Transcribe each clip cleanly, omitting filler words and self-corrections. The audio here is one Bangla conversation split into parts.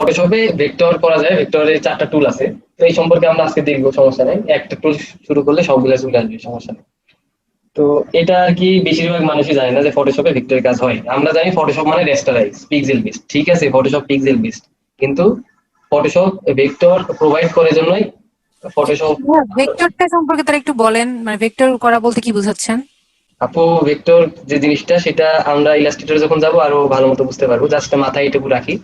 ফটোশপে ভেক্টর করা যায়, ভেক্টরের 4টা টুল আছে। তো এই সম্পর্কে আমরা আজকে দেখবো, সমস্যা নাই। একটা টুল শুরু করলে সবগুলো চলে আসবে, সমস্যা নেই। তো এটা আর কি বেশিরভাগ মানুষই জানে না যে ফটোশপে ভেক্টরের কাজ হয়। আমরা জানি ফটোশপ মানে রেস্টারাইজ, পিক্সেল বেসড, ঠিক আছে, ফটোশপ পিক্সেল বেসড, কিন্তু ফটোশপ ভেক্টর প্রোভাইড করার জন্যই ফটোশপ। ভেক্টরটা সম্পর্কে তারা একটু বলেন, মানে ভেক্টর করা বলতে কি বোঝাচ্ছেন? আপু ভেক্টর যে জিনিসটা, সেটা আমরা ইলাস্ট্রেটরে যখন যাবো আরো ভালো মতো বুঝতে পারবো। জাস্ট মাথায় এটুকু রাখি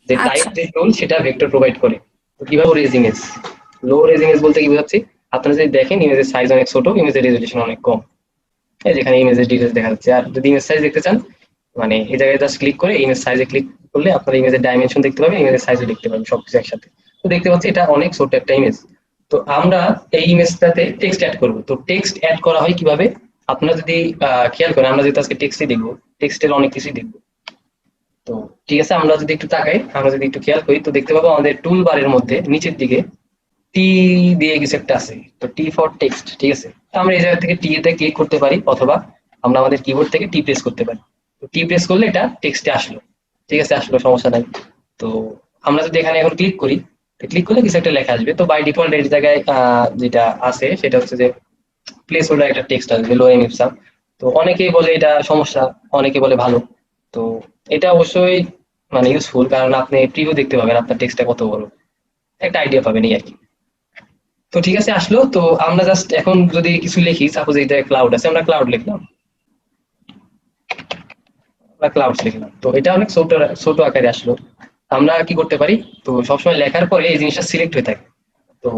যে টাইপ আচ্ছা। যে টুল সেটা ভেক্টর প্রোভাইড করে। তো কিভাবে রেজ ইমেজ, লো রেজ ইমেজ বলতে কি বোঝাচ্ছি, আপনারা যদি দেখেন ইমেজের সাইজ অনেক ছোট, ইমেজের রেজলিউশন অনেক কম, এই যেখানে ইমেজের ডিটেলস দেখা যাচ্ছে। আর যদি ইমেজ সাইজ দেখতে চান, মানে এই জায়গায় জাস্ট ক্লিক করে ইমেজ সাইজে ক্লিক করলে আপনার ইমেজের ডাইমেনশন দেখতে পাবেন, ইমেজের সাইজও দেখতে পাবেন, সবকিছু একসাথে। তো দেখতে পাচ্ছি এটা অনেক ছোট একটা ইমেজ। তো আমরা এই ইমেজটাতে টেক্সট অ্যাড করব। তো টেক্সট অ্যাড করা হয় কিভাবে, আপনারা যদি খেয়াল করেন, আমরা যেহেতু আজকে টেক্সটই দেখবো, টেক্সটের অনেক কিছুই দেখবো। তো ঠিক আছে, আমরা যদি একটু তাকাই, আমরা যদি একটু খেয়াল করি, তো দেখতে পাবো আমাদের টুল বারের মধ্যে নিচের দিকে টি দিয়ে কিছু একটা আছে। তো টি ফর টেক্সট, ঠিক আছে। তো আমরা এই জায়গা থেকে টি তে ক্লিক করতে পারি, অথবা আমরা আমাদের কিবোর্ড থেকে টি প্রেস করতে পারি। তো টি প্রেস করলে এটা টেক্সটে আসলো, ঠিক আছে, আসলো, সমস্যা নাই। তো আমরা যদি এখানে এখন ক্লিক করি, তো ক্লিক করলে কিছু একটা লেখা আসবে। তো বাই ডিফল্ট এর জায়গায় যেটা আছে সেটা হচ্ছে যে প্লেস হোল্ডার একটা টেক্সট আসবে, লো এম ইপসাম। তো অনেকেই বলে এটা সমস্যা, অনেকে বলে ভালো। তো এটা অবশ্যই মানে ইউজফুল, কারণ আপনি প্রিভিউ দেখতে পাবেন আপনার টেক্সটটা কত বড়, একটা আইডিয়া পাবেন, এই আর কি। তো ঠিক আছে, আসলো। তো আমরা জাস্ট এখন যদি কিছু লিখি, সাপোজ এই জায়গায় ক্লাউড আছে, আমরা ক্লাউড লিখলাম, আমরা ক্লাউডস লিখলাম। তো এটা অনেক ছোট ছোট আকারে আসলো। আমরা কি করতে পারি, তো সবসময় লেখার পরে এই জিনিসটা সিলেক্ট হয়ে থাকে। তো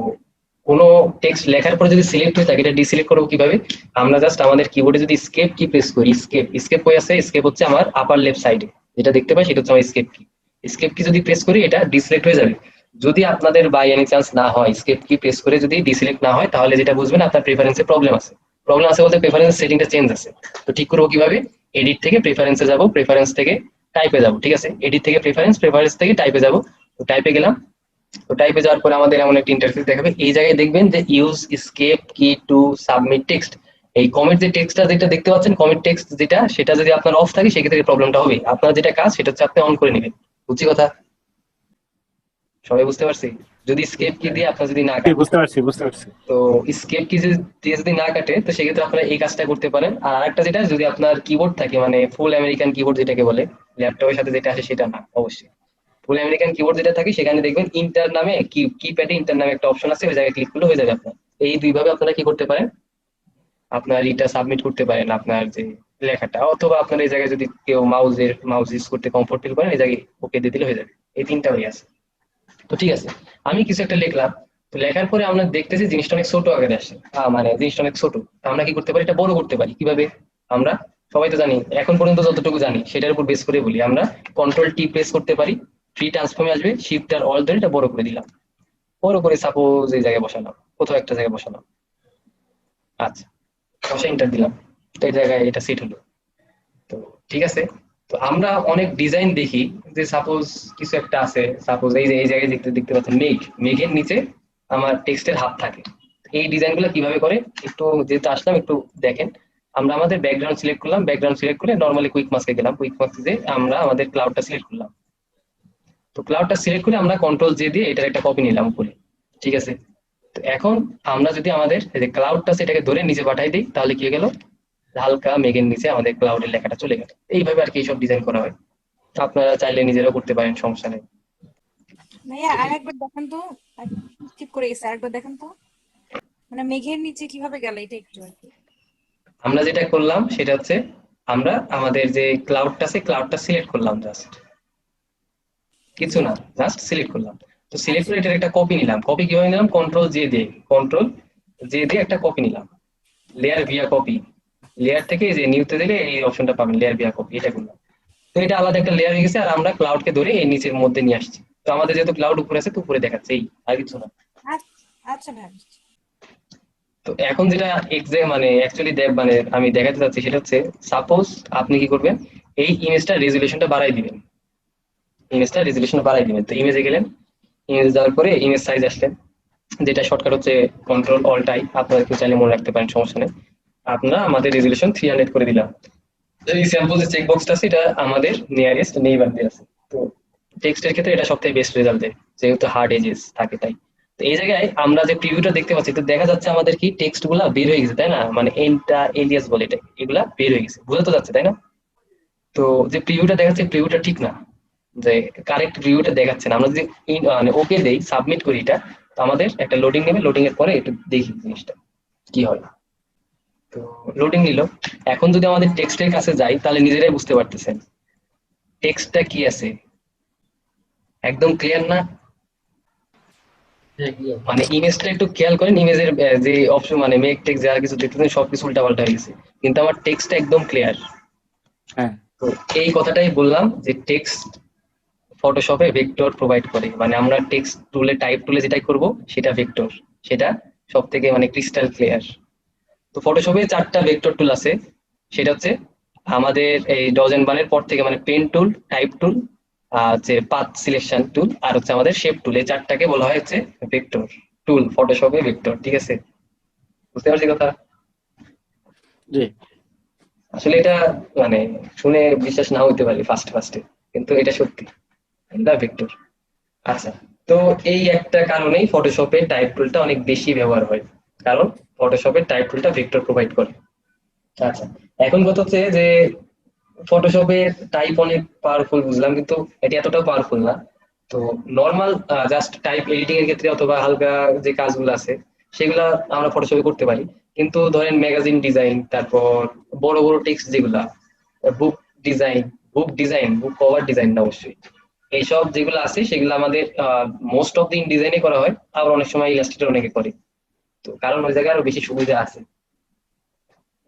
কোনো টেক্সট লেখার পরে যদি সিলেক্ট হয়ে থাকে, এটা ডিসিলেক্ট করবো কিভাবে, আমরা জাস্ট আমাদের কিবোর্ডে যদি স্কেপ কি প্রেস করি, স্কেপ স্কেপ হয়ে আছে, স্কেপ হচ্ছে আমার আপার লেফট সাইডে যেটা দেখতে পাই, সেটা হচ্ছে আমার স্কেপ কি। স্কেপ কি যদি প্রেস করি, এটা ডিসিলেক্ট হয়ে যাবে। যদি আপনাদের বাই এনি চান্স না হয়, স্কেপ কি প্রেস করে যদি ডিসিলেক্ট না হয়, তাহলে যেটা বুঝবেন আপনার প্রেফারেন্সে প্রবলেম আছে। প্রবলেম আছে বলতে প্রেফারেন্স সেটিংটা চেঞ্জ আছে। তো ঠিক করবো কিভাবে, এডিট থেকে প্রেফারেন্সে যাব, প্রেফারেন্স থেকে টাইপে যাব, ঠিক আছে, এডিট থেকে প্রেফারেন্স, প্রেফারেন্স থেকে টাইপে যাব। তো টাইপে গেলাম। তো টাইপে যাওয়ার পরে আমাদের এমন একটা ইন্টারফেস দেখাবে, এই জায়গায় দেখবেন যে ইউজ স্কেপ কি টু সাবমিট টেক্সট। এই কমেন্ট যে টেক্সটটা যেটা দেখতে পাচ্ছেন, কমেন্ট টেক্সট যেটা, সেটা যদি আপনার অফ থাকে সেক্ষেত্রে প্রবলেমটা হবে। আপনার যেটা কাজ সেটা হচ্ছে আপনি অন করে নেবেন। বুঝছি কথা, সবাই বুঝতে পারছি? যদি স্কেপ কি দিয়ে আপনার যদি না জি, কাটে, বুঝতে পারছি, বুঝতে পারছি। তো স্কেপ কি দিয়ে যদি না কাটে, তো সেক্ষেত্রে আপনারা এই কাজটা করতে পারেন। আর আরেকটা যেটা, যদি আপনার কিবোর্ড থাকে, মানে ফুল আমেরিকান কিবোর্ড যেটাকে বলে, ল্যাপটপের সাথে যেটা আসে সেটা না অবশ্যই, ফুল আমেরিকান কিবোর্ড যেটা থাকে, সেখানে দেখবেন ইন্টার নামে কিপ্যাডে ইন্টার নামে একটা অপশন আছে, ওই জায়গায় ক্লিক করলে হয়ে যাবে আপনার। এই দুইভাবে আপনারা কি করতে পারেন, আপনার এটা সাবমিট করতে পারেন আপনার যে লেখাটা। অথবা আপনার এই জায়গায় যদি কেউ মাউস ইউজ করতে কমফোর্ট ফিল করেন, এই জায়গায় ওকে দিয়ে দিলে হয়ে যাবে। এই তিনটা হয়ে আছে। তো ঠিক আছে, আমি কিছু একটা লিখলাম। তো লেখার পরে আমরা দেখতেছি জিনিসটা অনেক ছোট আকারে আসে, মানে জিনিসটা অনেক ছোট। তো আমরা কি করতে পারি, এটা বড় করতে পারি কিভাবে, আমরা সবাই তো জানি, এখন পর্যন্ত যতটুকু জানি সেটার উপর বেস করে বলি, আমরা কন্ট্রোল টি প্রেস করতে পারি, ফ্রি ট্রান্সফর্মে আসবে, শিফট আর অল ধরে এটা বড় করে দিলাম। বড় করে সাপোজ এই জায়গায় বসালাম, কোথাও একটা জায়গায় বসালাম। আচ্ছা, বসে এন্টার দিলাম। তো এই জায়গায় এটা সেট হলো। তো ঠিক আছে। তো আমরা অনেক ডিজাইন দেখি, যে সাপোজ কিছু একটা আছে, সাপোজ এই যে এই জায়গায় দেখতে দেখতে পাচ্ছেন মেঘ, মেঘের নিচে আমার টেক্সটের হাত থাকে। এই ডিজাইন গুলো কিভাবে করে, একটু যেহেতু আসলাম একটু দেখেন। আমরা আমাদের ব্যাকগ্রাউন্ড সিলেক্ট করলাম, ব্যাকগ্রাউন্ড সিলেক্ট করে নর্মালি কুইক মাস্কে গেলাম, কুইক মাস্কে যে আমরা আমাদের ক্লাউডটা সিলেক্ট করলাম। তো ক্লাউডটা সিলেক্ট করে আমরা কন্ট্রোল জে দিয়ে এটার একটা কপি নিলাম উপরে, ঠিক আছে। তো এখন আমরা যদি আমাদের এই যে ক্লাউডটা সেটাকে ধরে নিচে পাঠাই দিই, তাহলে কি হয়ে গেল, হালকা মেঘের নিচে আমাদের ক্লাউডের লেখাটা চলে গেল। এইভাবে আর কি সব ডিজাইন করা হয়। তো আপনারা চাইলে নিজেরাও করতে পারেন, সমস্যা নেই। ভাইয়া আরেকবার দেখেন তো, স্কিপ করে গেছে, আরেকবার দেখেন তো, মানে মেঘের নিচে কিভাবে গেল এটা একটু আর কি। আমরা যেটা করলাম সেটা হচ্ছে, আমরা আমাদের যে ক্লাউডটা আছে, ক্লাউডটা সিলেক্ট করলাম জাস্ট, কিছু জি। না, জাস্ট সিলেক্ট করলাম। তো সিলেক্ট আচ্ছা। করে এটার একটা কপি নিলাম। কপি কিভাবে নিলাম, কন্ট্রোল জে দিয়ে, কন্ট্রোল জে দিয়ে একটা কপি নিলাম, লেয়ার ভিয়া কপি। লেয়ার থেকে এই যে নিউতে দিলে এই অপশনটা পাবেন, লেয়ার ভিয়া কপি, এটা করলাম। তো এটা আলাদা একটা লেয়ার হয়ে গেছে। আর আমরা ক্লাউডকে ধরে এই নিচের মধ্যে নিয়ে আসছি। তো আমাদের যেহেতু ক্লাউড উপরে আছে, তো উপরে দেখাচ্ছে, এই আর কিছু না। আচ্ছা। আচ্ছা ভাই। তো এখন যেটা মানে অ্যাকচুয়ালি মানে আমি দেখাতে চাচ্ছি সেটা হচ্ছে, সাপোজ আপনি কি করবেন, এই ইমেজটা রেজুলেশনটা বাড়াই দিবেন, ইমেজটা রেজুলেশন বাড়াই দিবেন। তো ইমেজে গেলেন, ইমেজ যাওয়ার পরে ইমেজ সাইজ আসলেন, যেটা শর্টকাট হচ্ছে কন্ট্রোল অল টাই, আপনারা কেউ চাইলে মনে রাখতে পারেন, সমস্যা নেই। আপনারা আমাদের রেজুলেশন 300 করে দিলাম। এই স্যাম্পল যে চেক বক্সটা আছে, এটা আমাদের নিয়ারেস্ট নেইবার দিয়ে আছে। তো টেক্সটের ক্ষেত্রে এটা সবথেকে বেস্ট রেজাল্ট দেয়, যেহেতু হার্ড এজেস থাকে তাই। তো এই জায়গায় আমরা যে প্রিভিউটা দেখতে পাচ্ছি, তো দেখা যাচ্ছে আমাদের কি টেক্সট গুলা বের হয়ে গেছে তাই না, মানে এন্টা এলিয়াস বলে এটা, এগুলা বের হয়ে গেছে, বোঝা তো যাচ্ছে তাই না। তো যে প্রিভিউটা দেখাচ্ছে প্রিভিউটা ঠিক না, যে কারেক্ট প্রিভিউটা দেখাচ্ছে না। আমরা যদি মানে ওকে দেই, সাবমিট করি এটা, তো আমাদের একটা লোডিং নেবে, লোডিং এর পরে একটু দেখি জিনিসটা কি হয়। তো লোডিং নিল। এখন যদি আমাদের টেক্সটের কাছে যাই তাহলে নিজেরাই বুঝতে পারতেছেন টেক্সটটা কি আছে, একদম ক্লিয়ার না। মানে ইমেজটা একটু খেয়াল করেন, ইমেজের যে অপশন মানে মেক টেক্সট যা কিছু দেখতেছেন সবকিছু উল্টাপাল্টা হয়ে গেছে, কিন্তু আমার টেক্সটটা একদম ক্লিয়ার। হ্যাঁ তো এই কথাটাই বললাম যে টেক্সট ফটোশপে ভেক্টর প্রোভাইড করে, মানে আমরা টেক্সট টুলে টাইপ টুলে যেটাই করব সেটা ভেক্টর, সেটা সব থেকে মানে ক্রিস্টাল ক্লিয়ার। তো ফটোশপে 4টা ভেক্টর টুল আছে, সেটা হচ্ছে আমাদের এই ডজেন বানের পর থেকে মানে পেন টুল, টাইপ টুল, হচ্ছে পাথ সিলেকশন টুল, আর হচ্ছে আমাদের শেপ টুল, এই 4টাকে বলা হয় হচ্ছে ভেক্টর টুল, ফটোশপে ভেক্টর, ঠিক আছে। বুঝতে পারছি কথা। জি। আসলে এটা মানে শুনে বিশ্বাস না হইতে পারে ফার্স্ট ফার্স্টে, কিন্তু এটা সত্যি, এটা ভেক্টর। আচ্ছা, তো এই একটা কারণেই ফটোশপে টাইপ টুলটা অনেক বেশি ব্যবহার হয়, কারণ ফটোশপের টাইপ টুলটা ভেক্টর প্রোভাইড করে। আচ্ছা, এখন কথা হচ্ছে যে ফটোশপে টাইপ অনেক পাওয়ারফুল বুঝলাম, কিন্তু এটি এতটাও পাওয়ারফুল না। তো নর্মাল জাস্ট টাইপ এডিটিং এর ক্ষেত্রে অথবা হালকা যে কাজগুলো আছে সেগুলা আমরা ফটোশপে করতে পারি। কিন্তু ধরেন ম্যাগাজিন ডিজাইন, তারপর বড় বড় টেক্সট যেগুলা, বুক ডিজাইন, বুক কভার ডিজাইন না অবশ্যই, এইসব যেগুলো আছে সেগুলো আমাদের মোস্ট অফ দি ডিজাইনে করা হয়, আবার অনেক সময় ইলাস্ট্রেটর অনেকে করে। তো কারণ ওই জায়গায় আরো বেশি সুবিধা আছে,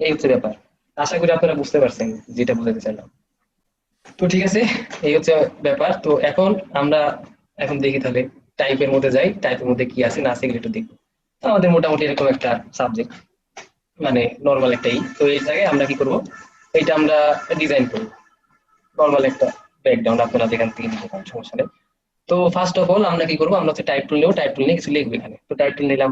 এই হচ্ছে ব্যাপার। আশা করি আপনারা বুঝতে পারছেন যেটা বলতে চাইলাম। তো ঠিক আছে, এই হচ্ছে ব্যাপার। তো এখন আমরা এখন দেখি তাহলে টাইপের মধ্যে যাই, টাইপের মধ্যে কি আছে না আছে এগুলো একটু দেখবো। তো আমাদের মোটামুটি এরকম একটা সাবজেক্ট, মানে নর্মাল একটাই। তো এই জায়গায় আমরা কি করব, এইটা আমরা ডিজাইন করব, নর্মাল একটা ব্যাকগ্রাউন্ড আপনারা যেখান থেকে নিতে পারেন, সমস্যা নেই। তো ফার্স্ট অফ অল আমরা কি করবো, আমরা হচ্ছে টাইপ টুল নেবো, টাইপ টুল নিয়ে কিছু লিখবো এখানে। তো টাইপ টুল নিলাম,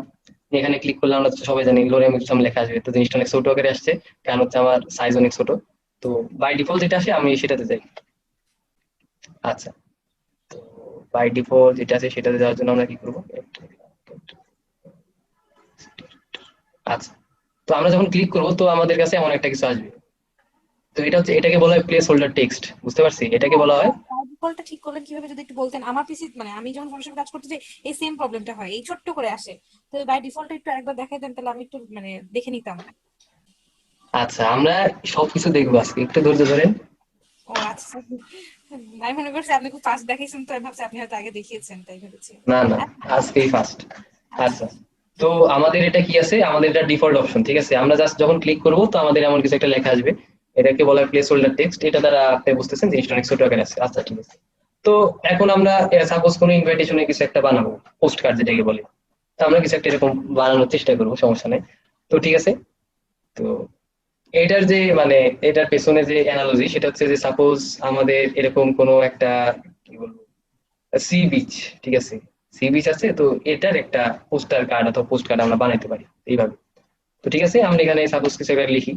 নিয়ে এখানে ক্লিক করলে আমরা তো সবাই জানি লোরেম ইপসম লেখা আসবে, তো জিনিসটা অনেক ছোট আকারে আসছে, কারণ হচ্ছে আমার সাইজ অনেক ছোট। তো বাই ডিফল্ট যেটা আসে আমি সেটাতে যাই। আচ্ছা, তো বাই ডিফল্ট যেটা আছে সেটাতে যাওয়ার জন্য আমরা কি করবো, আচ্ছা, তো আমরা যখন ক্লিক করবো তো আমাদের কাছে এমন একটা কিছু আসবে। তো এটা হচ্ছে, এটাকে বলা হয় প্লেস হোল্ডার টেক্সট, বুঝতে পারছি, এটাকে বলা হয়। ডিফল্টটা ঠিক করলেন কিভাবে যদি একটু বলতেন? আমার পিসি মানে আমি যখন ফটোশপে কাজ করতে যাই এই সেম প্রবলেমটা হয়, এই ছোট্ট করে আসে। তো বাই ডিফল্ট একটু একবার দেখাই দেন তাহলে আমি একটু মানে দেখে নিতাম। আচ্ছা, আমরা সবকিছু দেখবো আজকে, একটু ধৈর্য ধরেন। ও আচ্ছা, আমি মনে করছি আপনি খুব ফাস্ট দেখাইছেন, তো আমি ভাবছি আপনি হয়তো আগে দেখিয়েছেন, তাই ভেবেছি। না না, আচ্ছা আজকেই ফার্স্ট। আচ্ছা। আচ্ছা, তো আমাদের এটা কি আছে, আমাদের এটা ডিফল্ট অপশন, ঠিক আছে। আমরা জাস্ট যখন ক্লিক করব তো আমাদের এমন কিছু একটা লেখা আসবে, এটাকে বলা হয় প্লেস হোল্ডার টেক্সট। এটা দ্বারা আপনি বুঝতেছেন জিনিসটা অনেক ছোট আকারে আছে। আচ্ছা ঠিক আছে, তো এখন আমরা সাপোজ কোনো ইনভাইটেশনে কিছু একটা বানাবো, পোস্ট কার্ড যেটাকে বলে, তো আমরা কিছু একটা এরকম বানানোর চেষ্টা করবো, সমস্যা নেই। তো ঠিক আছে, তো এটার যে মানে এটার পেছনে যে অ্যানালজি সেটা হচ্ছে যে সাপোজ আমাদের এরকম কোনো একটা কি বলবো সি বিচ, ঠিক আছে, সি বিচ আছে, তো এটার একটা পোস্টার কার্ড অথবা পোস্ট কার্ড আমরা বানাইতে পারি এইভাবে। তো ঠিক আছে, আমরা এখানে সাপোজ কিছু একটা লিখি,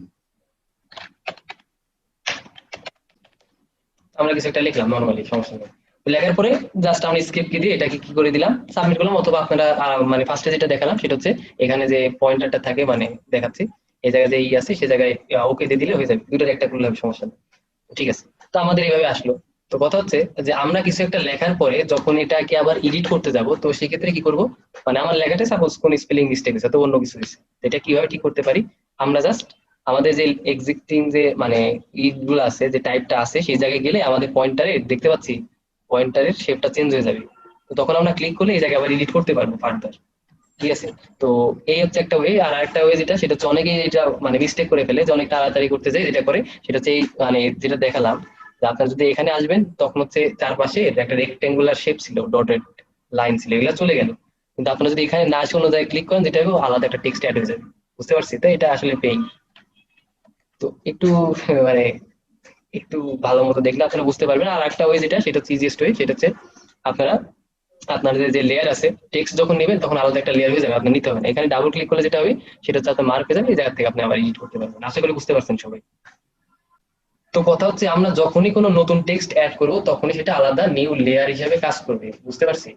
আমরা কিছু একটা লিখলাম নর্মালি, সমস্যা নেই। তো লেখার পরে জাস্ট আমরা স্কেপ কি দিয়ে এটাকে কি করে দিলাম, সাবমিট করলাম। অথবা আপনারা মানে ফার্স্টে যেটা দেখালাম সেটা হচ্ছে এখানে যে পয়েন্টারটা থাকে মানে দেখাচ্ছি, এই জায়গায় যে ই আছে সে জায়গায় ওকে দিয়ে দিলে হয়ে যাবে, দুটোর একটা করলে হবে, সমস্যা নেই। ঠিক আছে, তো আমাদের এইভাবে আসলো। তো কথা হচ্ছে যে আমরা কিছু একটা লেখার পরে যখন এটাকে আবার এডিট করতে যাব, তো সেক্ষেত্রে কি করব, মানে আমার লেখাটা সাপোজ কোন স্পেলিং মিস্টেক আছে তো অন্য কিছু হয়েছে, তো এটা কিভাবে ঠিক করতে পারি, আমরা জাস্ট আমাদের যে এক্সিস্টিং যে মানে গুলো আছে, যে টাইপটা আছে সেই জায়গায় গেলে আমাদের পয়েন্টারে দেখতে পাচ্ছি পয়েন্টারের শেপটা চেঞ্জ হয়ে যাবে। তো তখন আমরা ক্লিক করলে এই জায়গায় আবার এডিট করতে পারবো ফার্দার, ঠিক আছে। তো এই হচ্ছে একটা ওয়ে। আর আরেকটা ওয়ে যেটা, সেটা হচ্ছে অনেকেই এটা মানে মিস্টেক করে ফেলে, যে অনেক তাড়াতাড়ি করতে যায় যেটা করে, সেটা হচ্ছে এই মানে যেটা দেখালাম, যে আপনার যদি এখানে আসবেন তখন হচ্ছে চারপাশে একটা রেক্টেঙ্গুলার শেপ ছিল, ডটেড লাইন ছিল, এগুলো চলে গেল। কিন্তু আপনারা যদি এখানে না আসে অন্য জায়গায় ক্লিক করেন, যেটা হবে আলাদা একটা টেক্সট অ্যাড হয়ে যাবে, বুঝতে পারছি তো, এটা আসলে পেইন। তো একটু মানে একটু ভালো মতো দেখলে আপনারা বুঝতে পারবেন। আর একটা ওয়ে যেটা, সেটা হচ্ছে ইজিয়েস্ট ওয়ে, সেটা হচ্ছে আপনারা আপনাদের যে লেয়ার আছে, টেক্সট যখন নেবেন তখন আলাদা একটা লেয়ার হয়ে যাবে, আপনার নিতে হবে না, এখানে ডাবল ক্লিক করলে যেটা হবে সেটা হচ্ছে আপনার মার্ক হয়ে যাবে, এই জায়গা থেকে আপনি আবার এডিট করতে পারবেন। আশা করি বুঝতে পারছেন সবাই। তো কথা হচ্ছে আমরা যখনই কোনো নতুন টেক্সট অ্যাড করবো তখনই সেটা আলাদা নিউ লেয়ার হিসেবে কাজ করবে, বুঝতে পারছি?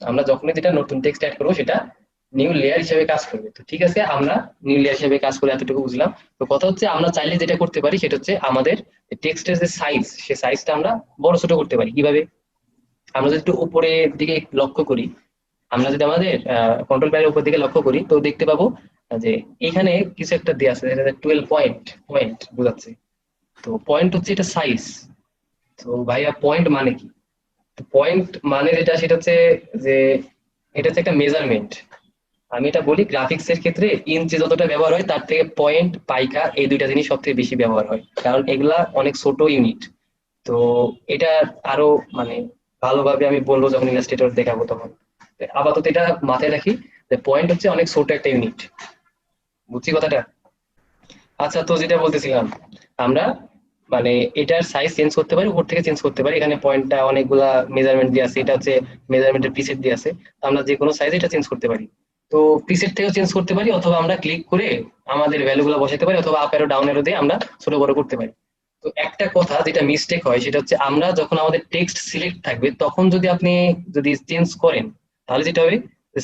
আমরা যখনই যেটা নতুন টেক্সট অ্যাড করবো সেটা নিউ লেয়ার হিসেবে কাজ করবে। তো ঠিক আছে, আমরা নিউ লেয়ার হিসেবে কাজ করে এতটুকু বুঝলাম। তো কথা হচ্ছে আমরা চাইলে যেটা করতে পারি সেটা হচ্ছে আমাদের টেক্সটের যে সাইজ, সে সাইজটা আমরা বড় ছোট করতে পারি কিভাবে। আমরা যদি একটু উপরের দিকে লক্ষ্য করি, আমরা যদি আমাদের কন্ট্রোল প্যানেলের উপর দিকে লক্ষ্য করি তো দেখতে পাবো যে এখানে কিছু একটা দেওয়া আছে, যেটা 12 পয়েন্ট পয়েন্ট বোঝাচ্ছে। তো পয়েন্ট হচ্ছে এটা সাইজ। তো ভাইয়া পয়েন্ট মানে কি? তো পয়েন্ট মানে যেটা সেটা হচ্ছে যে এটা হচ্ছে একটা মেজারমেন্ট। আমি এটা বলি গ্রাফিক্স এর ক্ষেত্রে ইঞ্চি যতটা ব্যবহার হয় তার থেকে পয়েন্ট পাইকা এই দুইটা জিনিস সব থেকে বেশি ব্যবহার হয়, কারণ এগুলা অনেক ছোট ইউনিট। তো এটা আরো মানে ভালোভাবে আমি বলবো যখন ইলাস্ট্রেটর দেখাবো তখন। তো আপাতত এটা মাথায় রাখি যে পয়েন্ট হচ্ছে অনেক ছোট একটা ইউনিট, বুঝছি কথাটা? আচ্ছা, তো যেটা বলতেছিলাম, আমরা মানে এটার সাইজ চেঞ্জ করতে পারি, উপর থেকে চেঞ্জ করতে পারি। এখানে পয়েন্টটা অনেকগুলা মেজারমেন্ট দিয়ে আছে, এটা হচ্ছে মেজারমেন্টের প্রিসেট দিয়ে আছে। তো আমরা যে কোনো সাইজ এটা চেঞ্জ করতে পারি। তো প্রিসেট থেকেও চেঞ্জ করতে পারি, অথবা আমরা ক্লিক করে আমাদের ভ্যালু গুলো বসাতে পারি, অথবা আপ এরো ডাউন এরো দিয়ে আমরা ছোট বড় করতে পারি। তো একটা কথা যেটা মিস্টেক হয় সেটা হচ্ছে আমরা যখন আমাদের টেক্সট সিলেক্ট থাকবে তখন যদি আপনি যদি চেঞ্জ করেন, তাহলে যেটা হবে,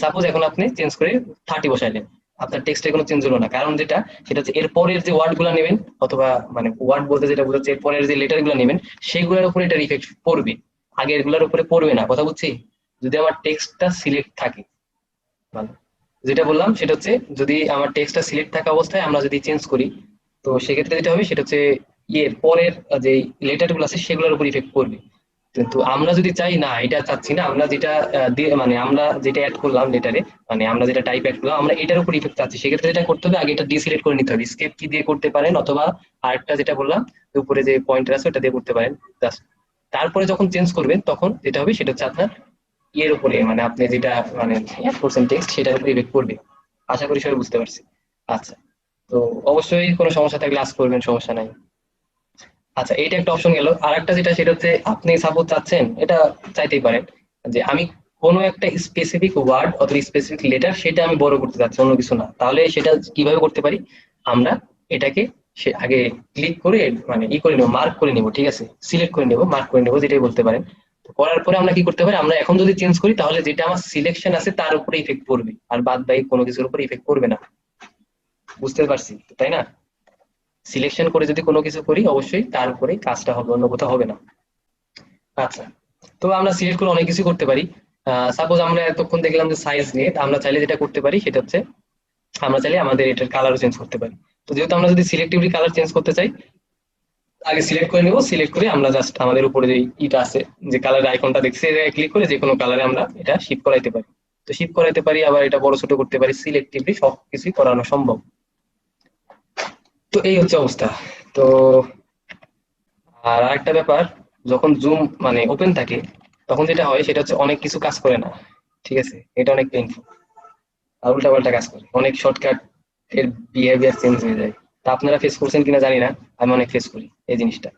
সাপোজ এখন আপনি চেঞ্জ করে 30 বসাইলেন, আপনার টেক্সটে কোনো চেঞ্জ হলো না, কারণ যেটা সেটা হচ্ছে এর পরের যে ওয়ার্ড গুলা নেবেন, অথবা মানে ওয়ার্ড বলতে যেটা বোঝাচ্ছে এর পরের যে লেটার গুলো নেবেন সেইগুলোর উপরে এটার ইফেক্ট পড়বে, আগের গুলার উপরে পড়বে না। কথা বুঝছি? যদি আমার টেক্সটটা সিলেক্ট থাকে, ভালো। যেটা বললাম সেটা হচ্ছে যদি আমার টেক্সটটা সিলেক্ট থাকা অবস্থায় আমরা যদি চেঞ্জ করি, তো সেক্ষেত্রে যেটা হবে সেটা হচ্ছে ইয়ের পরের যে লেটার গুলো আছে সেগুলোর উপর ইফেক্ট পড়বে। কিন্তু আমরা যদি চাই না, এটা চাচ্ছি না, আমরা যেটা মানে আমরা যেটা অ্যাড করলাম লেটারে, মানে আমরা যেটা টাইপ অ্যাড করলাম আমরা এটার উপর ইফেক্ট চাচ্ছি, সেক্ষেত্রে যেটা করতে হবে আগে এটা ডিসিলেক্ট করে নিতে হবে। স্কেপ কি দিয়ে করতে পারেন, অথবা আরেকটা যেটা বললাম উপরে যে পয়েন্টার আছে ওটা দিয়ে করতে পারেন। Just তারপরে যখন চেঞ্জ করবেন তখন যেটা হবে সেটা হচ্ছে আপনার ইয়ের উপরে, মানে আপনি যেটা মানে অ্যাড করছেন টেক্সট সেটার উপরে ইফেক্ট করবে। আশা করি সবাই বুঝতে পারছি। আচ্ছা, তো অবশ্যই কোনো সমস্যা থাকলে আজ করবেন, সমস্যা নাই। আচ্ছা, এইটা একটা অপশন গেল। আর একটা যেটা সেটা হচ্ছে আপনি সাপোজ চাচ্ছেন, এটা চাইতেই পারেন যে আমি কোনো একটা স্পেসিফিক ওয়ার্ড অথবা স্পেসিফিক লেটার সেটা আমি বড় করতে চাচ্ছি, অন্য কিছু না। তাহলে সেটা কিভাবে করতে পারি? আমরা এটাকে সে আগে ক্লিক করে মানে ই করে নেবো, মার্ক করে নেবো, ঠিক আছে, সিলেক্ট করে নেবো, মার্ক করে নেবো, যেটাই বলতে পারেন। তো করার পরে আমরা কি করতে পারি, আমরা এখন যদি চেঞ্জ করি তাহলে যেটা আমার সিলেকশন আছে তার উপরে ইফেক্ট পড়বে, আর বাদ বাকি কোনো কিছুর উপরে ইফেক্ট পড়বে না। বুঝতে পারছি তো, তাই না? সিলেকশন করে যদি কোনো কিছু করি অবশ্যই তার উপরে কাজটা হবে, অন্য কোথাও হবে না। আচ্ছা, তো আমরা সিলেক্ট করে অনেক কিছু করতে পারি। সাপোজ আমরা এতক্ষণ দেখলাম যে সাইজ নিয়ে, তা আমরা চাইলে যেটা করতে পারি সেটা হচ্ছে আমরা চাইলে আমাদের এটার কালারও চেঞ্জ করতে পারি। তো যেহেতু আমরা যদি সিলেক্টিভলি কালার চেঞ্জ করতে চাই, আগে সিলেক্ট করে নিবো, সিলেক্ট করে আমরা জাস্ট আমাদের উপরে যে ইটা আছে, যে কালার আইকনটা দেখছি, ক্লিক করে যে কোনো কালারে আমরা এটা শিফট করাইতে পারি। তো শিফট করাইতে পারি, আবার এটা বড় ছোট করতে পারি, সিলেক্টিভলি সবকিছুই করানো সম্ভব। তো এই হচ্ছে অবস্থা। তো আর আরেকটা ব্যাপার, যখন জুম মানে ওপেন থাকে তখন যেটা হয় সেটা হচ্ছে অনেক কিছু কাজ করে না, ঠিক আছে, এটা অনেক পেইনফুল। আর উল্টা পাল্টা কাজ করে, অনেক শর্টকাট এর বিহেভিয়ার চেঞ্জ হয়ে যায়। তা আপনারা ফেস করছেন কিনা জানি না, আমি অনেক ফেস করি এই জিনিসটা।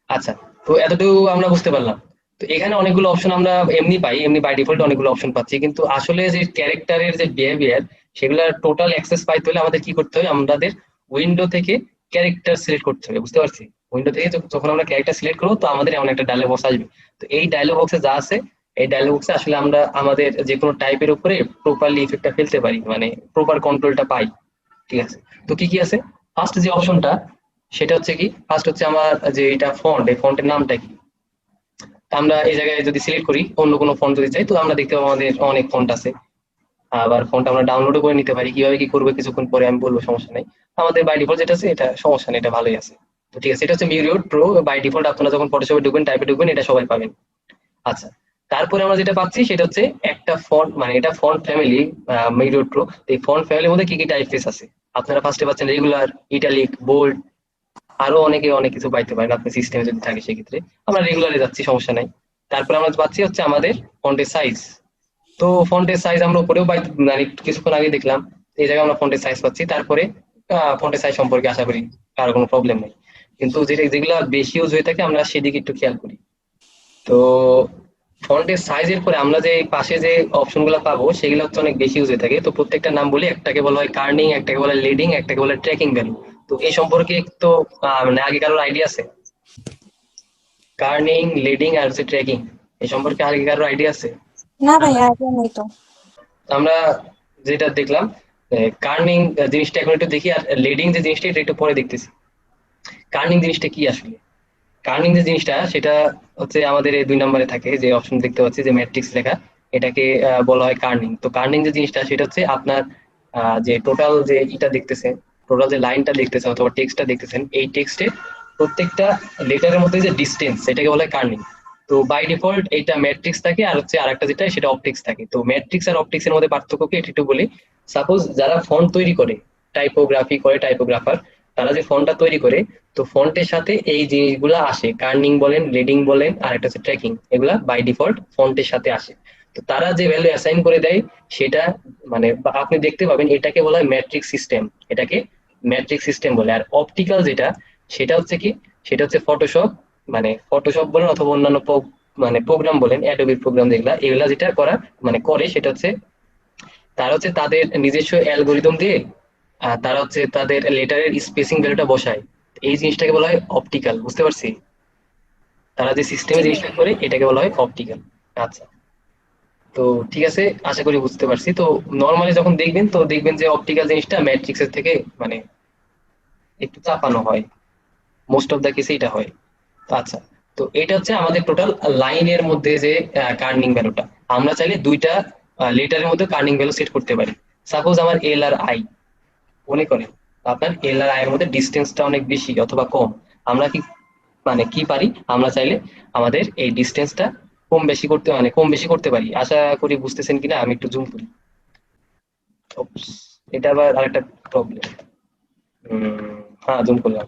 আচ্ছা, তো এতটুকু আমরা বুঝতে পারলাম। তো এখানে অনেকগুলো অপশন আমরা এমনি পাই, এমনি বাই ডিফল্ট অনেকগুলো অপশন পাচ্ছি, কিন্তু আসলে যে ক্যারেক্টারের যে বিহেভিয়ার সেগুলোর টোটাল অ্যাক্সেস পাইতে হলে আমাদের কি করতে হবে, আমাদের উইন্ডো থেকে ক্যারেক্টার সিলেক্ট করতে হবে, বুঝতে পারছি? উইন্ডো থেকে যখন আমরা ক্যারেক্টার সিলেক্ট করবো তো আমাদের এমন একটা ডায়লগ বক্স আসবে। তো এই ডায়লগ বক্সে যা আছে, এই ডায়লগ বক্সে আসলে আমরা আমাদের যে কোনো টাইপের উপরে প্রপারলি ইফেক্টটা ফেলতে পারি, মানে প্রপার কন্ট্রোলটা পাই, ঠিক আছে? তো কি কি আছে? ফার্স্ট যে অপশনটা সেটা হচ্ছে কি, ফার্স্ট হচ্ছে আমার যে এটা ফন্ট, এই ফন্টের নামটা কি। তা আমরা এই জায়গায় যদি সিলেক্ট করি অন্য কোনো ফন্ট যদি চাই, তো আমরা দেখতে পাবো আমাদের অনেক ফন্ট আছে। আবার ফন্ট আমরা ডাউনলোডও করে নিতে পারি, কিভাবে কি করবো কিছুক্ষণ পরে আমি বলবো, সমস্যা নেই। আমাদের বাই ডিফল্ট যেটা আছে এটা সমস্যা নেই, এটা ভালোই আছে। তো ঠিক আছে, এটা হচ্ছে মিউরিওড প্রো বাই ডিফল্ট, আপনারা যখন ফটোশপে ঢুকবেন টাইপে ঢুকবেন এটা সবাই পাবেন। আচ্ছা, তারপরে আমরা যেটা পাচ্ছি সেটা হচ্ছে একটা ফন্ট, মানে এটা ফন্ট ফ্যামিলি মিউরিওড প্রো। এই ফন্ট ফ্যামিলির মধ্যে কি কি টাইপ ফেস আছে আপনারা ফার্স্টে পাচ্ছেন রেগুলার, ইটালিক, বোল্ড, আরো অনেকে অনেক কিছু পাইতে পারেন আপনি সিস্টেমে যদি থাকে, সেক্ষেত্রে আমরা রেগুলারে যাচ্ছি, সমস্যা নাই। তারপরে আমরা পাচ্ছি হচ্ছে আমাদের ফন্টের সাইজ। তো ফন্টের সাইজ আমরা উপরেও পাই, মানে কিছুক্ষণ আগে দেখলাম, এই জায়গায় আমরা ফন্টের সাইজ পাচ্ছি। তারপরে ফন্টের সাইজ সম্পর্কে আশা করি কারো কোনো প্রবলেম নেই, কিন্তু যেটা যেগুলো বেশি ইউজ হয়ে থাকে আমরা সেদিকে একটু খেয়াল করি। তো ফন্টের সাইজের পরে আমরা যে পাশে যে অপশন গুলো পাবো সেগুলো হচ্ছে অনেক বেশি ইউজ হয়ে থাকে। তো প্রত্যেকটা নাম বলি, একটাকে বলা হয় কার্নিং, একটাকে বলা হয় লিডিং, একটাকে বলা হয় ট্র্যাকিং ভ্যালু। তো এই সম্পর্কে তো মানে আগে কারোর আইডিয়া আছে? কার্নিং, লিডিং আর হচ্ছে ট্র্যাকিং, এই সম্পর্কে আগে কারো আইডিয়া আছে? না ভাই, আইডিয়া নেই তো। আমরা যেটা দেখলাম, কার্নিং জিনিসটা এখন একটু দেখি, আর লিডিং যে জিনিসটা এটা একটু পরে দেখতেছি। কার্নিং জিনিসটা কি আসলে? কার্নিং যে জিনিসটা সেটা হচ্ছে আমাদের এই 2 নম্বরে থাকে যে অপশন দেখতে পাচ্ছি যে ম্যাট্রিক্স লেখা, এটাকে বলা হয় কার্নিং। তো কার্নিং যে জিনিসটা সেটা হচ্ছে আপনার যে টোটাল যে এটা দেখতেছেন, টোটাল যে লাইনটা দেখতেছেন অথবা টেক্সটটা দেখতেছেন, এই টেক্সটে প্রত্যেকটা লেটারের মধ্যে যে ডিস্টেন্স সেটাকে বলা হয় কার্নিং। তো বাই ডিফল্ট এটা ম্যাট্রিক্স থাকে, আর হচ্ছে আরেকটা যেটা সেটা অপটিক্স থাকে। তো ম্যাট্রিক্স আর অপটিক্স এর মধ্যে পার্থক্য কি এটা একটু বলি। সাপোজ যারা ফন্ট তৈরি করে, টাইপোগ্রাফি করে টাইপোগ্রাফার, তারা যে ফন্টটা তৈরি করে, তো ফন্টের সাথে এই জিনিসগুলা আসে, কার্নিং বলেন, লিডিং বলেন, আর একটা হচ্ছে ট্র্যাকিং, এগুলা বাই ডিফল্ট ফন্টের সাথে আসে। তো তারা যে ভ্যালু অ্যাসাইন করে দেয় সেটা মানে আপনি দেখতে পাবেন, এটাকে বলা হয় ম্যাট্রিক্স সিস্টেম। এটাকে ম্যাট্রিক্স সিস্টেম বলে। আর অপটিক্যাল যেটা, সেটা হচ্ছে কি, সেটা হচ্ছে ফটোশপ, মানে ফটোশপ বলেন অথবা অন্যান্য মানে প্রোগ্রাম বলেন, অ্যাডোবির প্রোগ্রাম যেগুলা, এগুলা যেটা করা মানে করে সেটা হচ্ছে তারা হচ্ছে তাদের নিজস্ব অ্যালগোরিদম দিয়ে তারা হচ্ছে তাদের লেটারের স্পেসিং ভ্যালুটা বসায়। এই জিনিসটাকে বলা হয় অপটিক্যাল, বুঝতে পারছি? তারা যে জি সিস্টেমে ভাই। জিনিসটা করে এটাকে বলা হয় অপটিক্যাল। আচ্ছা, তো ঠিক আছে, আশা করি বুঝতে পারছি। তো নর্মালি যখন দেখবেন তো দেখবেন যে অপটিক্যাল জিনিসটা ম্যাট্রিক্সের থেকে মানে একটু চাপানো হয়, মোস্ট অফ দা কেসে এটা হয়। তো আচ্ছা, তো এটা হচ্ছে আমাদের টোটাল লাইনের মধ্যে যে কার্নিং ভ্যালুটা। আমরা চাইলে 2টা লেটারের মধ্যে কার্নিং ভ্যালু সেট করতে পারি। সাপোজ আমার এল আর আই, মনে করেন আপনার এল আর আই এর মধ্যে ডিস্টেন্সটা অনেক বেশি অথবা কম, আমরা কি মানে কি পারি, আমরা চাইলে আমাদের এই ডিস্টেন্সটা কম বেশি করতে মানে কম বেশি করতে পারি। আশা করি বুঝতেছেন কিনা, আমি একটু জুম করি। Oops, এটা আবার আরেকটা প্রবলেম। হ্যাঁ, জুম করলাম।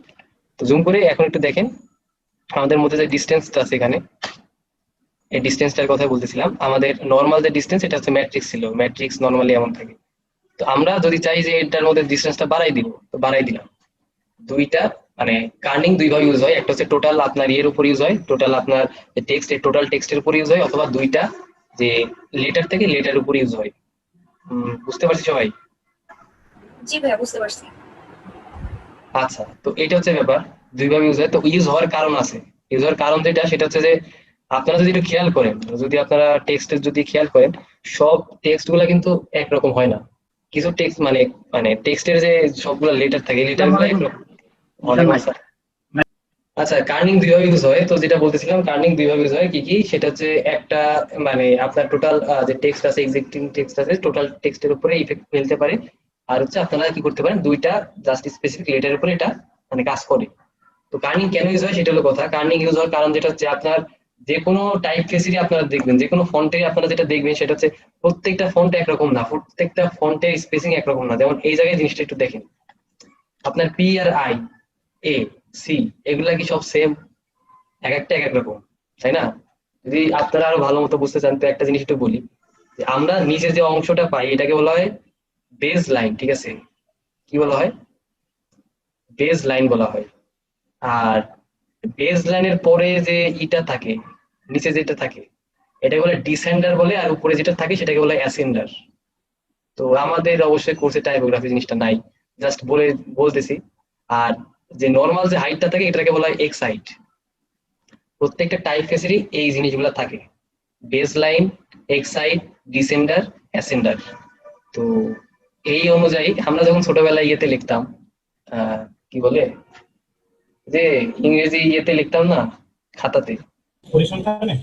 তো জুম করে এখন একটু দেখেন আমাদের মধ্যে যে ডিস্টেন্সটা আছে এখানে, এই ডিস্টেন্সটার কথা বলতেছিলাম। আমাদের নর্মাল যে ডিস্টেন্স এটা হচ্ছে ম্যাট্রিক্স ছিল, ম্যাট্রিক্স নর্মালি এমন থাকে। তো আমরা যদি চাই যে এটার মধ্যে ডিস্টেন্সটা বাড়াই দিব, তো বাড়াই দিলাম। 2টা মানে কার্নিং 2 ভাবে ইউজ হয়, একটা হচ্ছে টোটাল আপনার ইয়ের উপর ইউজ হয়, টোটাল আপনার টেক্সট টোটাল টেক্সটের উপর ইউজ হয়, অথবা 2টা যে লেটার থেকে লেটার উপর ইউজ হয়। বুঝতে পারছি সবাই? জি ভাইয়া, বুঝতে পারছি। আচ্ছা, তো এটা হচ্ছে ব্যাপার, 2 ভাবে ইউজ হয়। তো ইউজ হওয়ার কারণ আছে। ইউজ হওয়ার কারণ যেটা সেটা হচ্ছে যে আপনারা যদি একটু খেয়াল করেন, যদি আপনারা টেক্সটের যদি খেয়াল করেন, সব টেক্সট গুলা কিন্তু একরকম হয় না। কিছু টেক্সট মানে মানে টেক্সটের যে সবগুলা লেটার থাকে, লেটার আসসালামু গুলো আলাইকুম একরকম। ঈশান ওয়ালাইকুম ভাই। আসসালাম। আচ্ছা, কার্নিং 2 ভাবে ইউজ হয়, তো যেটা বলতেছিলাম কার্নিং 2 ভাবে ইউজ হয় কি কি, সেটা হচ্ছে একটা মানে আপনার টোটাল যে টেক্সট আছে, এক্সিস্টিং টেক্সট আছে, টোটাল টেক্সটের উপরে ইফেক্ট ফেলতে পারে। আর হচ্ছে আপনারা কি করতে পারেন, 2টা জাস্ট স্পেসিফিক লেটারের উপরে এটা মানে কাজ করে। তো কার্নিং কেন ইউজ হয় সেটা হলো কথা। কার্নিং ইউজ হওয়ার কারণ যেটা হচ্ছে আপনার যে কোনো টাইপ ফেসিরই আপনারা দেখবেন, যে কোনো ফন্টে আপনারা যেটা দেখবেন সেটা হচ্ছে প্রত্যেকটা ফন্ট একরকম না, প্রত্যেকটা ফন্টের স্পেসিং একরকম না। যেমন এই জায়গায় জিনিসটা একটু দেখেন, আপনার P R I, A, C, এগুলা কি সব সেম? এক একটা এক এক রকম, তাই না? যদি আপনারা আরো ভালো মতো বুঝতে চান তো একটা জিনিস একটু বলি, যে আমরা নিচের যে অংশটা পাই এটাকে বলা হয় বেজ লাইন, ঠিক আছে? কি বলা হয়? বেজ লাইন বলা হয়। আর বেজ লাইনের পরে যে ইটা থাকে, নিচে যেটা থাকে, এটাকে বলে ডিসেন্ডার বলে, আর উপরে যেটা থাকে সেটাকে বলে অ্যাসেন্ডার। তো আমাদের অবশ্যই কোর্সে টাইপোগ্রাফি জিনিসটা নাই, জাস্ট বলতেছি। আর যে নর্মাল যে হাইটটা থাকে এটাকে বলা হয় এক্স হাইট। প্রত্যেকটা টাইপ ফেসেরই এই জিনিসগুলো থাকে, base line, x height, descender, অ্যাসেন্ডার। তো এই অনুযায়ী আমরা যখন ছোটবেলায় ইয়েতে লিখতাম, আহ কি বলে যে ইংরেজি ইয়েতে লিখতাম না, খাতাতে, পরিসংখ্যানে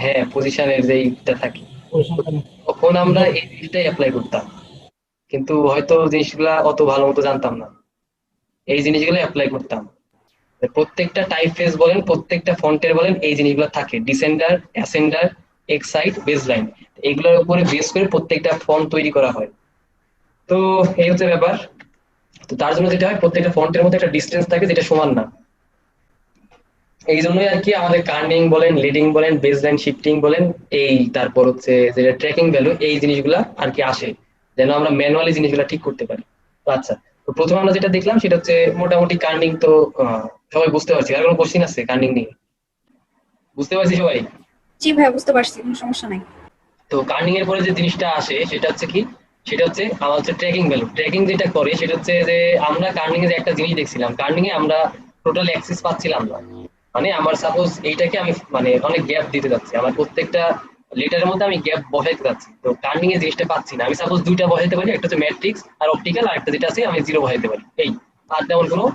হ্যাঁ, পজিশনের যে ইটা থাকে, পরিসংখ্যানে তখন আমরা বিভব এই জিনিসটাই অ্যাপ্লাই করতাম, কিন্তু হয়তো জিনিসগুলা অত ভালো মতো জানতাম না। এই জিনিসগুলো অ্যাপ্লাই করতাম। প্রত্যেকটা টাইপ ফেস বলেন, প্রত্যেকটা ফন্টের বলেন, এই জিনিসগুলো থাকে, ডিসেন্ডার, অ্যাসেন্ডার, এক্সাইট, বেস লাইন, এগুলোর উপরে বেস করে প্রত্যেকটা ফন্ট তৈরি করা হয়। তো এই হচ্ছে ব্যাপার। তো তার জন্য যেটা হয়, প্রত্যেকটা ফন্টের মধ্যে একটা ডিস্টেন্স থাকে যেটা সমান না। এই জন্যই আর কি আমাদের কার্নিং বলেন, লিডিং বলেন, বেস লাইন শিফটিং বলেন, এই তারপর হচ্ছে যেটা ট্র্যাকিং ভ্যালু, এই জিনিসগুলা আর কি আসে, যেন আমরা ম্যানুয়ালি জিনিসগুলা ঠিক করতে পারি। তো আচ্ছা, তো প্রথমে আমরা যেটা দেখলাম সেটা হচ্ছে মোটামুটি কার্নিং তো সবাই বুঝতে পারছি। আর কোনো কোশ্চিন আছে কার্নিং নিয়ে? বুঝতে পারছি সবাই? জি ভাইয়া, বুঝতে পারছি, কোনো সমস্যা নাই। তো কার্নিং এর পরে যে জিনিসটা আসে সেটা হচ্ছে কি, সেটা হচ্ছে আমার হচ্ছে ট্র্যাকিং ভ্যালু। ট্র্যাকিং যেটা করে সেটা হচ্ছে যে আমরা কার্নিং এ যে একটা জিনিস দেখছিলাম, কার্নিং এ আমরা টোটাল অ্যাক্সিস পাচ্ছিলাম না। মানে আমার সাপোজ এইটাকে আমি মানে অনেক গ্যাপ দিতে যাচ্ছি, আমার প্রত্যেকটা লেটারের মধ্যে আমি গ্যাপ বসাইতে যাচ্ছি, তো টার্নিং এর জিনিসটা পাচ্ছি না। আমি সাপোজ দুইটা বসাইতে পারি, একটা হচ্ছে ম্যাট্রিক্স আর অপটিক্যাল, আর একটা যেটা আছে আমি জিরো বসাইতে পারি, এই আর তেমন কোনো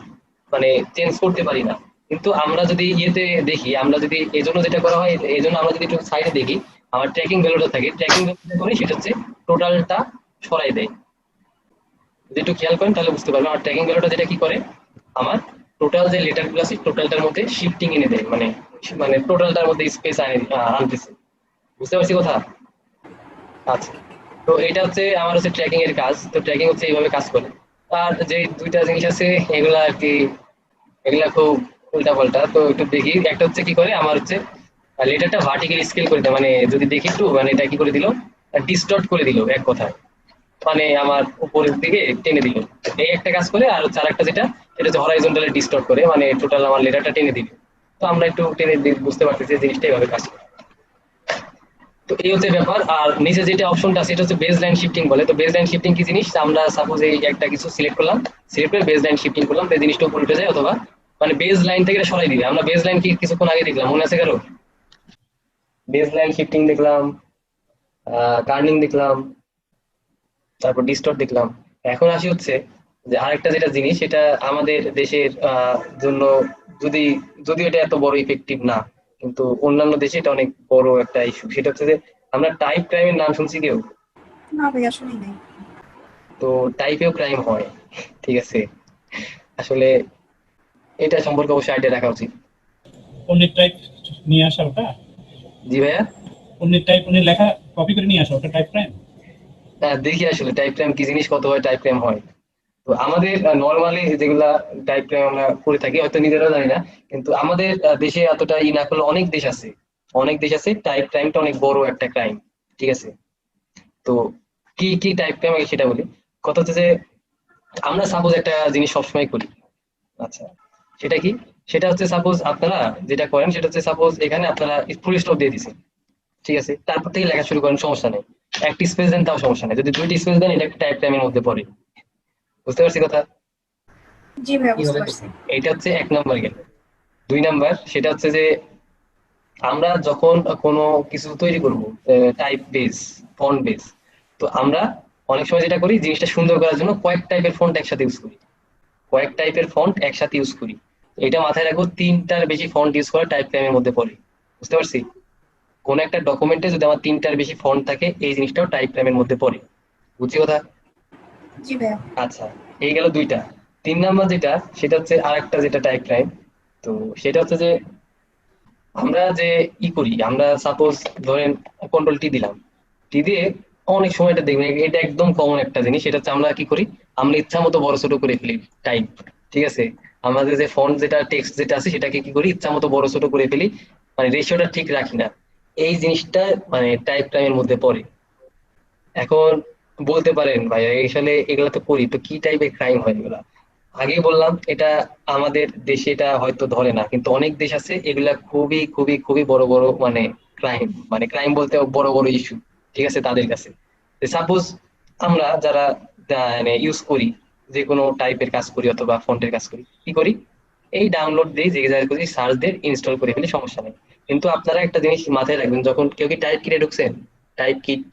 মানে চেঞ্জ করতে পারি না। কিন্তু আমরা যদি ইয়েতে দেখি, আমরা যদি এই জন্য যেটা করা হয়, এই জন্য আমরা যদি একটু সাইডে দেখি, আমার ট্র্যাকিং ভ্যালুটা থাকে, ট্র্যাকিং ভ্যালুটা করে সেটা হচ্ছে টোটালটা সরাই দেয়। যদি একটু খেয়াল করেন তাহলে বুঝতে পারবেন আমার ট্র্যাকিং ভ্যালুটা যেটা কি করে, আমার টোটাল যে লেটার গুলো আছে টোটালটার মধ্যে শিফটিং এনে দেয়, মানে মানে টোটালটার মধ্যে স্পেস আনতেছে। বুঝতে পারছি কথা? আচ্ছা, তো এটা হচ্ছে আমার হচ্ছে ট্র্যাকিং এর কাজ। তো ট্র্যাকিং হচ্ছে এইভাবে কাজ করে। আর যে দুইটা জিনিস আছে এগুলা আর কি, এগুলা খুব উল্টা পাল্টা, তো একটু দেখি। একটা হচ্ছে কি করে, আমার হচ্ছে লেটারটা ভার্টিক্যালি স্কেল করে দেয়, মানে যদি দেখি একটু, মানে এটা কি করে দিল, ডিস্টর্ট করে দিল এক কথায়, মানে আমার উপরের দিকে টেনে দিল। এই একটা কাজ করে। আর হচ্ছে আরেকটা যেটা, এটা হচ্ছে হরাইজন্টালি ডিস্টর্ট করে, মানে টোটাল আমার লেটারটা টেনে দিল। তো আমরা একটু টেনে বুঝতে পারতেছি যে জিনিসটা এইভাবে কাজ করে। তো এই হচ্ছে ব্যাপার। আর নিচে যেটা অপশনটা আছে এটা হচ্ছে বেস লাইন শিফটিং বলে। তো বেস লাইন শিফটিং কি জিনিস, আমরা সাপোজ এই একটা কিছু সিলেক্ট করলাম, সিলেক্ট করে বেস লাইন শিফটিং করলাম, তো এই জিনিসটা উপরে উঠে যায়, অথবা মানে বেস লাইন থেকে এটা সরাই দিবে। আমরা বেস লাইন কি কিছুক্ষণ আগে দেখলাম, মনে আছে কারো? বেস লাইন শিফটিং দেখলাম, টার্নিং দেখলাম, তারপর ডিস্টর্ট দেখলাম। এখন আসি হচ্ছে যে আরেকটা যেটা জিনিস, সেটা আমাদের দেশের জন্য, যদি যদিও এটা এত বড় ইফেক্টিভ না, কিন্তু অন্যান্য দেশে এটা অনেক বড় একটা ইস্যু। সেটা হচ্ছে যে আমরা টাইপ ক্রাইমের নাম শুনছি কেউ? না ভাইয়া শুনি নাই। তো টাইপেও ক্রাইম হয়, ঠিক আছে? আসলে এটা সম্পর্কে অবশ্যই আইডিয়া রাখা উচিত। পণ্যের টাইপ নিয়ে আসা ওটা, জি ভাইয়া। পণ্যের টাইপ পণ্যের লেখা কপি করে নিয়ে আসা ওটা টাইপ ক্রাইম। দেখি আসলে টাইপ ক্রাইম কি জিনিস, কত হয় টাইপ ক্রাইম হয়। তো আমাদের নর্মালি যেগুলা টাইপ ক্রাইম আমরা করে থাকি, হয়তো নিজেরাও জানি না, কিন্তু আমাদের দেশে এতটা ই না করলে অনেক দেশ আছে, অনেক দেশ আছে টাইপ ক্রাইমটা অনেক বড় একটা ক্রাইম, ঠিক আছে? তো কি কি টাইপ ক্রাইম আগে সেটা বলি। কথা হচ্ছে যে আমরা সাপোজ একটা জিনিস সবসময় করি, আচ্ছা, সেটা কি? সেটা হচ্ছে সাপোজ আপনারা যেটা করেন সেটা হচ্ছে, সাপোজ এখানে আপনারা ফুল স্টপ দিয়ে দিছেন, ঠিক আছে, তারপর থেকে লেখা শুরু করেন, সমস্যা নেই। একটি স্পেস দেন তাও সমস্যা নেই, যদি দুইটি স্পেস দেন এটা একটা টাইপ ক্রাইমের মধ্যে পড়ে। বুঝতে পারছি কথা? জি ভাইয়া বুঝতে পারছি। এটা হচ্ছে এক নাম্বার গেল। দুই নাম্বার সেটা হচ্ছে যে আমরা যখন কোনো কিছু তৈরি করব, টাইপ বেস, ফন্ট বেস, তো আমরা অনেক সময় যেটা করি, জিনিসটা সুন্দর করার জন্য কয়েক টাইপের ফন্ট একসাথে ইউজ করি, কয়েক টাইপের ফন্ট একসাথে ইউজ করি। এটা মাথায় রাখবো, তিনটার বেশি ফন্ট ইউজ করা টাইপ ক্রাইমের মধ্যে পড়ে। বুঝতে পারছি? কোন একটা ডকুমেন্টে যদি আমার তিনটার বেশি ফন্ট থাকে, এই জিনিসটাও টাইপ ক্রাইমের মধ্যে পড়ে। বুঝছি কথা? জি ভাইয়া। আচ্ছা, এই গেল দুইটা। তিন নাম্বার যেটা, সেটা হচ্ছে আরেকটা যেটা টাইপ ক্রাইম। তো সেটা হচ্ছে যে আমরা যে ই করি, আমরা সাপোজ ধরেন কন্ট্রোল টি দিলাম, টি দিয়ে অনেক সময় এটা দেখবেন, এটা একদম কমন একটা জিনিস, সেটা হচ্ছে আমরা কি করি, আমরা ইচ্ছা মতো বড় ছোট করে ফেলি টাইপ, ঠিক আছে? আমাদের যে ফন্ট যেটা টেক্সট যেটা আছে সেটাকে কি করি, ইচ্ছা মতো বড় ছোট করে ফেলি, মানে রেশিওটা ঠিক রাখি না। এই জিনিসটা মানে টাইপ ক্রাইমের মধ্যে পড়ে। এখন বলতে পারেন ভাই আসলে এগুলা তো করি, তো কি টাইপের ক্রাইম হয় এগুলা? আগেই বললাম এটা আমাদের দেশে এটা হয়তো ধরে না, কিন্তু অনেক দেশ আছে এগুলা খুবই খুবই খুবই বড় বড় মানে ক্রাইম, মানে ক্রাইম বলতে বড় বড় ইস্যু, ঠিক আছে তাদের কাছে। সাপোজ আমরা যারা মানে ইউজ করি, যে কোনো টাইপের কাজ করি অথবা ফন্টের কাজ করি, কি করি, এই ডাউনলোড দিই, যে করি, সার্চ দিয়ে ইনস্টল করে ফেলি, সমস্যা নেই। কিন্তু আপনারা একটা জিনিস মাথায় রাখবেন, যখন কেউ কি টাইপ কিটে ঢুকছেন, টাইপ কিট,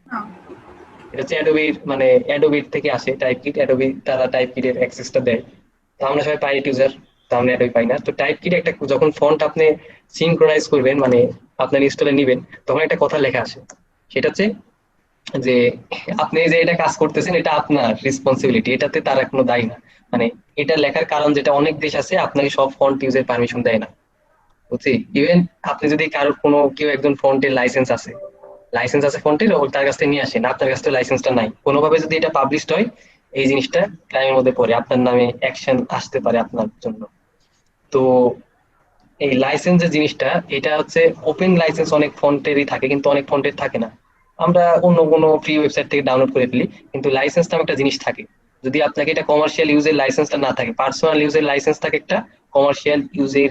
না। এটা হচ্ছে অ্যাডোবির, মানে অ্যাডোবির থেকে আসে টাইপ কিট, অ্যাডোবি তারা টাইপ কিটের অ্যাক্সেসটা দেয়। তো আমরা সবাই পাইরেট ইউজার, তো আমরা অ্যাডোবি পাই না। তো টাইপ কিট একটা, যখন ফন্ট আপনি সিনক্রোনাইজ করবেন, মানে আপনার ইনস্টলে নিবেন, তখন একটা কথা লেখা আসে, সেটা হচ্ছে যে আপনি যে এটা কাজ করতেছেন এটা আপনার রেসপন্সিবিলিটি, এটাতে তারা কোনো দায়ী না। মানে এটা লেখার কারণ যেটা, অনেক দেশ আছে আপনাকে সব ফন্ট ইউজের পারমিশন দেয় না, বুঝছি? ইভেন আপনি যদি কারোর কোনো কেউ একজন ফন্টের লাইসেন্স আছে, লাইসেন্স আছে ফন্টের, ও তার কাছ থেকে নিয়ে আসেন, আপনার কাছ থেকে লাইসেন্সটা নাই, কোনোভাবে যদি এটা পাবলিশড হয়, এই জিনিসটা ক্রাইমের মধ্যে পড়ে, আপনার নামে অ্যাকশন আসতে পারে আপনার জন্য। তো এই লাইসেন্সের জিনিসটা, এটা হচ্ছে ওপেন লাইসেন্স অনেক ফন্টেরই থাকে, কিন্তু অনেক ফন্টের থাকে না। আমরা অন্য কোনো ফ্রি ওয়েবসাইট থেকে ডাউনলোড করে ফেলি, কিন্তু লাইসেন্স নামে একটা জিনিস থাকে। যদি আপনাকে এটা কমার্শিয়াল ইউজের লাইসেন্সটা না থাকে, পার্সোনাল ইউজের লাইসেন্স থাকে একটা, কমার্শিয়াল ইউজের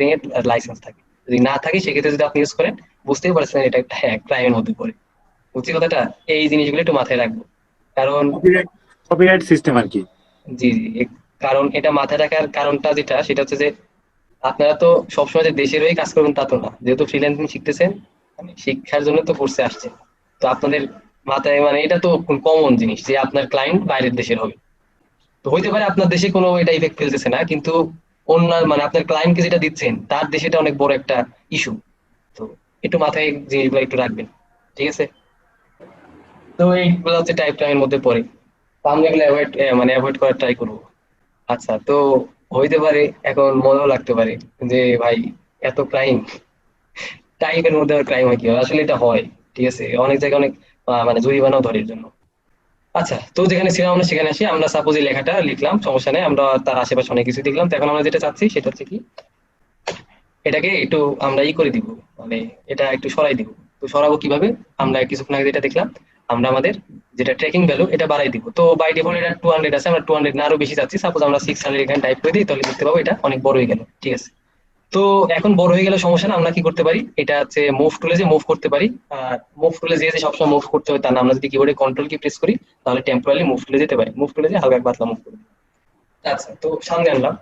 লাইসেন্স থাকে, যদি না থাকে সেক্ষেত্রে যদি আপনি ইউজ করেন, বুঝতেই পারছেন এটা একটা ক্রাইমের মধ্যে পড়ে। বুঝছি কথাটা? এই জিনিসগুলো একটু মাথায় রাখবো, কারণ কপিরাইট, কপিরাইট সিস্টেম আর কি। জি জি কারণ এটা মাথায় রাখার কারণটা যেটা, সেটা হচ্ছে যে আপনারা তো সবসময় যে দেশের হয়ে কাজ করবেন তা তো না, যেহেতু ফ্রিল্যান্সিং শিখতেছেন, মানে শিক্ষার জন্য তো কোর্সে আসছেন, তো আপনাদের মাথায় মানে এটা তো কমন জিনিস যে আপনার ক্লায়েন্ট বাইরের দেশের হবে। তো হইতে পারে আপনার দেশে কোনো এটা ইফেক্ট ফেলতেছে না, কিন্তু অন্য মানে আপনার ক্লায়েন্টকে যেটা দিচ্ছেন তার দেশে এটা অনেক বড় একটা ইস্যু। তো একটু মাথায় জিনিসগুলো একটু রাখবেন, ঠিক আছে? তো এইগুলো হচ্ছে টাইপ টাইমের মধ্যে পড়ে। তো আমরা এগুলো মানে অ্যাভয়েড করার ট্রাই করবো। আচ্ছা, তো হইতে পারে এখন মনেও লাগতে পারে যে ভাই এত ক্রাইম, টাইপের মধ্যে ক্রাইম হয় কি হয়? আসলে এটা হয়, ঠিক আছে, অনেক জায়গায় অনেক মানে জরিমানাও ধরে এর জন্য। আচ্ছা, তো যেখানে ছিলাম আমরা সেখানে আসি। আমরা সাপোজ এই লেখাটা লিখলাম, সমস্যা নেই, আমরা তার আশেপাশে অনেক কিছু দেখলাম। তো এখন আমরা যেটা চাচ্ছি সেটা হচ্ছে কি, এটাকে একটু আমরা করে দিব, মানে এটা একটু সরাই দিব। তো সরাবো কিভাবে? আমরা কিছুক্ষণ আগে যেটা দেখলাম, আমরা আমাদের যেটা ট্র্যাকিং ভ্যালু এটা বাড়াই দিব। তো বাই ডিফল্ট এটা 200 আছে, আমরা 200 না আরো বেশি চাচ্ছি। সাপোজ আমরা 600 এখানে টাইপ করে দিই, তাহলে দেখতে পাবো এটা অনেক বড় হয়ে গেল, ঠিক আছে। তো এখন বড় হয়ে গেলে সমস্যা না, আমরা কি করতে পারি, এটা হচ্ছে মুভ টুলে যে মুভ করতে পারি। আর মুভ টুলে যে যে সবসময় মুভ করতে হয় তা না, আমরা যদি কিবোর্ডে কন্ট্রোল কি প্রেস করি তাহলে টেম্পোরারি মুভ টুলে যেতে পারি। মুভ টুলে যে হালকা পাতলা মুভ করি। আচ্ছা, তো সামনে আনলাম।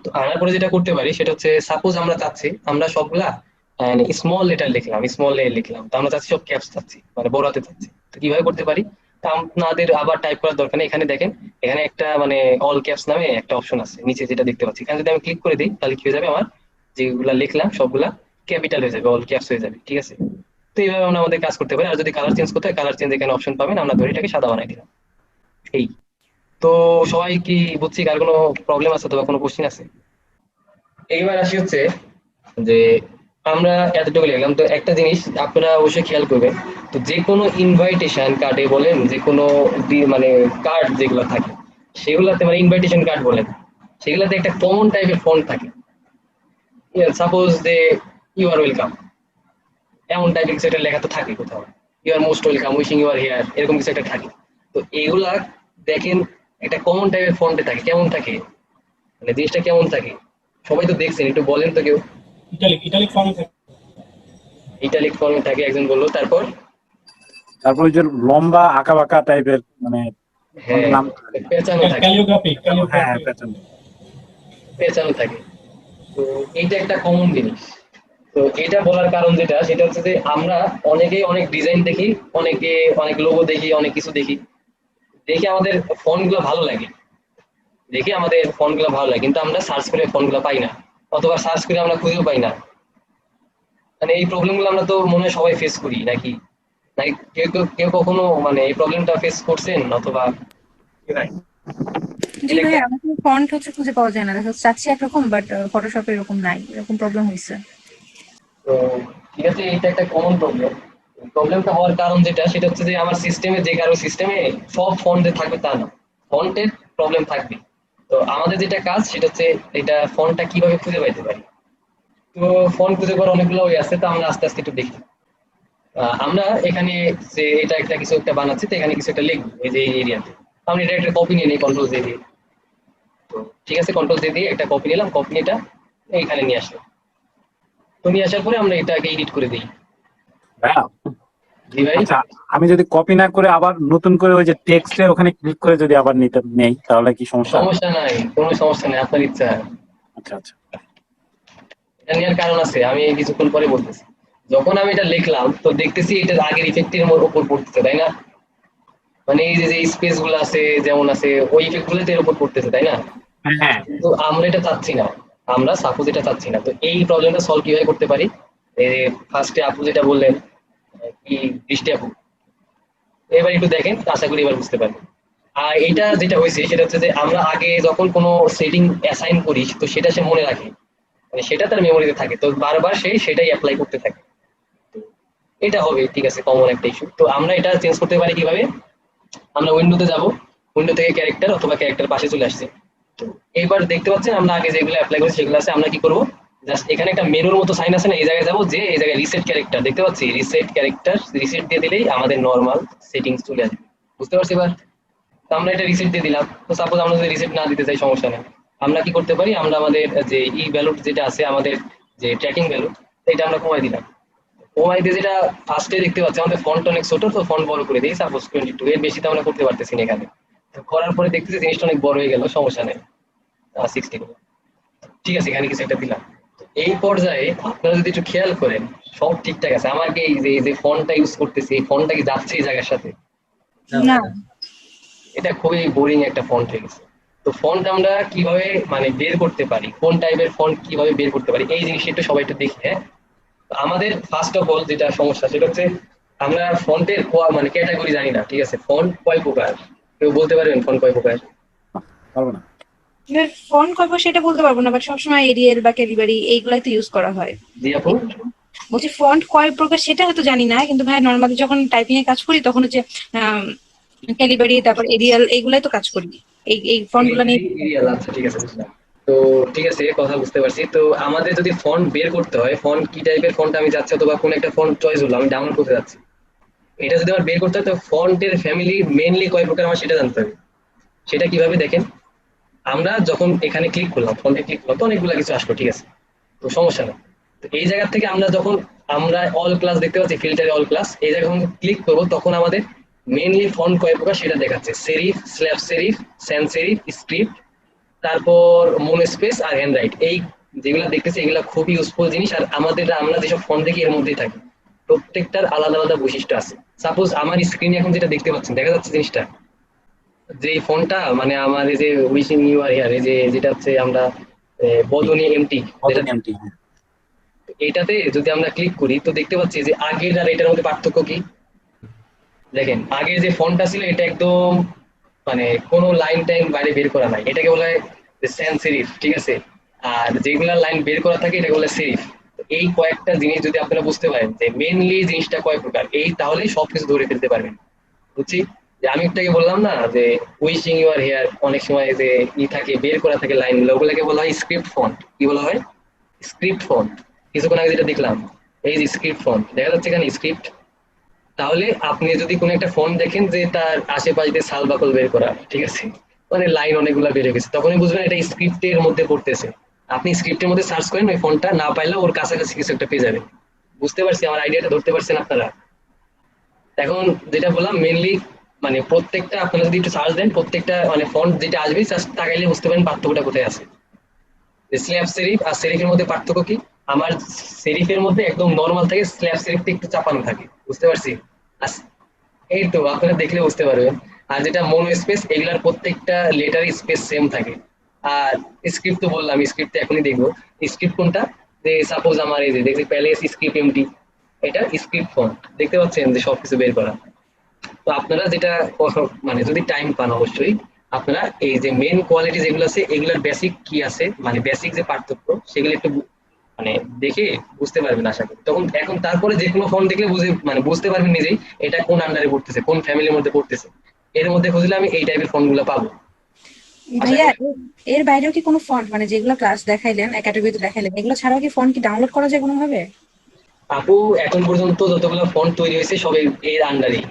তো আনার পরে যেটা করতে পারি সেটা হচ্ছে, সাপোজ আমরা চাচ্ছি আমরা সবগুলা স্মল লেটার লিখলাম, স্মল এ লিখলাম, তো আমরা চাচ্ছি সব ক্যাপস চাচ্ছি, মানে বড় হাতে চাচ্ছি। তো কিভাবে করতে পারি? তা আপনাদের আবার টাইপ করার দরকার নেই। এখানে দেখেন, এখানে একটা মানে অল ক্যাপস নামে একটা অপশন আছে নিচে যেটা দেখতে পাচ্ছি। এখানে যদি আমি ক্লিক করে দিই তাহলে কি হয়ে যাবে, আমার যেগুলা লিখলাম সবগুলা ক্যাপিটাল হয়ে যাবে, অল ক্যাপস হয়ে যাবে, ঠিক আছে। তো এইভাবে আমরা আমাদের কাজ করতে পারি। আর যদি কালার চেঞ্জ করতে হয়, কালার চেঞ্জ এখানে অপশন পাবেন, আমরা ধরে এটাকে সাদা বানাই দিলাম। এই তো সবাই কি বুঝছি? কার কোনো প্রবলেম আছে অথবা কোনো কোশ্চিন আছে? এইবার আসি হচ্ছে যে আমরা এতটুকু লিখলাম। তো একটা জিনিস আপনারা অবশ্যই খেয়াল করবেন, তো যে কোনো ইনভাইটেশন কার্ডে বলেন, যে কোনো মানে কার্ড যেগুলো থাকে সেগুলাতে, মানে ইনভাইটেশন কার্ড বলেন, সেগুলাতে একটা কমন টাইপের ফন্ট থাকে। সাপোজ যে ইউ আর ওয়েলকাম, এমন টাইপের কিছু একটা লেখা তো থাকে কোথাও। You are most welcome, wishing you are here, এরকম কিছু একটা থাকে। তো এগুলা দেখেন একটা কমন টাইপের ফন্টে থাকে। কেমন থাকে, মানে জিনিসটা কেমন থাকে? সবাই তো দেখছেন, একটু বলেন তো কেউ। ইটালিক ইটালিক ফর্মে থাকে। ইটালিক ফর্মে থাকে, একজন বললো, তারপর তারপরে যে লম্বা আঁকা বাঁকা টাইপের মানে হ্যাঁ, নাম তো জানি না। পেঁচানো থাকে, ক্যালিওগ্রাফি হ্যাঁ ক্যালিওগ্রাফি পেছন। পেঁচানো থাকে। তো এইটা একটা কমন জিনিস। তো এটা বলার কারণ যেটা, সেটা হচ্ছে যে আমরা অনেকেই অনেক ডিজাইন দেখি, অনেকে অনেক লোগো দেখি, অনেক কিছু দেখি, দেখে আমাদের ফন্ট গুলো ভালো লাগে, দেখে আমাদের ফন্ট গুলো ভালো লাগে, কিন্তু আমরা সার্চ করে ফন্ট গুলো পাই না, অথবা সার্চ করে আমরা খুঁজেও পাই না। মানে এই প্রবলেম গুলো আমরা তো মনে হয় সবাই ফেস করি নাকি? নাকি কেউ কেউ কেউ কখনো মানে এই প্রবলেমটা ফেস করছেন অথবা? জি এটা একটা, ভাই, আমাকে ফন্ট হচ্ছে খুঁজে পাওয়া যায় না, দেখা যাচ্ছে চাচ্ছি একরকম বাট ফটোশপে এরকম নাই, এরকম প্রবলেম হয়েছে। তো ঠিক আছে, এটা একটা কমন প্রবলেম। প্রবলেমটা হওয়ার কারণ যেটা, সেটা হচ্ছে যে আমার সিস্টেমে, যে কারো সিস্টেমে সব ফন্টে থাকবে তা না, ফন্টের প্রবলেম থাকবে। তো আমাদের যেটা কাজ সেটা হচ্ছে এটা ফন্টটা কিভাবে খুঁজে পাইতে পারি। তো ফন্ট খুঁজে পাওয়ার অনেকগুলো ওয়ে আছে, তো আমরা আস্তে আস্তে একটু দেখি। আমরা এখানে যে এটা একটা কিছু একটা বানাচ্ছি, তো এখানে কিছু একটা লিখবো এই যে এই এরিয়াতে। আমরা এটা একটা কপি নিয়ে নিই, কন্ট্রোল জে দিয়ে। তো ঠিক আছে, কন্ট্রোল জে দিয়ে একটা কপি নিলাম, কপি এটা এইখানে নিয়ে আসলাম। তো নিয়ে আসার পরে আমরা এটাকে এডিট করে দিই। হ্যাঁ। জি ভাই। আচ্ছা, আমি যদি কপি না করে আবার নতুন করে ওই যে টেক্সটের ওখানে ক্লিক করে যদি আবার নিতে নেই তাহলে কি সমস্যা? সমস্যা নাই, কোনো সমস্যা নাই, আপনার ইচ্ছা। আচ্ছা আচ্ছা। এটা নেওয়ার কারণ আছে, আমি কিছুক্ষণ পরে বলতেছি। যখন আমি এটা লিখলাম তো দেখতেছি এটা আগের ইফেক্টের উপর পড়তেছে, তাই না? মানে এই যে যে স্পেস গুলো আছে যেমন আছে, ওই ইফেক্ট গুলো এর উপর পড়তেছে, তাই না? হ্যাঁ। কিন্তু আমরা এটা চাচ্ছি না, আমরা সাপোজ এটা চাচ্ছি না। তো এই প্রবলেমটা সলভ কিভাবে করতে পারি? ফার্স্টে আপু যেটা বললেন, কি, বৃষ্টি আপু, এবার একটু দেখেন, আশা করি এবার বুঝতে পারবেন। আর এটা যেটা হয়েছে সেটা হচ্ছে যে আমরা আগে যখন কোনো সেটিং অ্যাসাইন করি, তো সেটা সে মনে রাখে, মানে সেটা তার মেমোরিতে থাকে, তো বারবার সে সেটাই অ্যাপ্লাই করতে থাকে। তো এটা হবে, ঠিক আছে, কমন একটা ইস্যু। তো আমরা এটা চেঞ্জ করতে পারি কিভাবে? আমরা উইন্ডোতে যাব, উইন্ডো থেকে ক্যারেক্টার অথবা ক্যারেক্টার পাশে চলে আসছে। তো এইবার দেখতে পাচ্ছেন আমরা আগে যেগুলো অ্যাপ্লাই করেছি সেগুলো আছে। আমরা কি করব, জাস্ট এখানে একটা মেনুর মতো সাইন আছে না, এই জায়গায় যাবো, যে এই জায়গায় রিসেট ক্যারেক্টার দেখতে পাচ্ছি, রিসেট ক্যারেক্টার, রিসেট দিয়ে দিলেই আমাদের নর্মাল সেটিংস চলে আসবে। বুঝতে পারছি এবার? তো আমরা এটা রিসেট দিয়ে দিলাম। তো সাপোজ আমরা যদি রিসেট না দিতে চাই, সমস্যা নেই, আমরা কি করতে পারি, আমরা আমাদের যে ই ভ্যালু যেটা আছে, আমাদের যে ট্র্যাকিং ভ্যালু, এটা আমরা কমাই দিলাম। কমাই দিয়ে যেটা ফার্স্টে দেখতে পাচ্ছি আমাদের ফন্ট অনেক ছোট, তো ফন্ট বড় করে দিই, সাপোজ 22, এর বেশি তো আমরা করতে পারতেছি না এখানে। তো করার পরে দেখতেছি জিনিসটা অনেক বড় হয়ে গেল, সমস্যা নেই, 60 করে। ঠিক আছে, এখানে কিছু একটা দিলাম। তো এই পর্যায়ে আপনারা যদি একটু খেয়াল করেন সব ঠিকঠাক আছে, আমাকে এই যে ফন্টটা ইউজ করতেছি, এই ফন্টটা কি যাচ্ছে এই জায়গার সাথে? না। এটা খুবই বোরিং একটা ফন্ট হয়ে গেছে। তো ফন্ট আমরা কিভাবে মানে বের করতে পারি, কোন টাইপের ফন্ট কিভাবে বের করতে পারি, এই জিনিসটা একটু সবাই একটু দেখি। হ্যাঁ, তো আমাদের ফার্স্ট অফ অল যেটা সমস্যা সেটা হচ্ছে আমরা ফন্টের মানে ক্যাটাগরি জানি না। ঠিক আছে, ফন্ট কয় প্রকার, কেউ বলতে পারবেন ফন্ট কয় প্রকার? পারবো না। ফন্ট কয়ব সেটা বলতে পারবো না, বাট সবসময় এরিয়েল বা ক্যালিবারি এইগুলাই তো ইউজ করা হয়। জি আপু। বলছি ফন্ট কয় প্রকার সেটা হয়তো জানি না, কিন্তু ভাই নর্মালি যখন টাইপিং এ কাজ করি তখন হচ্ছে ক্যালিবারি তারপর এরিয়াল এইগুলাই তো কাজ করি, এই ফন্ট গুলা নিয়ে। এরিয়াল, আচ্ছা ঠিক আছে বুঝলাম। তো ঠিক আছে, কথা বুঝতে পারছি। তো আমাদের যদি ফন্ট বের করতে হয়, ফন্ট কি টাইপের ফন্ট আমি যাচ্ছি, অথবা কোন একটা ফন্ট চয়েস হলো আমি ডাউনলোড করতে যাচ্ছি, এটা যদি আমার বের করতে হয় তো ফন্টের ফ্যামিলি মেইনলি কয় প্রকার আমার সেটা জানতে হবে। সেটা কিভাবে দেখেন, আমরা যখন এখানে ক্লিক করলাম, ফন্টে ক্লিক করলাম, তো অনেকগুলো কিছু আসলো, ঠিক আছে, তো সমস্যা নেই। তো এই জায়গা থেকে আমরা যখন আমরা অল ক্লাস দেখতে পাচ্ছি, ফিল্টারে অল ক্লাস, এই জায়গায় যখন ক্লিক করবো তখন আমাদের মেইনলি ফন্ট কয় প্রকার সেটা দেখাচ্ছে। Serif, slab serif, sans serif, script, তারপর মোনো স্পেস আর হ্যান্ড রাইট, এই যেগুলো দেখতেছি এগুলো খুবই ইউজফুল জিনিস। আর আমরা যেসব ফন্ট দেখি এর মধ্যেই থাকি, প্রত্যেকটার আলাদা আলাদা বৈশিষ্ট্য আছে। সাপোজ আমার স্ক্রিনে এখন যেটা দেখতে পাচ্ছেন, দেখা যাচ্ছে জিনিসটা, যে ফোনটা মানে আমার এই যে উইশিং ইউ আর হিয়ার, এই যে যেটা হচ্ছে আমরা বদনি এমটি কত যেটা, নিয়মটি? এটাতে যদি আমরা ক্লিক করি তো দেখতে পাচ্ছি যে আগের আর এটার মধ্যে পার্থক্য কি। দেখেন আগের যে ফন্টটা ছিল এটা একদম মানে কোনো লাইন টাইন বাইরে বের করা নাই, এটাকে বলা হয় সেন্স সেরিফ, ঠিক আছে। আর যেগুলা লাইন বের করা থাকে এটাকে বলে সেরিফ। এই কয়েকটা জিনিস যদি আপনারা বুঝতে পারেন যে মেইনলি জিনিসটা কয় প্রকার, এই তাহলেই সবকিছু ধরে ফেলতে পারবেন। বুঝছি, যে আমি একটাকে বললাম না যে উইশিং ইউ আর হেয়ার, অনেক সময় যে থাকে বের করা থাকে লাইন, ওগুলোকে বলা হয় স্ক্রিপ্ট ফন্ট। কি বলা হয়? Script font. কিছুক্ষণ আগে যেটা দেখলাম, এই যে স্ক্রিপ্ট ফন্ট দেখা যাচ্ছে এখানে স্ক্রিপ্ট। তাহলে আপনি যদি কোনো একটা ফন্ট দেখেন যে তার আশেপাশে দিয়ে সাল বাকল বের করা, ঠিক আছে, মানে লাইন অনেকগুলো বের হয়ে গেছে, তখনই বুঝবেন এটা স্ক্রিপ্টের মধ্যে পড়তেছে। আপনি স্ক্রিপ্টের মধ্যে সার্চ করেন, ওই ফন্টটা না পাইলে ওর কাছাকাছি কিছু একটা পেয়ে যাবেন। বুঝতে পারছি, আমার আইডিয়াটা ধরতে পারছেন আপনারা? এখন যেটা বললাম মেইনলি মানে প্রত্যেকটা আপনারা যদি একটু সার্চ দেন, প্রত্যেকটা মানে ফন্ট যেটা আসবে জাস্ট তাকাইলে বুঝতে পারেন পার্থক্যটা কোথায় আছে। স্ল্যাব সেরিফ আর সেরিফের মধ্যে পার্থক্য কি? আমার সেরিফের মধ্যে একদম নর্মাল থাকে, স্ল্যাব সেরিফটা একটু চাপানো থাকে, বুঝতে পারছি? আর এই তো আপনারা দেখলে বুঝতে পারবেন। আর যেটা মোনো স্পেস, এগুলার প্রত্যেকটা লেটার স্পেস সেম থাকে। আর স্ক্রিপ্ট তো বললাম, স্ক্রিপ্ট এখনই দেখবো স্ক্রিপ্ট কোনটা। যে সাপোজ আমার এই যে দেখছি প্যালেস স্ক্রিপ্ট এমটি, এটা স্ক্রিপ্ট ফন্ট, দেখতে পাচ্ছেন যে সবকিছু বের করা। তো আপনারা যেটা মানে যদি টাইম পান অবশ্যই আপনারা এই যে মেন কোয়ালিটি যেগুলো আছে এগুলোর বেসিক কি আছে, মানে বেসিক যে পার্থক্য সেগুলো একটু মানে দেখে বুঝতে পারবেন আশা করি। তখন এখন তারপরে যে কোনো ফোন দেখলে বুঝে মানে বুঝতে পারবেন নিজেই এটা কোন আন্ডারে পড়তেছে, কোন ফ্যামিলির মধ্যে পড়তেছে। এর মধ্যে খুঁজলে আমি এই টাইপের ফোন গুলো পাবো আশা ভাইয়া করি। এর বাইরেও কি কোনো ফন্ট, মানে যেগুলো ক্লাস দেখাইলেন ক্যাটাগরিতে দেখাইলেন, এগুলো ছাড়াও কি ফন্ট কি ডাউনলোড করা যায় কোনো ভাবে? আপু এখন পর্যন্ত যতগুলো ফন্ট তৈরি হয়েছে সব এর আন্ডারে,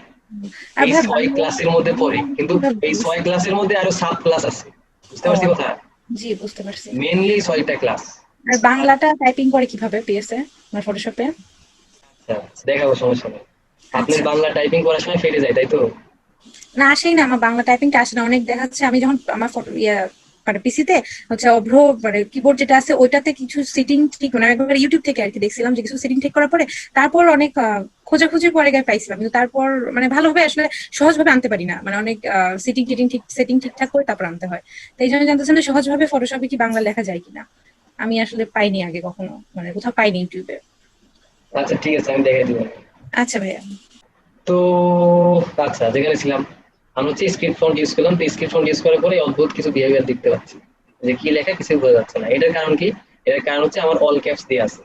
আর এই ভাই 6 ক্লাসের মধ্যে পড়ে, কিন্তু কিভাবে এই 6 ক্লাসের মধ্যে আরো সাব ক্লাস আছে, বুঝতে ও পারছি কথা? জি, বুঝতে পারছি। মেনলি 6টা ক্লাস। আর বাংলাটা টাইপিং করে কিভাবে পিএসএ মানে ফটোশপে? আচ্ছা দেখাবো, সমস্যা নেই। আপনার আচ্ছা, বাংলা টাইপিং করার সময় ফেটে যায় তাই তো? না আসেই না, আমার বাংলা টাইপিংটা আসে না। অনেক দেখা যাচ্ছে আমি যখন আমার ফটো মানে পিসিতে হচ্ছে অভ্র মানে কিবোর্ড যেটা আছে ওইটাতে কিছু সেটিং ঠিক মানে আমি একবার ইউটিউব থেকে আর কি দেখছিলাম যে কিছু সেটিং ঠিক করার পরে তারপর অনেক খোঁজাখুঁজির পরে গায়ে পাইছিলাম, কিন্তু তারপর মানে ভালোভাবে আসলে সহজভাবে আনতে পারি না, মানে অনেক সেটিং ঠিকঠাক করে তারপর আনতে হয়। তো এই জন্য জানতেছেন যে সহজভাবে ফটোশপে কি বাংলা লেখা যায় কিনা। আমি আসলে পাইনি আগে কখনো, মানে কোথাও পাইনি ইউটিউবে। আচ্ছা ঠিক আছে, আমি দেখাই দিব। আচ্ছা ভাইয়া। তো আচ্ছা, যেখানে ছিলাম আমরা হচ্ছে স্ক্রিপ্ট ফন্ট ইউজ করলাম। তো স্ক্রিপ্ট ফন্ট ইউজ করার পরে অদ্ভুত কিছু বিহেভিয়ার দেখতে পাচ্ছি, যে কি লেখা কিছু বোঝা যাচ্ছে না। এটার কারণ কি? এটার কারণ হচ্ছে আমার অল ক্যাপস দিয়ে আছে,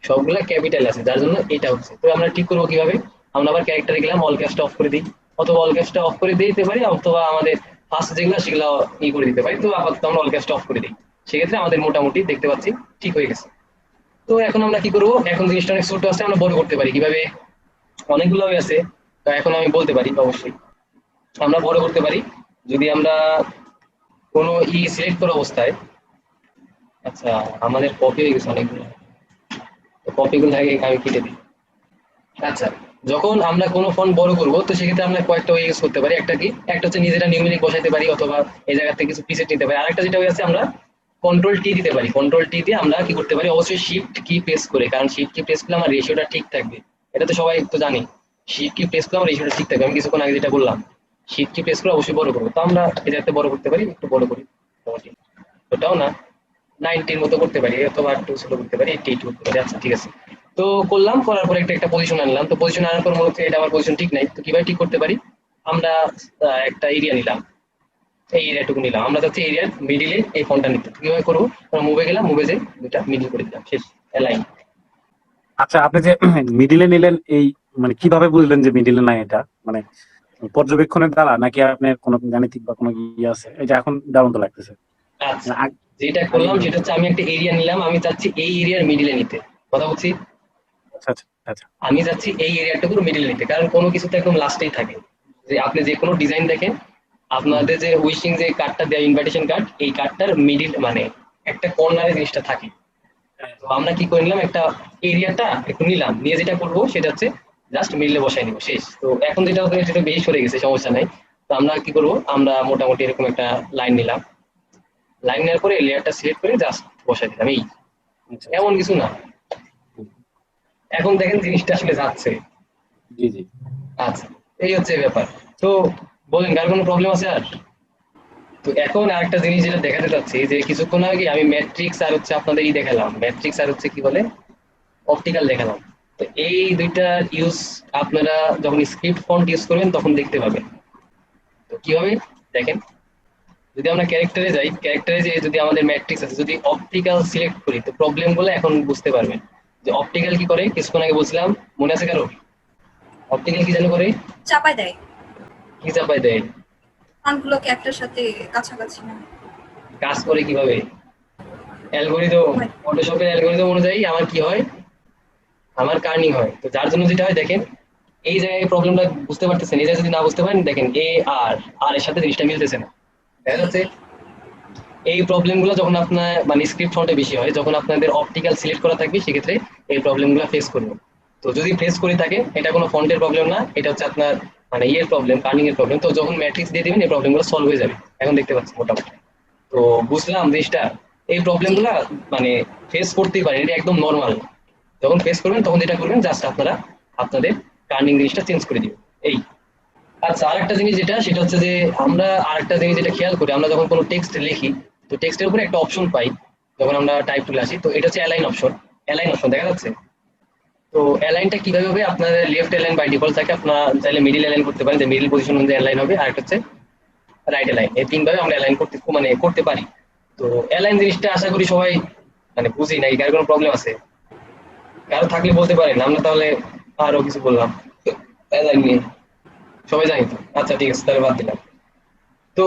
সবগুলা ক্যাপিটাল আছে, যার জন্য এটা হচ্ছে। তো আমরা ঠিক করবো কিভাবে? আমরা আবার ক্যারেক্টারে গেলাম, অল ক্যাপসটা অফ করে দিই, অথবা অল ক্যাপসটা অফ করে দিতে পারি, অথবা আমাদের ফার্স্ট যেগুলো সেগুলো করে দিতে পারি। তো আপাতত আমরা অল ক্যাপসটা অফ করে দিই, সেক্ষেত্রে আমাদের মোটামুটি দেখতে পাচ্ছি ঠিক হয়ে গেছে। তো এখন আমরা কি করবো, এখন জিনিসটা অনেক ছোট আছে, আমরা বড় করতে পারি কিভাবে? অনেকগুলো আছে, তো এখন আমি বলতে পারি অবশ্যই। আমরা বড় করতে পারি যদি আমরা কোনো সিলেক্ট করা অবস্থায়, আচ্ছা আমাদের কপি হয়ে গেছে অনেকগুলো, তো কপিগুলো আগে আমি কেটে দিই। আচ্ছা, যখন আমরা কোনো ফন্ট বড় করব তো সেক্ষেত্রে আমরা কয়েকটা ওয়ে ইউজ করতে পারি। একটা কি, একটা হচ্ছে নিজেরা নিউমেরিক বসাইতে পারি, অথবা এই জায়গা থেকে কিছু প্রিসেট নিতে পারি। আরেকটা যেটা হয়ে আছে আমরা কন্ট্রোল টি দিতে পারি, কন্ট্রোল টি দিয়ে আমরা কি করতে পারি, অবশ্যই শিফট কি প্রেস করে, কারণ শিফট কি প্রেস করলে আমার রেশিওটা ঠিক থাকবে, এটা তো সবাই তো জানি। শিফট কি প্রেস করলে আমার রেশিওটা ঠিক থাকবে, আমি কিছুক্ষণ আগে যেটা বললাম, শিফট কি প্রেস করে অবশ্যই বড় করবো, তো আমরা এটা যাতে বড় করতে পারি, একটু বড় করি, ওটাও না 90 মতো করতে পারি, অথবা একটু ছোট করতে পারি, 88 করতে পারি। আচ্ছা ঠিক আছে, তো করলাম, করার পরে একটা পজিশন আনলাম, তো পজিশন আনার পর মনে হচ্ছে এটা আমার পজিশন ঠিক নাই, তো কিভাবে ঠিক করতে পারি, আমরা একটা এরিয়া নিলাম, এই এরিয়াটুকু নিলাম, আমরা যাচ্ছি এরিয়ার মিডিলে এই ফোনটা নিতে, তো কিভাবে করবো, আমরা মুভে গেলাম, মুভে যে দুইটা মিডিল করে দিলাম, শেষ, অ্যালাইন। আচ্ছা, আপনি যে মিডিলে নিলেন, এই মানে কিভাবে বুঝলেন যে মিডিলে নাই? এটা মানে পর্যবেক্ষণের দ্বারা, নাকি আপনার কোনো গাণিতিক বা কোনো ইয়ে আছে? এটা এখন দারুণ তো লাগতেছে। আচ্ছা, আগ- যেটা আগে করলাম সেটা হচ্ছে আমি একটা এরিয়া নিলাম, আমি চাচ্ছি এই এরিয়ার মিডিলে নিতে, কথা বলছি, আচ্ছা আচ্ছা আচ্ছা। আমি যাচ্ছি এই এরিয়াটুকুর মিডিলে নিতে, কারণ কোনো কিছু তো একদম লাস্টেই থাকে, যে আপনি যে কোনো ডিজাইন দেখেন, হুম, আপনাদের যে উইশিং যে কার্ডটা দেয়, ইনভাইটেশন কার্ড, এই কার্ডটার মিডিল মানে একটা কর্নারে জিনিসটা থাকে, হ্যাঁ, তো আমরা কি করে নিলাম, একটা এরিয়াটা একটু নিলাম, নিয়ে যেটা করবো সেটা হচ্ছে জাস্ট মিডলে বসাই নিবো, শেষ। তো এখন যেটা হচ্ছে সেটা বেশি সরে গেছে, সমস্যা নাই, তো আমরা কি করবো, আমরা মোটামুটি এরকম একটা লাইন নিলাম, লাইন নেওয়ার পরে লেয়ারটা সিলেক্ট করে জাস্ট বসাই দিলাম, এই, আচ্ছা আচ্ছা। এমন কিছু না। হুম, এখন দেখেন জিনিসটা আসলে যাচ্ছে। জি জি। আচ্ছা, এই হচ্ছে ব্যাপার। তো বলেন, কার কোনো প্রবলেম আছে আর? তো এখন আরেকটা জিনিস যেটা দেখাতে চাচ্ছি, যে কিছুক্ষণ আগে আমি ম্যাট্রিক্স আর হচ্ছে আপনাদের ই দেখালাম, ম্যাট্রিক্স আর হচ্ছে কি বলে, অপটিক্যাল দেখালাম, তো এই দুইটা ইউজ আপনারা যখন স্ক্রিপ্ট ফন্ট ইউজ করবেন তখন দেখতে পাবেন। তো কিভাবে দেখেন, যদি আমরা ক্যারেক্টারে যাই, ক্যারেক্টারে যে যদি আমাদের ম্যাট্রিক্স আছে, যদি অপটিক্যাল সিলেক্ট করি, তো প্রবলেম গুলো এখন বুঝতে পারবেন, যে অপটিক্যাল কি করে, কিছুক্ষণ আগে বলছিলাম, মনে আছে কারো? অপটিক্যাল কি যেন করে, চাপায় দেয় কি চাপায় দেয়, ফন্টগুলোকে একটার সাথে কাছাকাছি না কাজ করে কিভাবে, অ্যালগোরিদম, হয়। ফটোশপের অ্যালগোরিদম অনুযায়ী আমার কি হয়, আমার কার্নিং হয়, তো যার জন্য যেটা হয় দেখেন, এই জায়গায় প্রবলেমটা বুঝতে পারতেছেন, এই জায়গায় যদি না বুঝতে পারেন, দেখেন এ আর আর এর সাথে জিনিসটা মিলতেছে না, দেখা জি যাচ্ছে। জি এই প্রবলেমগুলো যখন আপনার মানে স্ক্রিপ্ট ফন্টে বেশি হয়, যখন আপনাদের অপটিক্যাল সিলেক্ট করা থাকবে, সেক্ষেত্রে এই প্রবলেমগুলো ফেস করবে। তো যদি ফেস করে থাকে, এটা কোনো ফন্টের প্রবলেম না, এটা হচ্ছে আপনার মানে ইয়ের প্রবলেম, কার্নিং এর প্রবলেম, তো যখন ম্যাট্রিক্স দিয়ে দিবেন এই প্রবলেমগুলো সলভ হয়ে যাবে, এখন দেখতে পাচ্ছি মোটামুটি। তো বুঝলাম জিনিসটা, এই জি প্রবলেমগুলো মানে ফেস করতেই পারেন, এটা একদম নর্মাল, যখন ফেস করবেন তখন যেটা করবেন, জাস্ট আপনারা আপনাদের টার্নিং জিনিসটা চেঞ্জ করে দিবেন, এই। আচ্ছা, আরেকটা জিনিস যেটা, সেটা হচ্ছে যে আমরা আরেকটা জিনিস যেটা খেয়াল করি, আমরা যখন কোনো টেক্সট লিখি, তো টেক্সটের উপরে একটা অপশন পাই, যখন আমরা টাইপ টুলে আসি, তো এটা হচ্ছে অ্যালাইন অপশন, অ্যালাইন অপশন দেখা যাচ্ছে। তো অ্যালাইনটা কিভাবে হবে, আপনার লেফট অ্যালাইন বাই ডিফল্ট থাকে, আপনার চাইলে মিডিল অ্যালাইন করতে পারেন, যে মিডিল পজিশন অনুযায়ী অ্যালাইন হবে, আর একটা হচ্ছে রাইট অ্যালাইন, এই তিন ভাবে আমরা অ্যালাইন করতে মানে করতে পারি। তো অ্যালাইন জিনিসটা আশা করি সবাই মানে বুঝি নাই, কার কোনো প্রবলেম আছে, কারো থাকলে বলতে পারেন, আমরা তাহলে আরো কিছু বললাম অ্যালাইন নিয়ে, সবাই জানি তো, আচ্ছা ঠিক আছে, তাহলে বাদ দিলাম। তো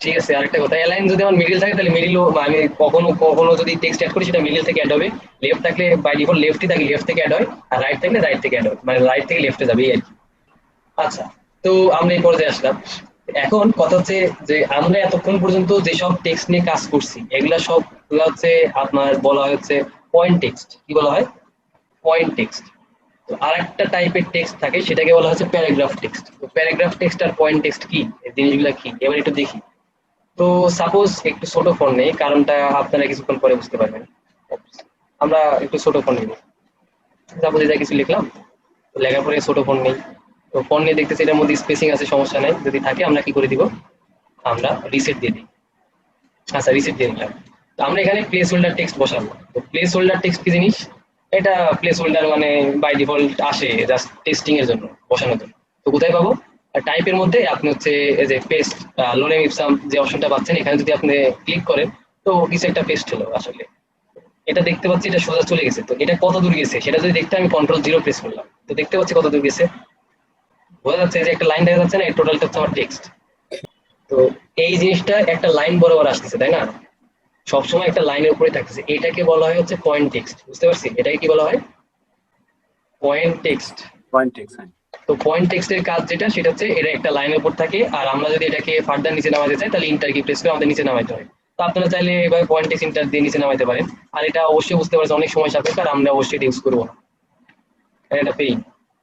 ঠিক আছে, আরেকটা কথা, অ্যালাইন যদি আমার মিডিল থাকে, তাহলে মিডিলও আমি কখনো কখনো যদি টেক্সট অ্যাড করি, সেটা মিডিল থেকে অ্যাড হবে, লেফট থাকলে বাই ডিফল্ট লেফটই থাকে, লেফট থেকে অ্যাড হয়, আর রাইট থাকলে রাইট থেকে অ্যাড হয়, মানে রাইট থেকে লেফটে যাবে, এই আর কি। আচ্ছা, তো আমরা এই পর্যায়ে আসলাম, এখন কথা হচ্ছে যে আমরা এতক্ষণ পর্যন্ত যেসব টেক্সট নিয়ে কাজ করছি, এগুলা সবগুলা হচ্ছে আপনার বলা হয় হচ্ছে পয়েন্ট টেক্সট, কি বলা হয়, পয়েন্ট টেক্সট। তো আরেকটা টাইপের টেক্সট থাকে, সেটাকে বলা হচ্ছে প্যারাগ্রাফ টেক্সট। তো প্যারাগ্রাফ টেক্সট আর পয়েন্ট টেক্সট কি, এই জিনিসগুলো কি, এবার একটু দেখি। তো সাপোজ একটু ছোট ফোন নেই, কারণটা আপনারা কিছুক্ষণ পরে বুঝতে পারবেন, আমরা একটু ছোট ফোন নিব, সাপোজ এটা কিছু লিখলাম, তো লেখার পরে ছোট ফোন নেই, তো ফোন নিয়ে দেখতেছি এটার মধ্যে স্পেসিং আছে, সমস্যা নাই, যদি থাকে আমরা কি করে দিব, আমরা রিসেট দিয়ে দিই। আচ্ছা, রিসেট দিয়ে দিলাম, তো আমরা এখানে প্লেস হোল্ডার টেক্সট বসাবো। তো প্লেস হোল্ডার টেক্সট কি জিনিস, এটা প্লেস হোল্ডার মানে বাই ডিফল্ট আসে জাস্ট টেস্টিং এর জন্য, বসানোর জন্য। তো কোথায় পাবো, টাইপের মধ্যে আপনি হচ্ছে এই যে পেস্ট লোনেম ইপসাম যে অপশনটা পাচ্ছেন, এখানে যদি আপনি ক্লিক করেন, তো কিছু একটা পেস্ট হলো আসলে, এটা দেখতে পাচ্ছি এটা সোজা চলে গেছে, তো এটা কত দূর গেছে সেটা যদি দেখতে, আমি কন্ট্রোল 0 প্রেস করলাম, তো দেখতে পাচ্ছি কত দূর গেছে, বোঝা যাচ্ছে যে একটা লাইন দেখা যাচ্ছে না, এই টোটালটা হচ্ছে আমার টেক্সট। তো এই জিনিসটা একটা লাইন বরাবর আসতেছে, তাই না, সবসময় একটা লাইনের উপরে থাকতেছে, এটাকে বলা হয় হচ্ছে পয়েন্ট টেক্সট, বুঝতে পারছি, এটাকে কি বলা হয়, পয়েন্ট টেক্সট। পয়েন্ট টেক্স, হ্যাঁ। তো পয়েন্ট টেক্সটের কাজ যেটা, সেটা হচ্ছে এটা একটা লাইনের উপর থাকে, আর আমরা যদি এটাকে ফার্দার নিচে নামাতে চাই, তাহলে ইন্টার কি প্রেস করে আমাদের নিচে নামাতে হয়। তো আপনারা চাইলে এভাবে পয়েন্ট টেক্সট ইন্টার দিয়ে নিচে নামাতে পারেন, আর এটা অবশ্যই বুঝতে পারছেন অনেক সময় সাপেক্ষ, আর আমরা অবশ্যই এটা ইউজ করবো না, এটা পেইন।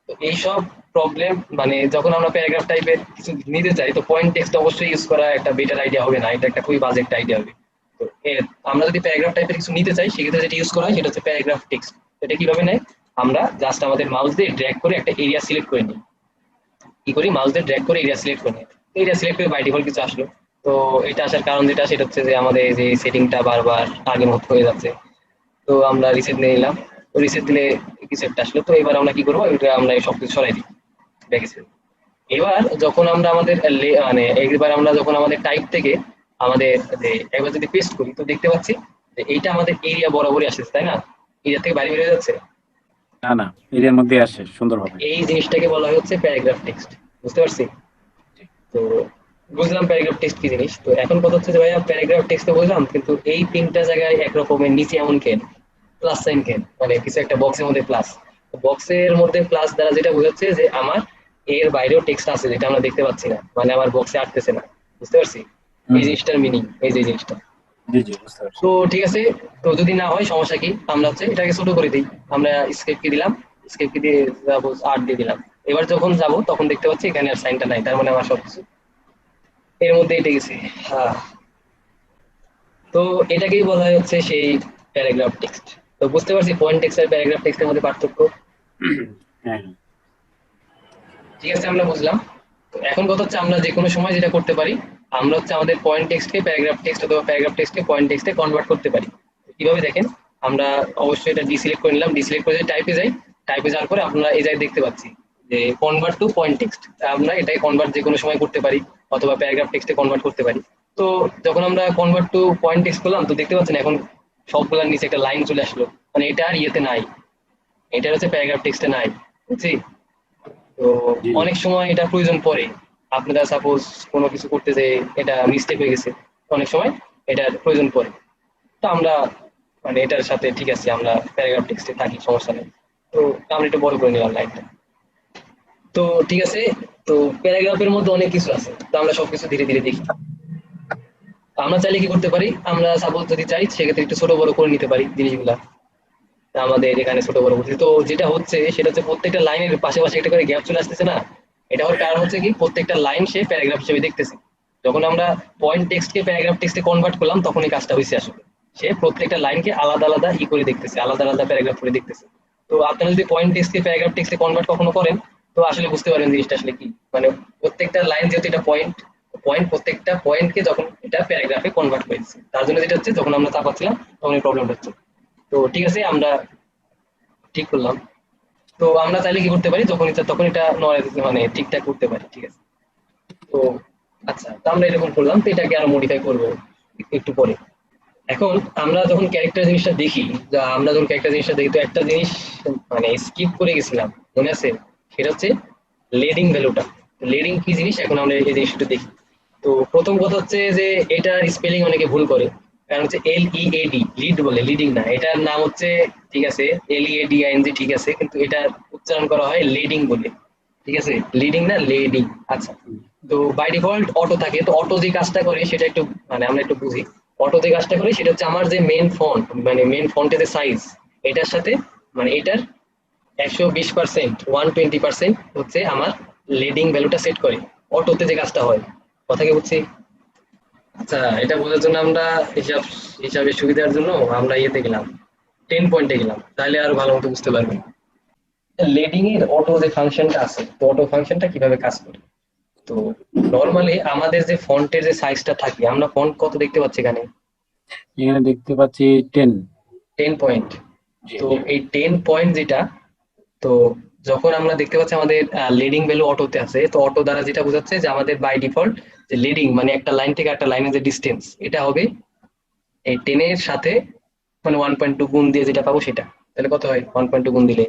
তো এইসব প্রবলেম মানে যখন আমরা প্যারাগ্রাফ টাইপের কিছু নিতে চাই, তো পয়েন্ট টেক্সট অবশ্যই ইউজ করা একটা বেটার আইডিয়া হবে না, এটা একটা খুবই বাজে একটা আইডিয়া হবে। তো এর আমরা যদি প্যারাগ্রাফ টাইপের কিছু নিতে চাই সেক্ষেত্রে যেটা ইউজ করা হয় সেটা হচ্ছে প্যারাগ্রাফ টেক্সট। এটা কিভাবে নেয়, আমরা জাস্ট আমাদের মাউস দিয়ে ড্র্যাগ করে একটা এরিয়া সিলেক্ট করে নিই। কি করি, মাউস দিয়ে ড্র্যাগ করে এরিয়া সিলেক্ট করে নিই। এরিয়া সিলেক্ট করে বাই ডিফল্ট কিছু আসলো। তো এটা আসার কারণ যেটা সেটা হচ্ছে যে আমাদের যে সেটিংটা বারবার আগের মতো হয়ে যাচ্ছে। তো আমরা রিসেট নিয়ে নিলাম। তো রিসেট দিলে কিছু একটা আসলো। তো এবার আমরা কি করবো, এটা আমরা এই সবকিছু সরাই দিই ব্যাকে। এবার যখন আমরা আমাদের মানে একবার আমরা যখন আমাদের টাইপ থেকে আমাদের যে একবার যদি পেস্ট করি তো দেখতে পাচ্ছি যে এইটা আমাদের এরিয়া বরাবরই আসছে, তাই না? এরিয়া থেকে বাইরে বেরিয়ে যাচ্ছে। না না, এরিয়ার মধ্যে আসে সুন্দরভাবে। এই জিনিসটাকে বলা হয় হচ্ছে প্যারাগ্রাফ টেক্সট। বুঝতে পারছি? তো বুঝলাম প্যারাগ্রাফ টেক্সট কি জিনিস। তো এখন কথা হচ্ছে যে ভাইয়া প্যারাগ্রাফ টেক্সট তো বুঝলাম, কিন্তু এই তিনটা জায়গায় একরকমের নিচে এমন কেন প্লাস সাইন কেন, মানে কিছু একটা বক্সের মধ্যে প্লাস। বক্সের মধ্যে প্লাস দ্বারা যেটা বোঝাচ্ছে যে আমার এর বাইরেও টেক্সট আছে যেটা আমরা দেখতে পাচ্ছি না, মানে আমার বক্সে আটতেছে না। বুঝতে পারছি এই জিনিসটার মিনিং, এই যে জিনিসটা। জি জি, বুঝতে পারছি। তো ঠিক আছে, তো যদি না হয় সমস্যা কি, আমরা হচ্ছে এটাকে ছোট করে দিই। আমরা স্কেপ কি দিলাম, স্কেপ কি দিয়ে সাপোজ 8 দিয়ে দিলাম। এবার যখন যাব তখন দেখতে পাচ্ছি এখানে আর সাইনটা নাই, তার মানে আমার সবকিছু এর মধ্যে এটে গেছে। হ্যাঁ, তো এটাকেই বলা হয় হচ্ছে সেই প্যারাগ্রাফ টেক্সট। তো বুঝতে পারছি পয়েন্ট টেক্সট আর প্যারাগ্রাফ টেক্সটের মধ্যে পার্থক্য। হ্যাঁ ঠিক আছে, আমরা বুঝলাম। তো এখন কথা হচ্ছে আমরা যে কোনো সময় যেটা করতে পারি, আমরা হচ্ছে আমাদের পয়েন্ট টেক্সটকে প্যারাগ্রাফ টেক্সট অথবা প্যারাগ্রাফ টেক্সটকে পয়েন্ট টেক্সটে কনভার্ট করতে পারি। কিভাবে দেখেন, আমরা অবশ্যই এটা ডিসিলেক্ট করে নিলাম। ডিসিলেক্ট করে যদি টাইপে যাই, টাইপে যাওয়ার পরে আমরা এই জায়গায় দেখতে পাচ্ছি যে কনভার্ট টু পয়েন্ট টেক্সট। আমরা এটাকে কনভার্ট যে কোনো সময় করতে পারি অথবা প্যারাগ্রাফ টেক্সটে কনভার্ট করতে পারি। তো যখন আমরা কনভার্ট টু পয়েন্ট টেক্সট করলাম তো দেখতে পাচ্ছেন এখন সবগুলোর নিচে একটা লাইন চলে আসলো, মানে এটা আর ইয়েতে নাই, এটা হচ্ছে প্যারাগ্রাফ টেক্সটে নাই। বুঝছি? তো জি অনেক সময় এটা প্রয়োজন পড়ে, আপনারা সাপোজ কোনো কিছু করতে যে এটা মিস্টেক হয়ে গেছে, অনেক সময় এটার প্রয়োজন পড়ে। তো আমরা মানে এটার সাথে ঠিক আছে, আমরা প্যারাগ্রাফ টেক্সটে থাকি, সমস্যা নেই। তো আমরা একটু বড় করে নিলাম লাইনটা। তো ঠিক আছে, তো প্যারাগ্রাফের মধ্যে অনেক কিছু আছে, তো আমরা সবকিছু ধীরে ধীরে দেখি। আমরা চাইলে কি করতে পারি, আমরা সাপোজ যদি চাই সেক্ষেত্রে একটু ছোট বড় করে নিতে পারি জিনিসগুলা। আমাদের এখানে ছোট বড় করছি, তো যেটা হচ্ছে সেটা হচ্ছে প্রত্যেকটা লাইনের পাশে পাশে একটা করে গ্যাপ চলে আসতেছে না। এটা হওয়ার কারণ হচ্ছে কি, প্রত্যেকটা লাইন সে প্যারাগ্রাফ হিসেবে দেখতেছে। যখন আমরা পয়েন্ট টেক্সটকে প্যারাগ্রাফ টেক্সটে কনভার্ট করলাম তখন এই কাজটা হয়েছে আসলে। সে প্রত্যেকটা লাইনকে আলাদা আলাদা করে দেখতেছে, আলাদা আলাদা প্যারাগ্রাফ করে দেখতেছে। তো আপনারা যদি পয়েন্ট টেক্সটকে প্যারাগ্রাফ টেক্সটে কনভার্ট কখনো করেন তো আসলে বুঝতে পারবেন জিনিসটা আসলে কি, মানে প্রত্যেকটা লাইন যেহেতু এটা পয়েন্ট, পয়েন্ট প্রত্যেকটা পয়েন্টকে যখন এটা প্যারাগ্রাফে কনভার্ট করে দিচ্ছে, তার জন্য যেটা হচ্ছে যখন আমরা চাপাচ্ছিলাম তখন এই প্রবলেমটা হচ্ছে। তো ঠিক আছে, আমরা ঠিক করলাম। তো আমরা চাইলে কি করতে পারি, যখন ইচ্ছা তখন এটা মানে ঠিকঠাক করতে পারি। ঠিক আছে, তো আচ্ছা, তো আমরা এরকম করলাম, তো এটাকে আরো মডিফাই করবো একটু পরে। এখন আমরা যখন ক্যারেক্টার জিনিসটা দেখি, যা আমরা যখন ক্যারেক্টার জিনিসটা দেখি তো একটা জিনিস মানে স্কিপ করে গেছিলাম, মনে আছে? সেটা হচ্ছে লিডিং ভ্যালুটা। লিডিং কি জিনিস এখন আমরা এই জিনিসটা দেখি। তো প্রথম কথা হচ্ছে যে এটার স্পেলিং অনেকে ভুল করে, কারণ হচ্ছে LEAD, লিড বলে, লিডিং না। এটার নাম হচ্ছে ঠিক আছে LEADING, ঠিক আছে, কিন্তু এটা উচ্চারণ করা হয় লিডিং বলে। ঠিক আছে, লিডিং না লিডিং। আচ্ছা, তো বাই ডিফল্ট অটো থাকে। তো অটো যে কাজটা করে সেটা একটু মানে আমরা একটু বুঝি। অটো যে কাজটা করে সেটা হচ্ছে আমার যে মেন ফন্ট, মানে মেন ফন্টের যে সাইজ, এটার সাথে মানে এটার 120%, 120% হচ্ছে আমার লিডিং ভ্যালুটা সেট করে অটোতে যে কাজটা হয়। কথা কি বুঝছি? আচ্ছা, এটা বোঝার জন্য আমরা হিসাব হিসাবের সুবিধার জন্য আমরা ইয়েতে গেলাম, 10 পয়েন্টে গেলাম, তাহলে আরো ভালো মতো বুঝতে পারবেন লিডিং এর অটো যে ফাংশনটা আছে। তো অটো ফাংশনটা কিভাবে কাজ করে, তো নরমালি আমাদের যে ফন্টের যে সাইজটা থাকে, আমরা ফন্ট কত দেখতে পাচ্ছি এখানে? এখানে দেখতে পাচ্ছি 10। 10 পয়েন্ট। জি তো জি। এই 10 পয়েন্ট যেটা, তো যখন আমরা দেখতে পাচ্ছি আমাদের লিডিং ভ্যালু অটোতে আছে, তো অটো দ্বারা যেটা বোঝাচ্ছে যে আমাদের বাই ডিফল্ট যে লিডিং মানে একটা লাইন থেকে একটা লাইনের যে ডিস্টেন্স, এটা হবে এই 10 এর সাথে মানে 1.2 গুণ দিয়ে যেটা পাবো সেটা। তাহলে কত হয় 1.2 গুণ দিলে?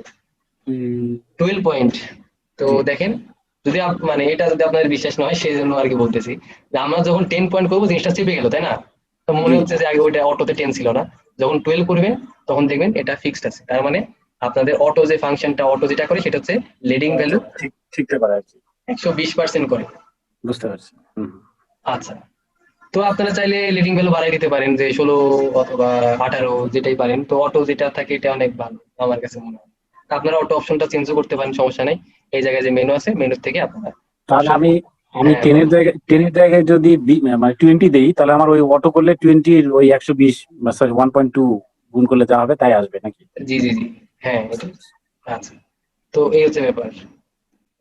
উম, 12 পয়েন্ট। তো জি দেখেন, যদি মানে এটা যদি আপনাদের বিশ্বাস না হয় সেই জন্য আর কি বলতেছি, যে আমরা যখন 10 পয়েন্ট করবো জিনিসটা চেপে গেল, তাই না? তো জি মনে হচ্ছে যে আগে ওইটা অটোতে 10 ছিল না। যখন 12 করবেন তখন দেখবেন এটা ফিক্সড আছে, তার মানে আপনাদের অটো যে ফাংশনটা, অটো যেটা করে সেটা হচ্ছে লিডিং আচ্ছা, ভ্যালু ঠিক ঠিকতে পারে আর কি। 120% করে। বুঝতে পারছি। আচ্ছা, তো আপনারা চাইলে লিডিং ভ্যালু বাড়াই দিতে পারেন, যে 16 অথবা 18 যেটাই পারেন। তো অটো যেটা থাকে এটা অনেক ভালো আমার কাছে মনে হয়। আপনারা অটো অপশনটা চেঞ্জও করতে পারেন, সমস্যা নেই। এই জায়গায় যে মেনু আছে, মেনু থেকে আপনারা তাহলে অপশন আমি আমি হ্যাঁ, টেনের জায়গায় যদি মানে 20 দেই, তাহলে আমার ওই অটো করলে 20 ওই 120 বা সরি 1.2 গুণ করলে যা হবে তাই আসবে নাকি? জি জি জি, হ্যাঁ এটাই। আচ্ছা, তো এই হচ্ছে ব্যাপার।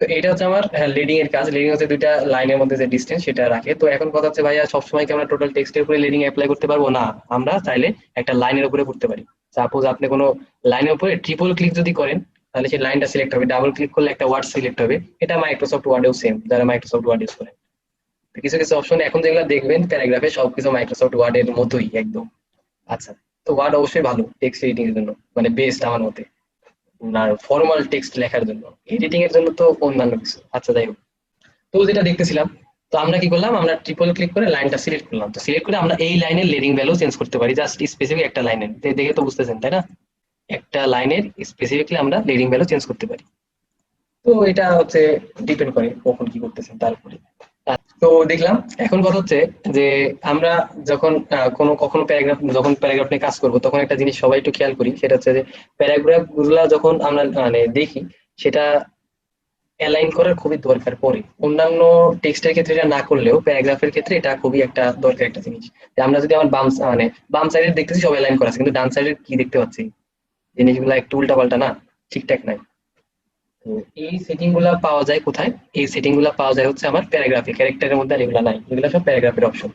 তো এটা হচ্ছে আমার লিডিং এর কাজ। লিডিং হচ্ছে দুইটা লাইনের মধ্যে যে ডিসটেন্স সেটা রাখে। তো এখন কথা হচ্ছে ভাইয়া সবসময় কি আমরা টোটাল টেক্সটের উপরে লিডিং অ্যাপ্লাই করতে পারবো? না, আমরা চাইলে একটা লাইনের উপরে করতে পারি। সাপোজ আপনি কোনো লাইনের উপরে ট্রিপল ক্লিক যদি করেন, তাহলে সেই লাইনটা সিলেক্ট হবে। ডাবল ক্লিক করলে একটা ওয়ার্ড সিলেক্ট হবে। এটা মাইক্রোসফট ওয়ার্ডেও সেম, যারা মাইক্রোসফট ওয়ার্ড ইউজ করেন। তো কিছু কিছু অপশন এখন যেগুলো দেখবেন প্যারাগ্রাফে সবকিছু মাইক্রোসফট ওয়ার্ডের মতোই একদম। আচ্ছা, তো ওয়ার্ড অবশ্যই ভালো টেক্সট এডিটিং এর জন্য, মানে বেস্ট আমার মতে। আর ফর্মাল টেক্সট লেখার জন্য, এডিটিং এর জন্য তো অন্যান্য কিছু। আচ্ছা যাই হোক, তো যেটা দেখতেছিলাম, তো আমরা কি করলাম, আমরা ট্রিপল ক্লিক করে লাইনটা সিলেক্ট করলাম। তো সিলেক্ট করে আমরা এই লাইনের লিডিং ভ্যালু চেঞ্জ করতে পারি, জাস্ট স্পেসিফিক একটা লাইনের। দেখে তো বুঝতেছেন তাই না? একটা লাইনের স্পেসিফিকলি আমরা লিডিং ভ্যালু চেঞ্জ করতে পারি। তো এটা হচ্ছে ডিপেন্ড করে কখন কি করতেছেন তার উপরে। তো দেখলাম, এখন কথা হচ্ছে যে আমরা যখন কখনো প্যারাগ্রাফ, যখন প্যারাগ্রাফ নিয়ে কাজ করব, তখন একটা জিনিস সবাই একটু খেয়াল করি, সেটা হচ্ছে যে প্যারাগ্রাফ গুলা যখন আমরা মানে দেখি, সেটা অ্যালাইন করার খুবই দরকার পড়ে। অন্যান্য টেক্সটের ক্ষেত্রে এটা না করলেও প্যারাগ্রাফের ক্ষেত্রে এটা খুবই একটা দরকার একটা জিনিস। যে আমরা যদি আমার মানে বাম সাইডের দেখতেছি সব অ্যালাইন করা আছে, কিন্তু ডান সাইডের কি দেখতে পাচ্ছি, জিনিসগুলো একটু উল্টাপাল্টা না, ঠিকঠাক নাই। তো এই সেটিং গুলা পাওয়া যায় কোথায়? এই সেটিং গুলা পাওয়া যায় হচ্ছে আমার প্যারাগ্রাফে, ক্যারেক্টারের মধ্যে। আর এগুলা নাই, এগুলা সব প্যারাগ্রাফের অপশন।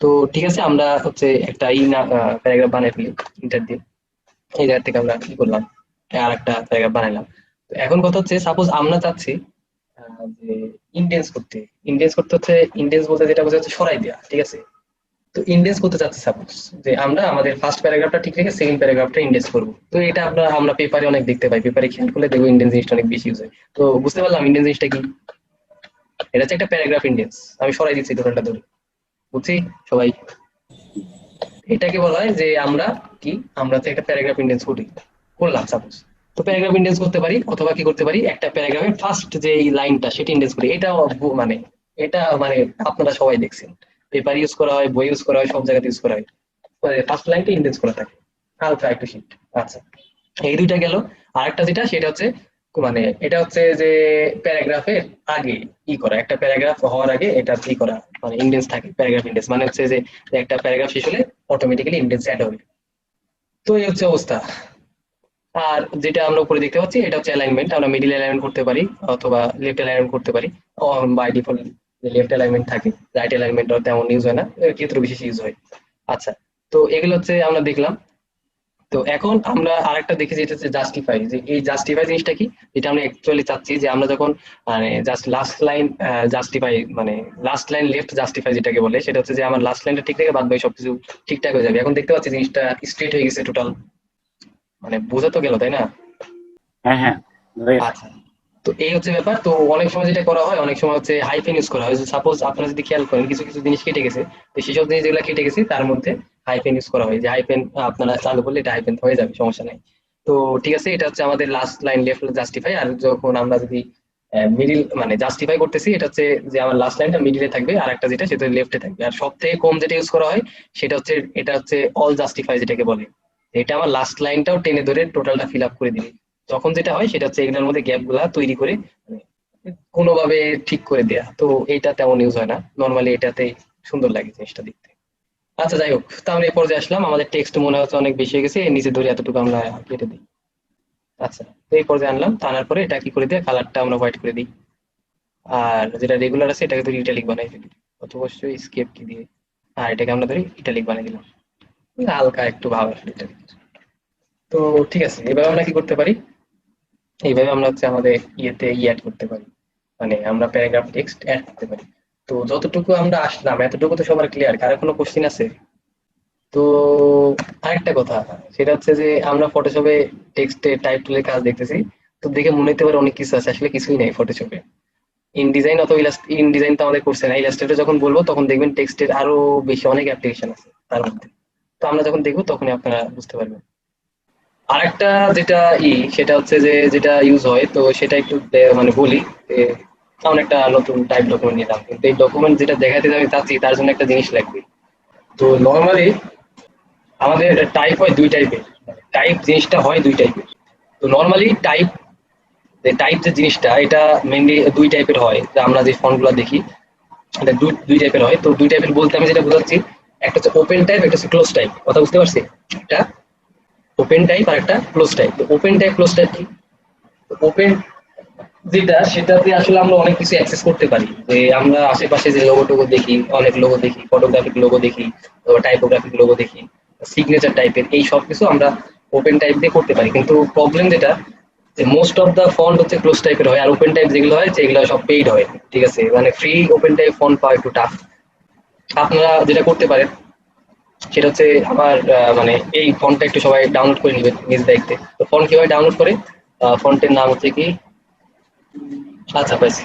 তো ঠিক আছে, আমরা হচ্ছে একটা না প্যারাগ্রাফ বানাই ফেলি ইন্টার দিয়ে। এই জায়গা থেকে আমরা কি করলাম, আর একটা প্যারাগ্রাফ বানাইলাম। তো এখন কথা হচ্ছে, সাপোজ আমরা চাচ্ছি যে ইন্ডেন্স করতে। ইন্ডেন্স করতে হচ্ছে, ইন্ডেন্স বলতে যেটা বোঝা হচ্ছে সরাই দেওয়া, ঠিক আছে? তো ইন্ডেন্স করতে চাচ্ছি সাপোজ, যে আমরা আমাদের ফার্স্ট প্যারাগ্রাফটা ঠিক রেখে সেকেন্ড প্যারাগ্রাফটা ইন্ডেন্স করবো। তো এটা আমরা পেপারে অনেক দেখতে পাই, পেপারে খেয়াল করলে দেখবো ইন্ডেন্স জিনিসটা অনেক বেশি ইউজ হয়। তো বুঝতে পারলাম ইন্ডেন্স জিনিসটা কি। এটা হচ্ছে একটা প্যারাগ্রাফ ইন্ডেন্স। আমি সরাই দিচ্ছি টোটালটা ধরে, বুঝছি সবাই? এটাকে বলা হয় যে আমরা কি, আমরা তো একটা প্যারাগ্রাফ ইন্ডেন্স করি, করলাম সাপোজ। তো প্যারাগ্রাফ ইন্ডেন্স করতে পারি, অথবা কি করতে পারি, একটা প্যারাগ্রাফের ফার্স্ট যে লাইনটা সেটা ইন্ডেন্স করি। এটা মানে এটা মানে আপনারা সবাই দেখছেন, পেপার ইউজ করা হয়, বই ইউজ করা হয়, সব জায়গাতে ইউজ করা হয়। ফার্স্ট লাইনটা ইন্ডেন্স করা থাকে, হালকা একটু শিট। আচ্ছা, এই দুইটা গেল। আরেকটা যেটা, সেটা হচ্ছে মানে এটা হচ্ছে যে প্যারাগ্রাফের আগে ই করা, একটা প্যারাগ্রাফ হওয়ার আগে এটা ই করা, মানে ইন্ডেন্স থাকে। প্যারাগ্রাফ ইন্ডেন্স মানে হচ্ছে যে একটা প্যারাগ্রাফ শেষ হলে অটোমেটিক্যালি ইন্ডেন্স অ্যাড হবে। তো এই হচ্ছে অবস্থা। আর যেটা আমরা উপরে দেখতে পাচ্ছি, এটা হচ্ছে অ্যালাইনমেন্ট। আমরা মিডিল অ্যালাইনমেন্ট করতে পারি, অথবা লেফট অ্যালাইনমেন্ট করতে পারি। বাই ডিফল্ট যে লেফট অ্যালাইনমেন্ট থাকে, রাইট অ্যালাইনমেন্ট তেমন ইউজ হয় না, এর ক্ষেত্রে বিশেষ ইউজ হয়। আচ্ছা, তো এগুলো হচ্ছে আমরা দেখলাম। তো এখন আমরা আরেকটা দেখেছি, এটা হচ্ছে জাস্টিফাই। যে এই জাস্টিফাই জিনিসটা কি, এটা আমরা অ্যাকচুয়ালি চাচ্ছি যে আমরা যখন মানে জাস্ট লাস্ট লাইন জাস্টিফাই, মানে লাস্ট লাইন লেফট জাস্টিফাই যেটাকে বলে, সেটা হচ্ছে যে আমার লাস্ট লাইনটা ঠিক থেকে বাদ বাকি সবকিছু ঠিকঠাক হয়ে যাবে। এখন দেখতে পাচ্ছি জিনিসটা স্ট্রেট হয়ে গেছে টোটাল, মানে বোঝা তো গেল তাই না? হ্যাঁ, হ্যাঁ, বুঝা গেছে। আচ্ছা, তো এই হচ্ছে ব্যাপার। তো অনেক সময় যেটা করা হয়, অনেক সময় হচ্ছে হাইফেন ইউজ করা হয়। সাপোজ আপনারা যদি খেয়াল করেন, কিছু কিছু জিনিস কেটে গেছে, তো সেসব জিনিস যেগুলো কেটে গেছে তার মধ্যে হাইফেন ইউজ করা হয়। যে হাইফেন আপনারা চালু করলে এটা হাইফেন হয়ে যাবে, সমস্যা নাই। তো ঠিক আছে, এটা হচ্ছে আমাদের লাস্ট লাইন লেফট জাস্টিফাই। আর যখন আমরা যদি মিডিল মানে জাস্টিফাই করতেছি, এটা হচ্ছে যে আমার লাস্ট লাইনটা মিডিলে থাকবে, আর একটা যেটা সেটা লেফটে থাকবে। আর সব থেকে কম যেটা ইউজ করা হয়, সেটা হচ্ছে এটা হচ্ছে অল জাস্টিফাই যেটাকে বলে। এটা আমার লাস্ট লাইনটাও টেনে ধরে টোটালটা ফিল আপ করে দিবে। তখন যেটা হয় সেটা হচ্ছে এগুলোর মধ্যে গ্যাপ গুলা তৈরি করে মানে কোনোভাবে ঠিক করে দেয়া। তো এইটা তেমন ইউজ হয় না নর্মালি, এটাতে সুন্দর লাগে জিনিসটা দেখতে। আচ্ছা যাই হোক, তো আমরা এই পর্যায়ে আসলাম। আমাদের টেক্সট মনে হচ্ছে অনেক বেশি হয়ে গেছে, এর নিচে ধরে এতটুকু আমরা কেটে দিই। আচ্ছা, তো এই পর্যায়ে আনলাম, তো আনার পরে এটা কি করে দিই, কালারটা আমরা হোয়াইট করে দিই। আর যেটা রেগুলার আছে এটাকে ধরি ইটালিক বানাই ফেলি, অবশ্যই স্কেপ কি দিয়ে। আর এটাকে আমরা ধরি ইটালিক বানিয়ে দিলাম, হালকা একটু ভাব আসলে ইটালিক। তো ঠিক আছে, এভাবে আমরা কি করতে পারি, এইভাবে আমরা হচ্ছে আমাদের ইয়েতে অ্যাড করতে পারি, মানে আমরা প্যারাগ্রাফ টেক্সট অ্যাড করতে পারি। তো যতটুকু আমরা আসলাম এতটুকু তো সবার ক্লিয়ার, কারো কোনো কোশ্চিন আছে? তো আরেকটা কথা, সেটা হচ্ছে যে আমরা ফটোশপে টেক্সটে টাইপ টুলের কাজ দেখতেছি। তো দেখে মনে হতে পারে অনেক কিছু আছে, আসলে কিছুই নাই ফটোশপে। ইন ডিজাইন অথবা ইন ডিজাইন তো আমাদের করছে না, ইলাস্ট্রেটর যখন বলবো তখন দেখবেন টেক্সটের আরো বেশি অনেক অ্যাপ্লিকেশন আছে তার মধ্যে। তো আমরা যখন দেখবো তখনই আপনারা বুঝতে পারবেন। আরেকটা যেটা সেটা হচ্ছে যে যেটা ইউজ হয়, তো সেটা একটু মানে বলি যে যেমন একটা নতুন টাইপ ডকুমেন্ট নিলাম, কিন্তু এই ডকুমেন্ট যেটা দেখাতে আমি চাচ্ছি তার জন্য একটা জিনিস লাগবে। তো নর্মালি আমাদের টাইপ হয় দুই টাইপের, টাইপ জিনিসটা হয় দুই টাইপের। তো নর্মালি টাইপ যে জিনিসটা, এটা মেনলি দুই টাইপের হয়, যে আমরা যে ফন্ট গুলো দেখি। এটা দুই টাইপের হয়। তো দুই টাইপের বলতে আমি যেটা বোঝাচ্ছি, একটা হচ্ছে ওপেন টাইপ, একটা হচ্ছে ক্লোজ টাইপ। কথা বুঝতে পারছি? একটা ওপেন টাইপ আর একটা ক্লোজ টাইপ। তো ওপেন টাইপ ক্লোজ টাইপ কি? ওপেন যেটা, সেটাতে আসলে আমরা অনেক কিছু অ্যাক্সেস করতে পারি। যে আমরা আশেপাশে যে লোগো টোগো দেখি, অনেক লোগো দেখি, ফটোগ্রাফিক লোগো দেখি, টাইপোগ্রাফিক লোগো দেখি, সিগনেচার টাইপের, এই সব কিছু আমরা ওপেন টাইপ দিয়ে করতে পারি। কিন্তু প্রবলেম যেটা, যে মোস্ট অফ দা ফন্ট হচ্ছে ক্লোজ টাইপের হয়, আর ওপেন টাইপ যেগুলো হয় যেগুলো সব পেইড হয়। ঠিক আছে, মানে ফ্রি ওপেন টাইপ ফন্ট পাওয়া একটু টাফ। আপনারা যেটা করতে পারেন সেটা হচ্ছে আমার মানে এই ফন্টটা একটু সবাই ডাউনলোড করে নেবেন নিজ দায়িত্বে। তো ফন্ট কিভাবে ডাউনলোড করে, ফন্টের নাম হচ্ছে কি, আচ্ছা পাইছি,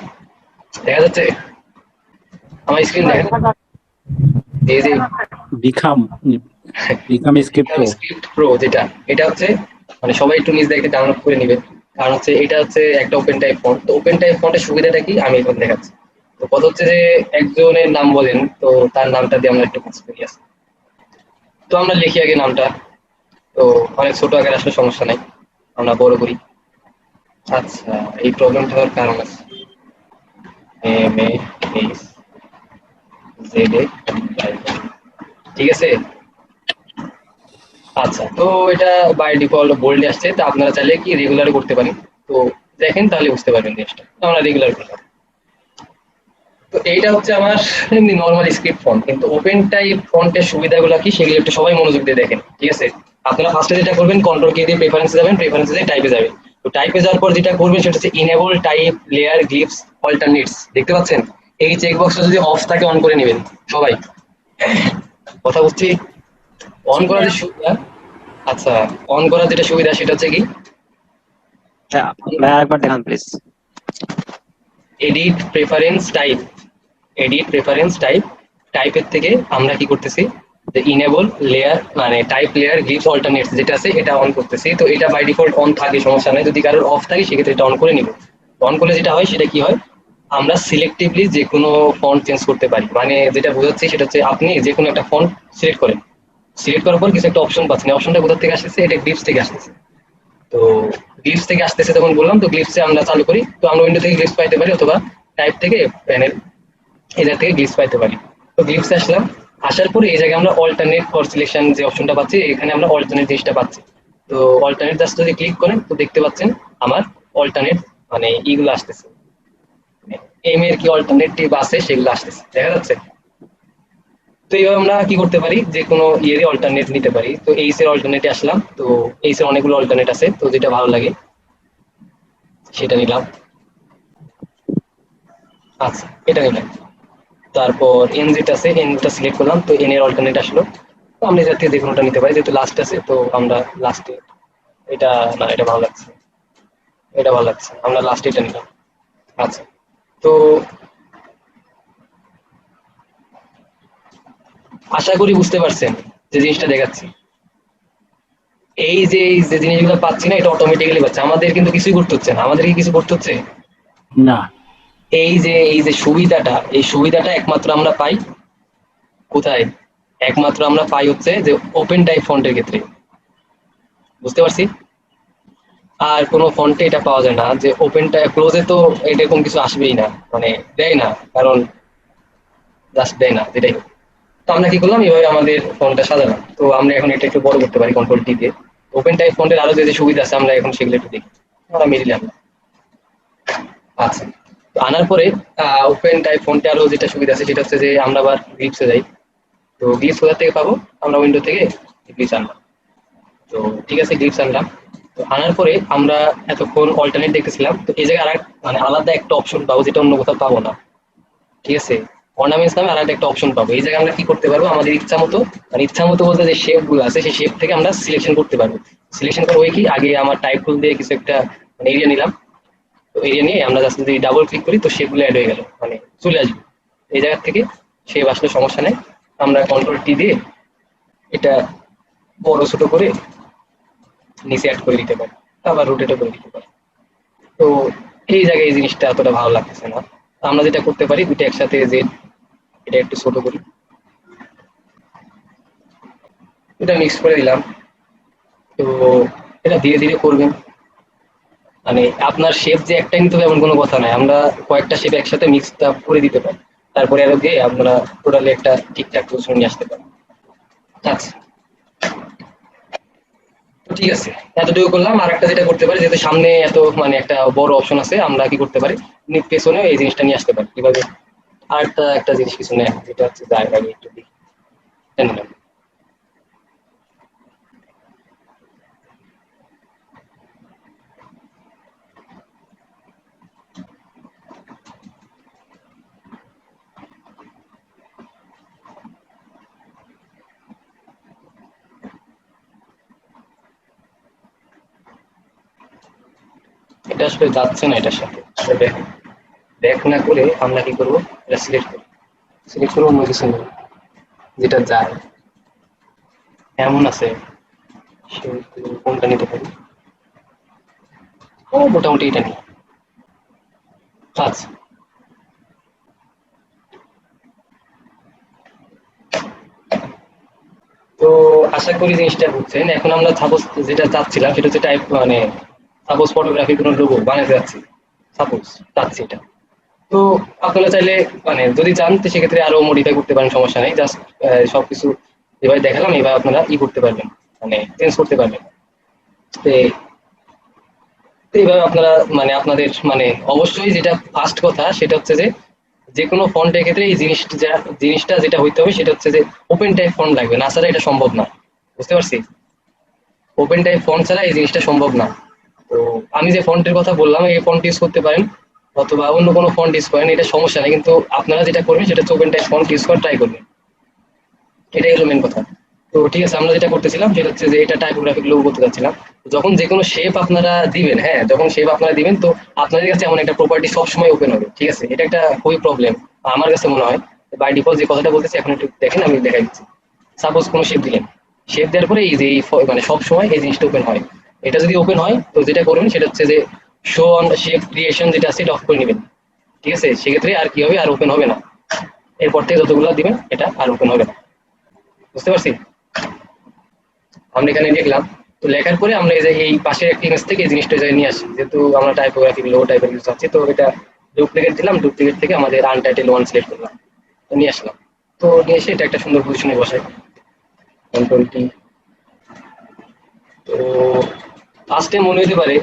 দেখা যাচ্ছে আমার স্ক্রিন দেখেন, এই যে become become script pro. Script pro যেটা, এটা হচ্ছে মানে সবাই একটু নিজ দায়িত্বে ডাউনলোড করে নেবেন। কারণ হচ্ছে এটা হচ্ছে একটা ওপেন টাইপ ফন্ট। তো ওপেন টাইপ ফন্টের সুবিধাটা কি আমি এখন দেখাচ্ছি। তো কথা হচ্ছে যে একজনের নাম বলেন, তো তার নামটা দিয়ে আমরা একটু কাজ করি। আছে, তো আমরা লিখি আগে নামটা। তো অনেক ছোট আকারে আসলে সমস্যা নাই, আমরা বড় করি। আচ্ছা, এই প্রবলেমটা হওয়ার কারণ আছে। এম এ এইচ জেড এ, ঠিক আছে। আচ্ছা, তো এটা বাই ডিফল্ট বোল্ডে আসছে, তো আপনারা চাইলে কি রেগুলার করতে পারেন। তো দেখেন তাহলে বুঝতে পারবেন জিনিসটা। তো আমরা রেগুলার করলাম। তো এইটা হচ্ছে আমার এমনি নর্মাল স্ক্রিপ্ট ফন্ট। কিন্তু ওপেন টাইপ ফন্টের সুবিধাগুলো কি সেগুলো একটু সবাই মনোযোগ দিয়ে দেখেন। ঠিক আছে, আপনারা ফার্স্টে যেটা করবেন, কন্ট্রোল কি দিয়ে প্রেফারেন্সে যাবেন, প্রেফারেন্সে দিয়ে টাইপে যাবেন। তো টাইপে যাওয়ার পর যেটা করবেন সেটা হচ্ছে ইনেবল টাইপ লেয়ার গ্লিপস অল্টারনেটস। দেখতে পাচ্ছেন এই চেক বক্সটা যদি অফ থাকে অন করে নেবেন সবাই। কথা বলছি, অন জি করার ভাইয়া। যে সুবিধা, আচ্ছা, অন করার যেটা সুবিধা সেটা হচ্ছে কি, হ্যাঁ, ভাই আরেকবার দেখান please. Edit preference type, edit preference type, টাইপের থেকে আমরা কি করতেছি, যে ইনেবল লেয়ার মানে টাইপ লেয়ার গ্লিপস অল্টারনেটস যেটা আছে এটা অন করতেছি। তো এটা বাই ডিফল্ট অন থাকে, সমস্যা নাই। যদি কারোর অফ থাকে সেক্ষেত্রে এটা অন করে নিব। অন করলে যেটা হয় সেটা কি হয়, আমরা সিলেক্টিভলি যে কোনো ফন্ট চেঞ্জ করতে পারি। মানে যেটা বোঝাচ্ছি সেটা হচ্ছে আপনি যে কোনো একটা ফন্ট সিলেক্ট করেন, সিলেক্ট করার পর কিছু একটা অপশন পাচ্ছেন, অপশনটা কোথা থেকে আসতেছে, এটা গ্লিপস থেকে আসতেছে। তো গ্লিপস থেকে আসতেছে তখন বললাম, তো গ্লিপসে আমরা চালু করি, তো আমরা উইন্ডো থেকে গ্লিপস পাইতে পারি, অথবা টাইপ থেকে প্যানেল এজার থেকে গ্লিপস পাইতে পারি। তো গ্লিপসে আসলাম, আসার পরে এই জায়গায় আমরা অল্টারনেট ফর সিলেকশন যে অপশনটা পাচ্ছি, এখানে আমরা অল্টারনেট জিনিসটা পাচ্ছি। তো অল্টারনেট জাস্ট যদি ক্লিক করেন তো দেখতে পাচ্ছেন আমার অল্টারনেট মানে ইগুলো আসতেছে, এম এর কি অল্টারনেটিভ আছে সেগুলো আসতেছে, দেখা যাচ্ছে। তো এইভাবে আমরা কি করতে পারি, যে কোনো ইয়েরই অল্টারনেট নিতে পারি। তো এইচ এর অল্টারনেটে আসলাম, তো এইচ এর অনেকগুলো অল্টারনেট আছে, তো যেটা ভালো লাগে সেটা নিলাম। আচ্ছা, এটা নিলাম। তারপর এন যেটা আছে এনটা সিলেক্ট করলাম, তো এন এর অল্টারনেট আসলো। তো আমরা এটার থেকে যে কোনোটা নিতে পারি, যেহেতু লাস্ট আছে তো আমরা লাস্টে, এটা না, এটা ভালো লাগছে, এটা ভালো লাগছে, আমরা লাস্টে এটা নিলাম। আচ্ছা, তো আশা করি বুঝতে পারছেন যে জিনিসটা দেখাচ্ছি। এই যে জিনিসগুলো পাচ্ছি না, এটা অটোমেটিক্যালি পাচ্ছে, আমাদের কিন্তু কিছুই করতে হচ্ছে না। আমাদের কি কিছু করতে হচ্ছে? না, এই যে সুবিধাটা, এই সুবিধাটা একমাত্র আমরা পাই কোথায়? একমাত্র আমরা পাই হচ্ছে যে ওপেন টাইপ ফন্টের ক্ষেত্রে। বুঝতে পারছি? আর কোনো ফন্টে এটা পাওয়া যায় না, যে ওপেন টাইপ ক্লোজে তো এরকম কিছু আসবেই না, মানে দেয় না, কারণ জাস্ট দেয় না যেটাই হোক। তো আমরা কি করলাম, এভাবে আমাদের ফন্টটা সাজালাম। তো আমরা এখন এটা একটু বড় করতে পারি কন্ট্রোল টি দিয়ে। ওপেন টাইপ ফন্টের আরো যে যে সুবিধা আছে আমরা এখন সেগুলো একটু দেখি। আমরা মিডিলে আনলাম। আচ্ছা, তো আনার পরে ওপেন টাইপ ফন্টে আরো যেটা সুবিধা আছে সেটা হচ্ছে যে আমরা আবার গ্লিপসে যাই। তো গ্লিপস কোথা থেকে পাবো, আমরা উইন্ডো থেকে গ্লিপস আনলাম। তো ঠিক আছে, গ্লিপস আনলাম। তো আনার পরে আমরা এতক্ষণ অল্টারনেট দেখতেছিলাম, তো এই জায়গায় আর মানে আলাদা একটা অপশন পাবো যেটা অন্য কোথাও পাবো না। ঠিক আছে, অর্নামেন্টস নামে আলাদা একটা অপশন পাবো। এই জায়গায় আমরা কি করতে পারবো, আমাদের ইচ্ছা মতো, মানে ইচ্ছা মতো বলতে যে শেপ গুলো আছে সেই শেপ থেকে আমরা সিলেকশন করতে পারবো। সিলেকশন করবো কি, আগে আমার টাইপ টুল দিয়ে কিছু একটা মানে এরিয়া নিলাম। তো এরিয়া নিয়ে আমরা জাস্ট যদি ডাবল ক্লিক করি তো শেপগুলো অ্যাড হয়ে গেল, মানে চলে আসবে এই জায়গা থেকে। শেপ আসলে সমস্যা নেই, আমরা কন্ট্রোল টি দিয়ে এটা বড় ছোট করে নিচে অ্যাড করে দিতে পারি, আবার রোটেটও করে দিতে পারি। তো এই জায়গায় এই জিনিসটা এতটা ভালো লাগতেছে না। তো আমরা যেটা করতে পারি, দুটো একসাথে যে এটা একটু ছোট করি, এটা মিক্স করে দিলাম। তো এটা ধীরে ধীরে করবেন, মানে আপনার শেপ যে একটাই নিতে হবে এমন কোনো কথা নাই, আমরা কয়েকটা শেপ একসাথে মিক্স আপ করে দিতে পারি। তারপরে আরো গিয়ে আপনারা টোটালি একটা ঠিকঠাক পজিশন নিয়ে আসতে পারেন। আচ্ছা, তো ঠিক আছে, এতটুকু করলাম। আর একটা যেটা করতে পারি, যেহেতু সামনে এত মানে একটা বড় অপশন আছে, আমরা কি করতে পারি, পেছনে এই জিনিসটা নিয়ে আসতে পারি কিভাবে। আর একটা জিনিস কিছু নেই, যেটা হচ্ছে জায়গা একটু দেখি, নিলাম। এটা আসলে যাচ্ছে না এটার সাথে। ব্যাক না করে আমরা কি করবো, এটা সিলেক্ট করবো অন্য কিছু নেই, যেটা যায় এমন আছে। সেহেতু কোনটা নিতে পারি, ও মোটামুটি এটা নিই। আচ্ছা, তো আশা করি জিনিসটা বুঝছেন। এখন আমরা সাপোজ যেটা চাচ্ছিলাম সেটা হচ্ছে টাইপ মানে সাপোজ ফটোগ্রাফি কোনো লোগো বানাতে যাচ্ছি, সাপোজ চাচ্ছি এটা। তো আপনারা চাইলে মানে যদি চান তো সেক্ষেত্রে আরো মডিফাই করতে পারেন, সমস্যা নেই। জাস্ট সবকিছু যেভাবে দেখালাম এইভাবে আপনারা করতে পারবেন, মানে চেঞ্জ করতে পারবেন। তো তো এইভাবে আপনারা মানে আপনাদের মানে অবশ্যই যেটা ফার্স্ট কথা সেটা হচ্ছে যে যে কোনো ফন্টের ক্ষেত্রে এই জিনিসটা যেটা হইতে হবে সেটা হচ্ছে যে ওপেন টাইপ ফন্ট লাগবে, না ছাড়া এটা সম্ভব না। বুঝতে পারছি? ওপেন টাইপ ফন্ট ছাড়া এই জিনিসটা সম্ভব না। তো আমি যে ফন্টের কথা বললাম এই ফন্ট ইউজ করতে পারেন, অথবা অন্য কোনো ফন্ট ইউজ করেন, এটা সমস্যা নেই। কিন্তু আপনারা যেটা করবেন সেটা হচ্ছে ওপেন টাইপ ফন্ট ইউজ করে ট্রাই করবেন, এটাই হলো মেন কথা। তো ঠিক আছে, আমরা যেটা করতেছিলাম সেটা হচ্ছে যে এটা টাইপোগ্রাফিক লোগো করতে যাচ্ছিলাম। যখন যে কোনো শেপ আপনারা দিবেন, হ্যাঁ যখন শেপ আপনারা দিবেন, তো আপনাদের কাছে এমন একটা প্রপার্টি সবসময় ওপেন হবে। ঠিক আছে, এটা একটা খুবই প্রবলেম আমার কাছে মনে হয়। বাই ডিফল্ট যে কথাটা বলতেছি এখন একটু দেখেন, আমি দেখাই দিচ্ছি। সাপোজ কোনো শেপ দিলেন, শেপ দেওয়ার পরে এই যে মানে সব সময় এই জিনিসটা ওপেন হয়। এটা যদি ওপেন হয় তো যেটা করবেন সেটা হচ্ছে যে শো অন শেপ ক্রিয়েশন যেটা আছে এটা অফ করে নেবেন। ঠিক আছে, সেক্ষেত্রে আর কি হবে, আর ওপেন হবে না। এরপর থেকে যতগুলো দিবেন এটা আর ওপেন হবে না। বুঝতে পারছি? আমরা এখানে লিখলাম, তো লেখার পরে আমরা এই যে এই পাশের একটা ইমেজ থেকে এই জিনিসটা নিয়ে আসি, যেহেতু আমরা টাইপোগ্রাফি লো টাইপের কিছু আছে, তো এটা ডুপ্লিকেট দিলাম, ডুপ্লিকেট থেকে আমাদের আনটাইটেল ওয়ান সিলেক্ট করলাম, তো নিয়ে আসলাম। তো নিয়ে এসে এটা একটা সুন্দর পজিশনে বসাই, কন্ট্রোল টি। তো ফার্স্টে মনে হতে পারে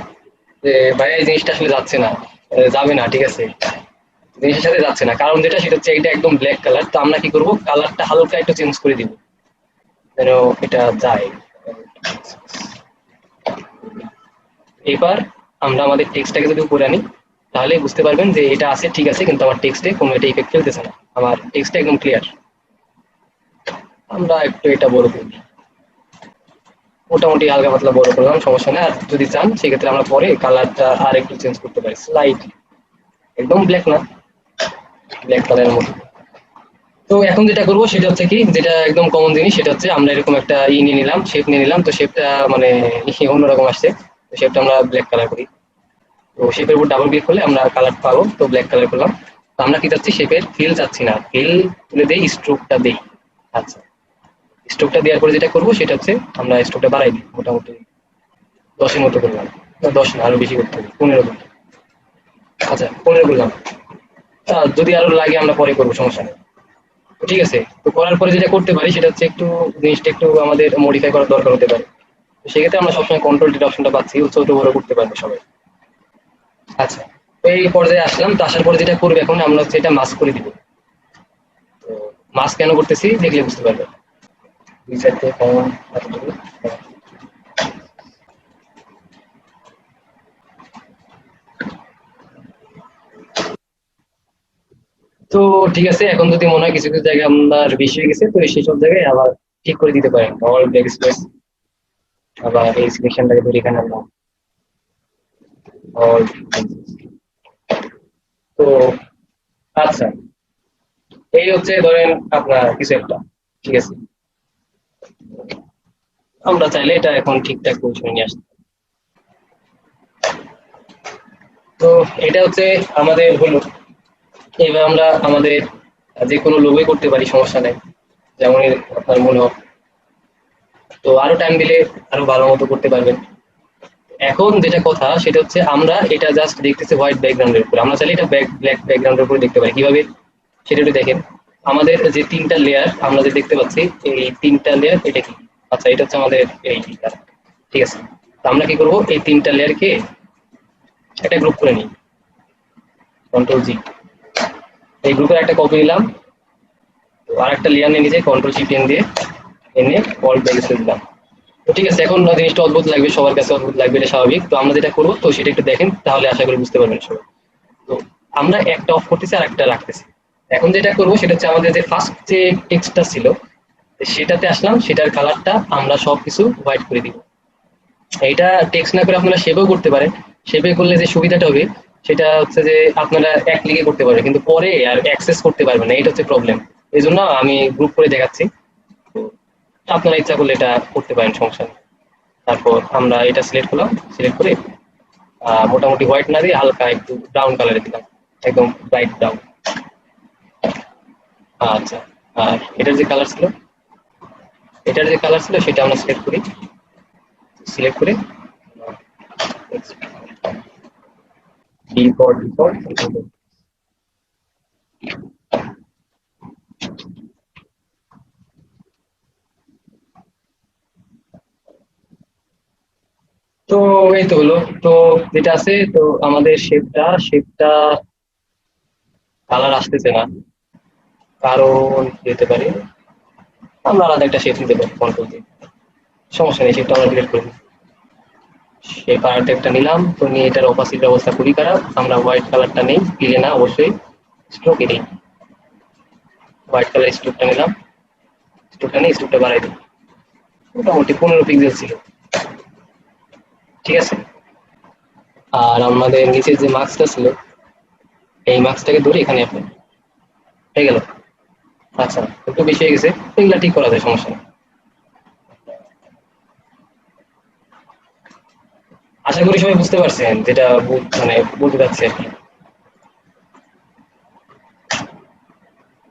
যে ভাই এই জিনিসটা আসলে যাচ্ছে না, যাবে না। ঠিক আছে, জিনিসের সাথে যাচ্ছে না, কারণ যেটা সেটা হচ্ছে এটা একদম ব্ল্যাক কালার। তো আমরা কি করব, কালারটা হালকা একটু চেঞ্জ করে দিব যেন এটা যায়। এবার আমরা আমাদের টেক্সটটাকে যদি উপরে আনি, তাহলে বুঝতে পারবেন যে এটা আছে ঠিক আছে, কিন্তু আমার টেক্সটে কোনো এটা ইফেক্ট ফেলতেছে না, আমার টেক্সটটা একদম ক্লিয়ার। আমরা একটু এটা বড় করি, মোটামুটি হালকা পাতলা বড় করলাম, সমস্যা নেই। আর যদি চান সেক্ষেত্রে আমরা পরে কালারটা আর একটু চেঞ্জ করতে পারি, স্লাইট, একদম ব্ল্যাক না, ব্ল্যাক কালারের মতো। তো এখন যেটা করবো সেটা হচ্ছে কি, যেটা একদম কমন জিনিস, সেটা হচ্ছে আমরা এরকম একটা নিয়ে নিলাম, শেপ নিয়ে নিলাম। তো শেপটা মানে অন্যরকম আসছে, তো শেপটা আমরা ব্ল্যাক কালার করি। তো শেপের উপর ডাবল ক্লিক করলে আমরা কালার পাবো, তো ব্ল্যাক কালার করলাম। তো আমরা কি চাচ্ছি, শেপের ফিল চাচ্ছি না, ফিল তুলে দেই, স্ট্রোকটা দেই। আচ্ছা, স্ট্রোকটা দেওয়ার পরে যেটা করবো সেটা হচ্ছে আমরা স্ট্রোকটা বাড়াই দিই, মোটামুটি 10-এর মতো করলাম। না 10 না, আরো বেশি করতে হবে, 15 করলাম। আচ্ছা 15 করলাম। যদি আরো লাগে আমরা পরে করবো, সমস্যা নেই। তো ঠিক আছে, তো করার পরে যেটা করতে পারি সেটা হচ্ছে একটু জিনিসটা একটু আমাদের মডিফাই করার দরকার হতে পারে। তো সেক্ষেত্রে আমরা সবসময় কন্ট্রোল টির অপশনটা পাচ্ছি, ছোট বড় করতে পারবে সবাই। আচ্ছা, তো এই পর্যায়ে আসলাম। তো আসার পরে যেটা করবে এখন আমরা হচ্ছে এটা মাস্ক করে দিব। তো মাস্ক কেন করতেছি দেখলে বুঝতে পারবে। দুই সাইড থেকে কমন এতটুকু। তো ঠিক আছে, এখন যদি মনে হয় কিছু কিছু জায়গায় আপনার বেশি হয়ে গেছে, তো সেই সব জায়গায় আবার ঠিক করে দিতে পারেন, অল ব্যাক স্পেস। আবার এই সিলেকশনটাকে ধরে এখানে আনলাম, অল। তো আচ্ছা, এই হচ্ছে ধরেন আপনার কিছু একটা, ঠিক আছে, আমরা চাইলে এটা এখন ঠিকঠাক পজিশনে নিয়ে আসতে। তো এটা হচ্ছে আমাদের হলো, এইভাবে আমরা আমাদের যে কোনো লোগোই করতে পারি, সমস্যা নেই, যেমন আপনার মনে হয়। তো আরো টাইম দিলে আরো ভালো মতো করতে পারবেন। এখন যেটা কথা সেটা হচ্ছে আমরা এটা জাস্ট দেখতেছি হোয়াইট ব্যাকগ্রাউন্ডের উপর, আমরা চাইলে এটা ব্ল্যাক ব্যাকগ্রাউন্ডের উপর দেখতে পারি কিভাবে। সেটা একটু দেখেন। আমাদের যে তিনটা লেয়ার আমরা যে দেখতে পাচ্ছি, এই তিনটা লেয়ার এটা কি? আচ্ছা, এটা হচ্ছে আমাদের এই layer, ঠিক আছে। তো আমরা কি করব, এই তিনটা লেয়ারকে একটা গ্রুপ করে নিই, কন্ট্রোল জি। এই গ্রুপের একটা কপি নিলাম, তো আর একটা লেয়ার নিয়ে নিজে কন্ট্রোল শিফট এন দিয়ে এনে অল্ট ব্যাগেসে দিলাম। তো ঠিক আছে, এখন জিনিসটা অদ্ভুত লাগবে, সবার কাছে অদ্ভুত লাগবে, এটা স্বাভাবিক। তো আমরা যেটা করবো, তো সেটা একটু দেখেন, তাহলে আশা করি বুঝতে পারবেন সবাই। তো আমরা একটা অফ করতেছি আর একটা রাখতেছি। এখন যেটা করবো সেটা হচ্ছে আমাদের যে ফার্স্ট যে টেক্সটটা ছিল সেটাতে আসলাম, সেটার কালারটা আমরা সবকিছু হোয়াইট করে দিব। এইটা টেক্সট না করে আপনারা সেভও করতে পারেন। সেভে করলে যে সুবিধাটা হবে সেটা হচ্ছে যে আপনারা এক ক্লিকে করতে পারবেন, কিন্তু পরে আর অ্যাক্সেস করতে পারবেন না, এটা হচ্ছে প্রবলেম। এই জন্য আমি গ্রুপ করে দেখাচ্ছি। তো আপনারা ইচ্ছা করলে এটা করতে পারেন, সমস্যা নেই। তারপর আমরা এটা সিলেক্ট করলাম, সিলেক্ট করে মোটামুটি হোয়াইট না দিয়ে হালকা একটু ব্রাউন কালারে দিলাম, একদম লাইট ব্রাউন। আচ্ছা, আর এটার যে কালার ছিল, সেটা আমরা সিলেক্ট করি, সিলেক্ট করে ডিফল্ট। তো এই তো হলো। তো যেটা আছে, তো আমাদের শেপটা কালার আসতেছে না, কারণ যেতে পারে আমরা আলাদা একটা শেপ নিতে পারি কন্ট্রোল দিয়ে, সমস্যা নেই, শেপটা আমরা ডিলিট করে দিই। শেপ আর্ট একটা নিলাম, তো নিয়ে এটার অপাসিটির অবস্থা খুবই খারাপ, আমরা হোয়াইট কালারটা নেই, ক্লিনে না অবশ্যই, স্ট্রোকে নেই, হোয়াইট কালার স্ট্রোকটা নিলাম, স্ট্রোকটা বাড়াই দিই, মোটামুটি 15 পিক্সেল ছিল, ঠিক আছে। আর আমাদের নিচের যে মার্কসটা ছিল, এই মার্কসটাকে ধরে এখানে আপনি হয়ে গেল। আচ্ছা, একটু বেশি হয়ে গেছে, এগুলা ঠিক করা যায়, সমস্যা নেই। আশা করি সবাই বুঝতে পারছেন যেটা মানে বলতে চাচ্ছি আর কি।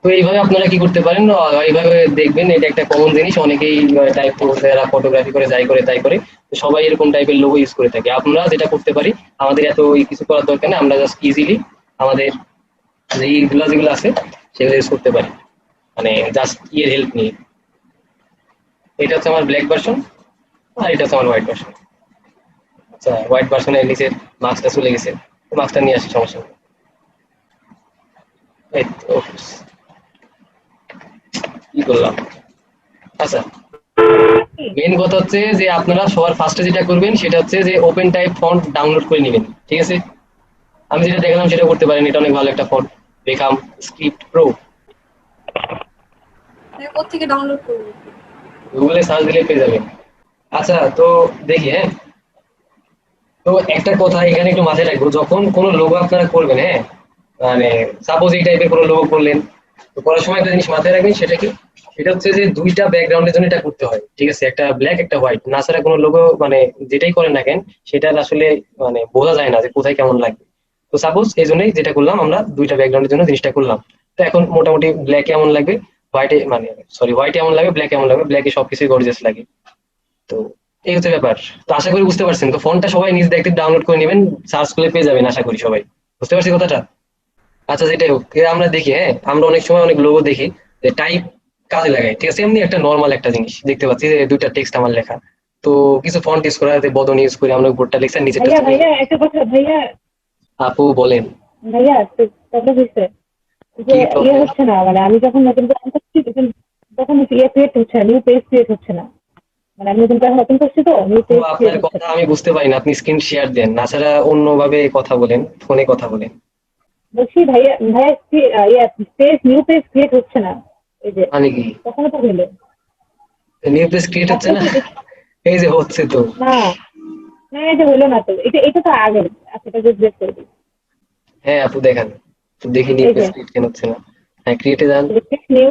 তো এইভাবে আপনারা কি করতে পারেন, এইভাবে দেখবেন, এটা একটা কমন জিনিস, অনেকেই টাইপ করতে, যারা ফটোগ্রাফি করে যাই করে তাই করে, তো সবাই এরকম টাইপের লোগো ইউজ করে থাকে। আমরা যেটা করতে পারি, আমাদের এত কিছু করার দরকার নেই, আমরা জাস্ট ইজিলি আমাদের যেগুলো যেগুলো আছে সেগুলো ইউজ করতে পারি, মানে জাস্ট ইয়ের হেল্প নিয়ে। এটা হচ্ছে আমার ব্ল্যাক ভার্সন, আর এটা হচ্ছে আমার হোয়াইট ভার্সন। আচ্ছা, হোয়াইট ভার্সনের নিচের মার্কসটা চলে গেছে, মার্কসটা নিয়ে আসি, সমস্যা নেই। এই তো, কি করলাম। আচ্ছা, মেইন কথা হচ্ছে যে আপনারা সবার ফার্স্টে যেটা করবেন সেটা হচ্ছে যে ওপেন টাইপ ফন্ট ডাউনলোড করে নেবেন, ঠিক আছে। আমি যেটা দেখালাম সেটা করতে পারেন, এটা অনেক ভালো একটা ফন্ট, দেখাম স্ক্রিপ্ট প্রো। কোত্থেকে ডাউনলোড করবো? গুগলে সার্চ দিলে পেয়ে যাবেন। আচ্ছা, তো দেখি, হ্যাঁ। তো একটা কথা এখানে একটু মাথায় রাখবো, যখন কোনো লোগো আপনারা করবেন, হ্যাঁ, মানে সাপোজ এই টাইপের কোনো লোগো করলেন, তো করার সময় একটা জিনিস মাথায় রাখবেন, সেটা কি, সেটা হচ্ছে যে দুইটা ব্যাকগ্রাউন্ডের জন্য এটা করতে হয়, ঠিক আছে, একটা ব্ল্যাক একটা হোয়াইট, না ছাড়া কোনো লোগো মানে যেটাই করেন না কেন সেটা আসলে মানে বোঝা যায় না যে কোথায় কেমন লাগবে। তো সাপোজ এই জন্যই যেটা করলাম, আমরা দুইটা ব্যাকগ্রাউন্ডের জন্য জিনিসটা করলাম। তো এখন মোটামুটি ব্ল্যাক এমন লাগবে, হোয়াইটে মানে সরি হোয়াইট এমন লাগবে, ব্ল্যাক এমন লাগবে, ব্ল্যাকে সবকিছুই গর্জিয়াস লাগে। তো এই হচ্ছে ব্যাপার। তো আশা করি বুঝতে পারছেন, তো ফোনটা সবাই নিজ দেখতে ডাউনলোড করে নেবেন, সার্চ করলে পেয়ে যাবেন, আশা করি সবাই বুঝতে পারছি কথাটা। আচ্ছা, যেটাই হোক, আমরা দেখি, হ্যাঁ, আমরা অনেক সময় অনেক লোগো দেখি যে টাইপ কাজে লাগাই, ঠিক আছে, এমনি একটা নর্মাল একটা জিনিস দেখতে পাচ্ছি যে দুইটা টেক্সট আমার লেখা, তো কিছু ফন্ট ইউজ করা, বদন ইউজ করে আমরা উপরটা লিখছি আর নিচেরটা ভাইয়া ভাইয়া একটা কথা ভাইয়া আপু বলেন। ভাইয়া তো কথা হচ্ছে যে কি ইয়ে প্রবলেম? হচ্ছে না, মানে আমি যখন নতুন করে on করছি তখন ইয়ে ক্রিয়েট হচ্ছে না, নিউ পেজ ক্রিয়েট হচ্ছে না, মানে আমি নতুন করে ওপেন করছি তো নিউ ও, পেজ আপনার ক্রিয়েট হচ্ছে কথা না। আমি বুঝতে পারি না, আপনি স্ক্রিন শেয়ার দেন, তাছাড়া অন্যভাবে কথা বলেন, ফোনে কথা বলেন। বলছি ভাইয়া ভাইয়া ইয়ে পেজ নিউ পেজ ক্রিয়েট হচ্ছে না, এই যে মানে কি তখন তো হলো নিউ পেজ ক্রিয়েট হচ্ছে আপনার না? কি দেখি এই যে হচ্ছে তো। না, না এই যে হলো না তো, এটা এটা তো আগে, আচ্ছা এটা জিজ্ঞেস করে দিই। হ্যাঁ আপু দেখান, তো দেখি নিউ এই পেজ যে ক্রিয়েট কেন হচ্ছে না। হ্যাঁ, ক্রিয়েটে যান। নিউ,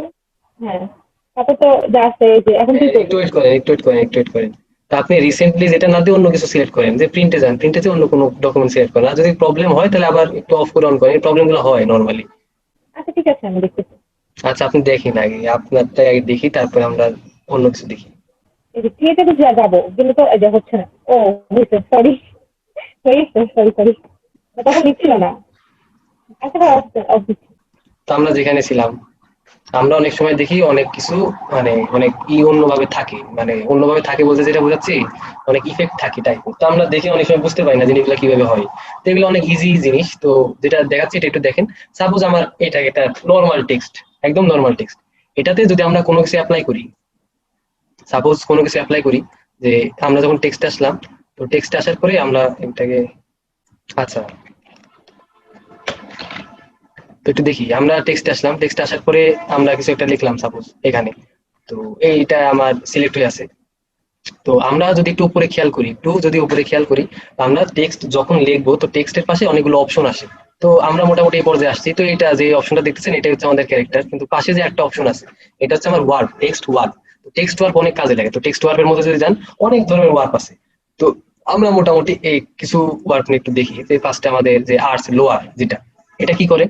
হ্যাঁ তারপর তো যা আছে এই যে এখন কি হ্যাঁ, একটু করবো? ওয়েট করেন, একটু ওয়েট করেন। তা আপনি রিসেন্টলি যেটা না দিয়ে অন্য কিছু সিলেক্ট করেন, যে প্রিন্টে যান, প্রিন্টে অন্য কোনো ডকুমেন্ট সিলেক্ট করেন, আর যদি প্রবলেম হয় তাহলে আবার একটু অফ করে অন করেন, এই প্রবলেম গুলো হয় নর্মালি। আচ্ছা ঠিক আছে আমি দেখতেছি। আচ্ছা, আপনি দেখেন আগে, আপনারটা আগে দেখি, তারপরে আমরা অন্য কিছু দেখি। এই যে ক্রিয়েটে তো যাবো কিন্তু তো এই যে হচ্ছে না। ও হয়েছে, সরি সরি সরি সরি, তখন নিচ্ছিল না। আচ্ছা অফ দিচ্ছি। তো আমরা যেখানে ছিলাম, আমরা অনেক সময় দেখি অনেক কিছু মানে অনেক অন্যভাবে থাকে, মানে অন্যভাবে থাকে বলতে যেটা বোঝাচ্ছি, অনেক ইফেক্ট থাকে টাইপ। তো আমরা দেখি অনেক সময় বুঝতে পারি না জিনিসগুলো কিভাবে হয়। তো এগুলো অনেক ইজি জিনিস। তো যেটা দেখাচ্ছি এটা একটু দেখেন। সাপোজ আমার এটা নর্মাল টেক্সট, একদম নর্মাল টেক্সট। এটাতে যদি আমরা কোনো কিছু অ্যাপ্লাই করি, সাপোজ কোনো কিছু অ্যাপ্লাই করি, যে আমরা যখন টেক্সট আসলাম, তো টেক্সট আসার পরে আমরা এটাকে, আচ্ছা তো একটু দেখি, আমরা টেক্সট আসলাম, টেক্সট আসার পরে আমরা কিছু একটা লিখলাম সাপোজ এখানে। তো এইটা আমার সিলেক্ট হয়ে আছে। তো আমরা যদি একটু উপরে খেয়াল করি, আমরা টেক্সট যখন লিখবো তো টেক্সটের পাশে অনেকগুলো অপশন আসে। তো আমরা মোটামুটি এই পর্যায়ে আসছি। তো এটা যে অপশনটা দেখতেছেন এটা হচ্ছে আমাদের ক্যারেক্টার, কিন্তু পাশে যে একটা অপশন আছে এটা হচ্ছে আমার word, text word. Text work অনেক কাজে লাগে। তো টেক্সট ওয়ার্কের মধ্যে যদি যান, অনেক ধরনের ওয়ার্ক আছে। তো আমরা মোটামুটি এই কিছু ওয়ার্ক নিয়ে একটু দেখি। যে ফার্স্টে আমাদের যে আর্টস লোয়ার, যেটা এটা কি করে,